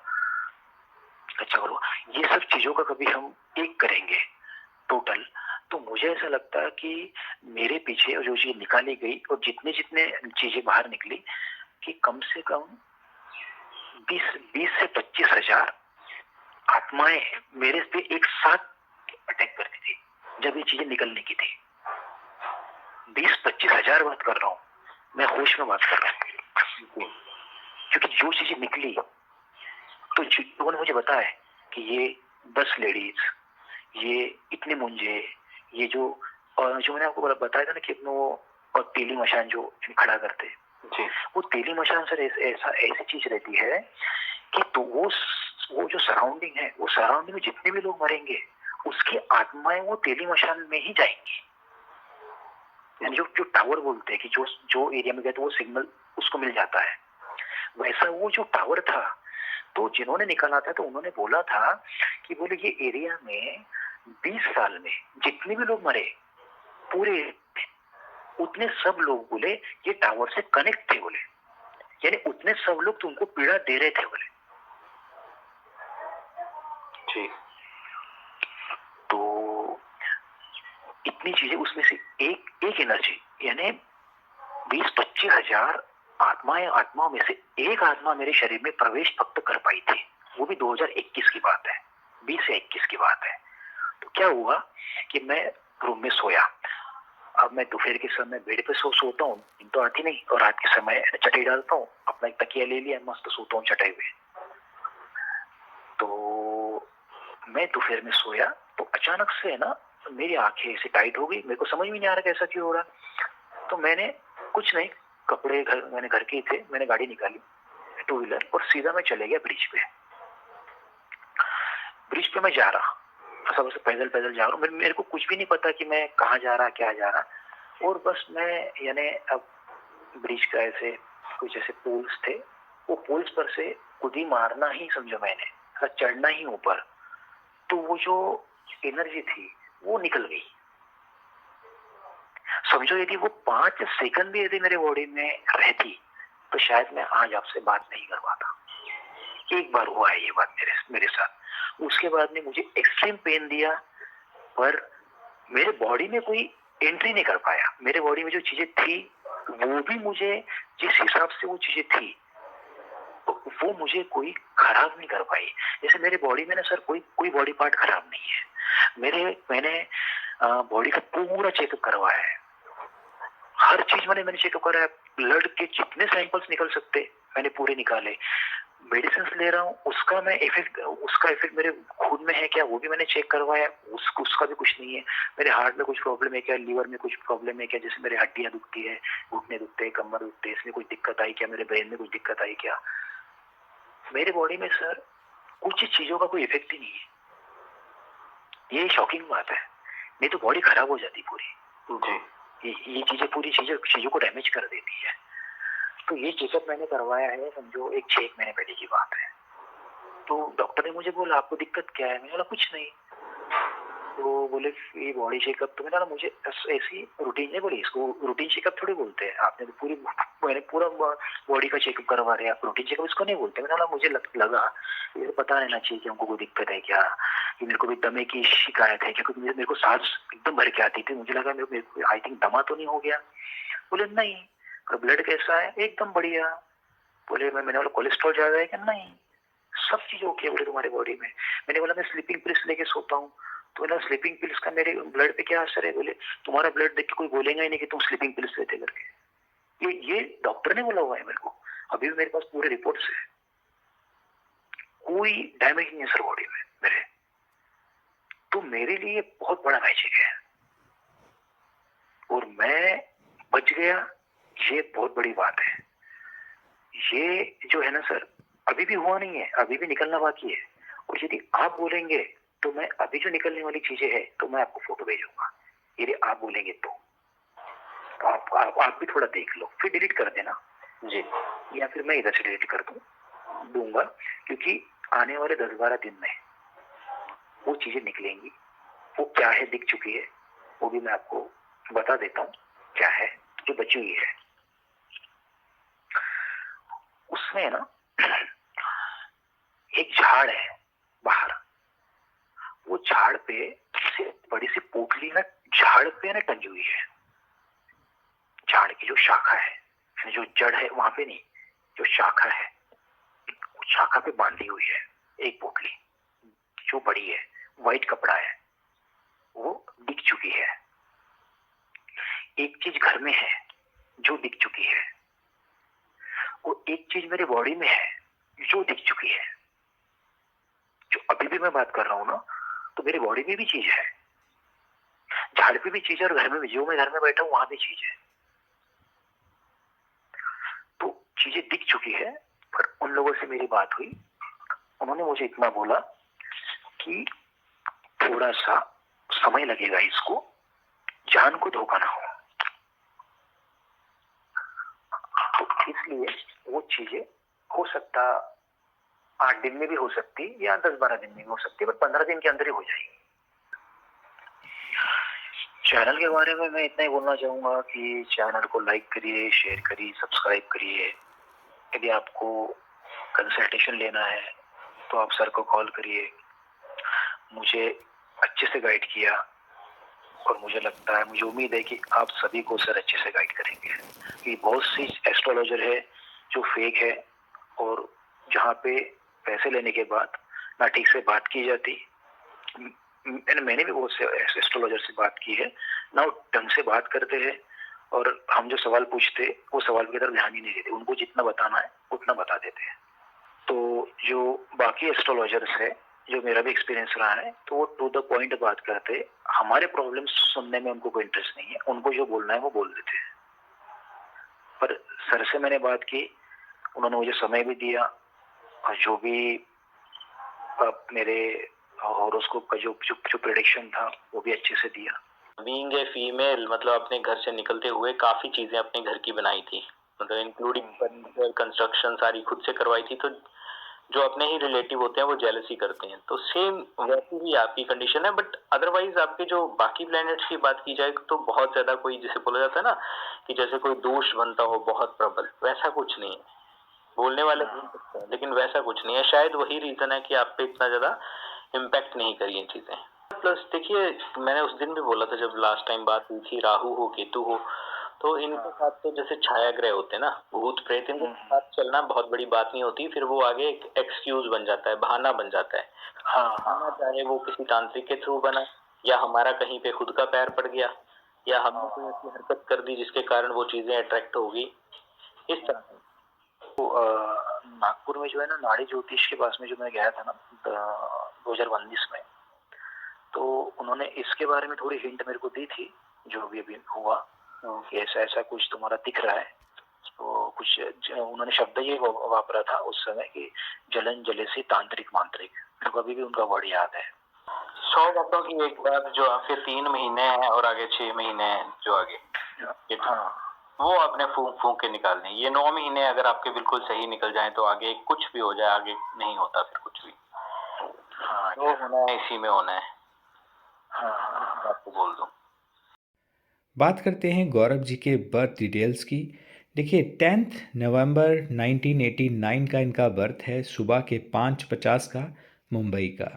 कच्चा कलुआ, ये सब चीजों का कभी हम एक करेंगे टोटल, तो मुझे ऐसा लगता है कि मेरे पीछे जो चीज निकाली गई और जितने चीजें बाहर निकली, कि कम से कम 20 से 25 हजार आत्माएं मेरे पे एक साथ अटैक करती थी जब ये चीजें निकलने की थी। 20-25 हजार बात कर रहा हूँ मैं, होश में बात कर रहा हूँ। क्योंकि जो चीजें निकली तो लोगों ने मुझे बताया कि ये 10 लेडीज, ये इतने मुंजे, ये जो मैंने आपको बताया था ना कि अपने वो पीली मशान जो खड़ा करते, जी। वो तेली मशान सर ऐसी चीज रहती है कि तो वो जो सराउंडिंग है, वो सराउंडिंग में जितने भी लोग मरेंगे उसकी आत्माएं वो तेली मशान में ही जाएंगी। यानी जो जो टावर बोलते हैं कि जो जो एरिया में गए तो वो सिग्नल उसको मिल जाता है, वैसा वो जो टावर था तो जिन्होंने निकाला था तो उन्होंने बोला था कि बोले ये एरिया में 20 साल में जितने भी लोग मरे पूरे उतने सब लोग बोले ये टावर से कनेक्ट थे बोले, यानी उतने सब लोग तुमको पीड़ा दे रहे थे बोले। जी। तो इतनी चीजें उसमें से एक एनर्जी यानी 20-25 हजार आत्माओं में से एक आत्मा मेरे शरीर में प्रवेश फक्त कर पाई थी, वो भी 2021 की बात है, 20 से 21 की बात है। तो क्या हुआ कि मैं रूम में सोया, अब मैं दोपहर के समय बेड पे सोता हूँ, नींद तो आती नहीं, और रात के समय चटाई डालता हूँ, अपना एक तकिया ले लिया, मस्त सोता हूँ चटाई पे। तो मैं दोपहर में सोया तो अचानक से ना मेरी आंखें ऐसे टाइट हो गई, मेरे को समझ में नहीं आ रहा कैसा क्यों हो रहा। तो मैंने कुछ नहीं, कपड़े मैंने घर के ही थे, मैंने गाड़ी निकाली 2 व्हीलर और सीधा मैं चले गया ब्रिज पे। ब्रिज पे मैं जा रहा, सब पैदल पैदल जा रहा हूँ, मेरे को कुछ भी नहीं पता कि मैं कहाँ जा रहा क्या जा रहा, और बस मैं यानी अब ब्रिज का ऐसे कुछ ऐसे पोल्स थे, वो पोल्स पर से कुदी मारना ही समझो मैंने, चढ़ना ही ऊपर, तो वो जो एनर्जी थी वो निकल गई। समझो यदि वो 5 सेकंड भी यदि मेरे बॉडी में रहती तो शायद मैं आज आपसे बात नहीं कर पाता। एक बार हुआ है ये बात मेरे साथ, उसके बाद में मुझे एक्सट्रीम पेन दिया, पर मेरे बॉडी में कोई एंट्री नहीं कर पाया। मेरे बॉडी में जो चीजें थी वो भी मुझे जिस हिसाब से वो चीजें थी वो मुझे कोई खराब नहीं कर पाई। जैसे मेरे बॉडी में ना सर कोई बॉडी पार्ट खराब नहीं है। मैंने बॉडी का पूरा चेकअप करवाया है, हर चीज मैंने चेकअप करा है, ब्लड के जितने सैंपल्स निकल सकते मैंने पूरे निकाले। मेडिसिन ले रहा हूँ, उसका इफेक्ट मेरे खून में है क्या वो भी मैंने चेक करवाया, उसका भी कुछ नहीं है। मेरे हार्ट में कुछ प्रॉब्लम है क्या, लीवर में कुछ प्रॉब्लम है क्या, जैसे मेरे हड्डियां दुखती है, घुटने दुखते हैं, कमर दुखते हैं, इसमें कुछ दिक्कत आई क्या, मेरे ब्रेन में कुछ दिक्कत आई क्या। मेरे बॉडी में सर कुछ चीजों का कोई इफेक्ट ही नहीं है। ये शॉकिंग बात है, नहीं तो बॉडी खराब हो जाती पूरी। ये चीजों को डैमेज कर देती है। तो ये चेकअप मैंने करवाया है, समझो 6 महीने पहले की बात है। तो डॉक्टर ने मुझे बोला आपको दिक्कत क्या है, मैंने बोला कुछ नहीं। तो बोले ये बॉडी चेकअप, तो मैंने बोला मुझे ऐसी रूटीन नहीं बोली, इसको रूटीन चेकअप थोड़ी बोलते हैं, आपने तो मैंने पूरा बॉडी का चेकअप करवा रहे, आप रूटीन चेकअप इसको नहीं बोलते। मैंने बोला मुझे लगा ये पता रहना चाहिए कि हमको कोई दिक्कत है क्या, कि मेरे को भी दमे की शिकायत है, क्योंकि मेरे को सांस एकदम भर के आती थी, मुझे लगा मेरे को आई थिंक दमा तो नहीं हो गया। बोले नहीं। ब्लड कैसा है, एकदम बढ़िया। बोले मैंने बोला कोलेस्ट्रॉल ज्यादा है क्या, नहीं सब चीज ओके है बोले तुम्हारे बॉडी में। मैंने बोला मैं स्लीपिंग पिल्स लेके सोता हूँ, तो बोला स्लीपिंग पिल्स का मेरे ब्लड पे क्या असर है, बोले तुम्हारा ब्लड देख के कोई बोलेगा ही नहीं कि तुम स्लीपिंग पिल्स लेते करके। ये डॉक्टर ने बोला हुआ है मेरे को, अभी भी मेरे पास पूरे रिपोर्ट्स है, कोई डैमेज नहीं है सर बॉडी में मेरे। तो मेरे लिए बहुत बड़ा मैजिक है और मैं बच गया, ये बहुत बड़ी बात है। ये जो है ना सर अभी भी हुआ नहीं है, अभी भी निकलना बाकी है, और यदि आप बोलेंगे तो मैं अभी जो निकलने वाली चीजें हैं तो मैं आपको फोटो भेजूंगा, यदि आप बोलेंगे तो आप भी थोड़ा देख लो, फिर डिलीट कर देना जी, या फिर मैं इधर से डिलीट कर दूंगा, क्योंकि आने वाले 10-12 दिन में वो चीजें निकलेंगी। वो क्या है दिख चुकी है, वो भी मैं आपको बता देता हूँ क्या है जो बची हुई है। उसमें ना एक झाड़ है बाहर, वो झाड़ पे बड़ी सी पोटली ना झाड़ पे ना टंगी हुई है। झाड़ की जो शाखा है, जो जड़ है वहां पे नहीं, जो शाखा है वो शाखा पे बांधी हुई है एक पोटली जो बड़ी है, व्हाइट कपड़ा है, वो दिख चुकी है। एक चीज घर में है जो दिख चुकी है, वो एक चीज मेरे बॉडी में है जो दिख चुकी है। जो अभी भी मैं बात कर रहा हूं ना, तो मेरे बॉडी में भी चीज है, झाड़ पे भी चीज है, और घर में भी, जो मैं घर में बैठा हूं वहां भी चीज है। चुकी है, पर उन लोगों से मेरी बात हुई, उन्होंने मुझे इतना बोला कि थोड़ा सा समय लगेगा, इसको जान को धोखा ना हो। तो इसलिए वो चीजें हो सकता 8 दिन में भी हो सकती या 10-12 दिन में भी हो सकती, बट 15 दिन के अंदर ही हो जाएगी। चैनल के बारे में मैं इतना ही बोलना चाहूंगा कि चैनल को लाइक करिए, शेयर करिए, सब्सक्राइब करिए। यदि आपको कंसल्टेशन लेना है तो आप सर को कॉल करिए। मुझे अच्छे से गाइड किया और मुझे लगता है, मुझे उम्मीद है कि आप सभी को सर अच्छे से गाइड करेंगे। कि बहुत सी एस्ट्रोलॉजर है जो फेक है और जहाँ पे पैसे लेने के बाद ना ठीक से बात की जाती। मैंने भी बहुत से एस्ट्रोलॉजर से बात की है, ना वो ढंग से बात करते हैं और हम जो सवाल पूछते वो सवाल की तरफ ध्यान ही नहीं देते, उनको जितना बताना है उतना बता देते हैं। तो जो बाकी एस्ट्रोलॉजर्स है, जो मेरा भी एक्सपीरियंस रहा है, तो वो टू द पॉइंट बात करते, हमारे प्रॉब्लम्स सुनने में उनको कोई इंटरेस्ट नहीं है, उनको जो बोलना है वो बोल देते हैं। पर सर से मैंने बात की, उन्होंने मुझे समय भी दिया और जो भी मेरे हॉरोस्कोप का जो प्रेडिक्शन था वो भी अच्छे से दिया। बीइंग ए फीमेल, मतलब अपने घर से निकलते हुए काफ़ी चीज़ें अपने घर की बनाई थी, मतलब इंक्लूडिंग फर्नीचर, कंस्ट्रक्शन सारी खुद से करवाई थी। तो जो अपने ही रिलेटिव होते हैं वो जेलसी करते हैं। तो सेम वैसी ही आपकी कंडीशन है, बट अदरवाइज आपके जो बाकी प्लैनेट्स की बात की जाए तो बहुत ज़्यादा कोई, जैसे बोला जाता है ना कि जैसे कोई दोष बनता हो बहुत प्रबल, वैसा कुछ नहीं है। बोलने वाले बोल सकते हैं लेकिन वैसा कुछ नहीं है। शायद वही रीज़न है कि आप पे इतना ज़्यादा इम्पैक्ट नहीं करी ये चीज़ें। प्लस देखिए, मैंने उस दिन भी बोला था जब लास्ट टाइम बात हुई थी, राहु हो केतु हो, तो इनके साथ तो जैसे छाया ग्रह होते हैं ना, भूत प्रेत, इनके साथ चलना बहुत बड़ी बात नहीं होती। फिर वो आगे एक एक्सक्यूज बन जाता है, बहाना बन जाता है। हाँ, चाहे वो किसी तांत्रिक के थ्रू बना, या हमारा कहीं पे खुद का पैर पड़ गया, या हमने कोई ऐसी हरकत कर दी जिसके कारण वो चीजें अट्रैक्ट होगी, इस तरह से। तो नागपुर में जो है ना, नाड़ी ज्योतिष के पास में जो मैं गया था ना 2019 में, तो उन्होंने इसके बारे में थोड़ी हिंट मेरे को दी थी, जो भी अभी हुआ कि ऐसा ऐसा कुछ तुम्हारा दिख रहा है। तो कुछ उन्होंने शब्द ये वापरा था उस समय कि जलन जलेसी तांत्रिक मांत्रिक। मेरे को अभी भी उनका वर्ड याद है। 100 बातों की एक बात, जो आपके 3 महीने हैं और आगे 6 महीने हैं जो आगे, वो आपने फूंक फूंक के निकालने। ये 9 महीने अगर आपके बिल्कुल सही निकल जाएं तो आगे कुछ भी हो जाए, आगे नहीं होता फिर कुछ भी। जो होना है इसी में होना है। आपको बोल दूं। बात करते हैं गौरव जी के बर्थ डिटेल्स की। देखिए, 10 नवंबर 1989 का इनका बर्थ है, सुबह के 5:50 का, मुंबई का।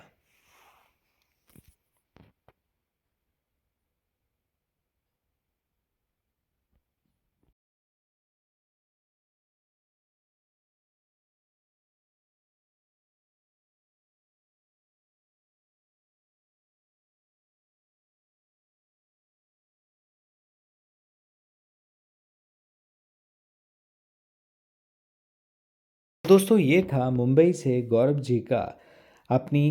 दोस्तों, ये था मुंबई से गौरव जी का अपनी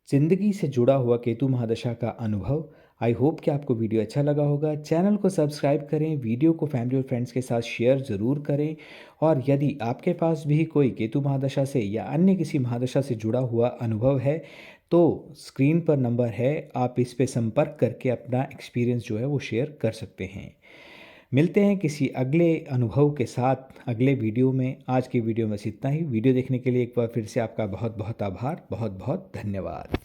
ज़िंदगी से जुड़ा हुआ केतु महादशा का अनुभव। आई होप कि आपको वीडियो अच्छा लगा होगा। चैनल को सब्सक्राइब करें, वीडियो को फैमिली और फ्रेंड्स के साथ शेयर ज़रूर करें। और यदि आपके पास भी कोई केतु महादशा से या अन्य किसी महादशा से जुड़ा हुआ अनुभव है तो स्क्रीन पर नंबर है, आप इस पे संपर्क करके अपना एक्सपीरियंस जो है वो शेयर कर सकते हैं। मिलते हैं किसी अगले अनुभव के साथ अगले वीडियो में। आज की वीडियो में बस इतना ही। वीडियो देखने के लिए एक बार फिर से आपका बहुत बहुत आभार, बहुत बहुत धन्यवाद।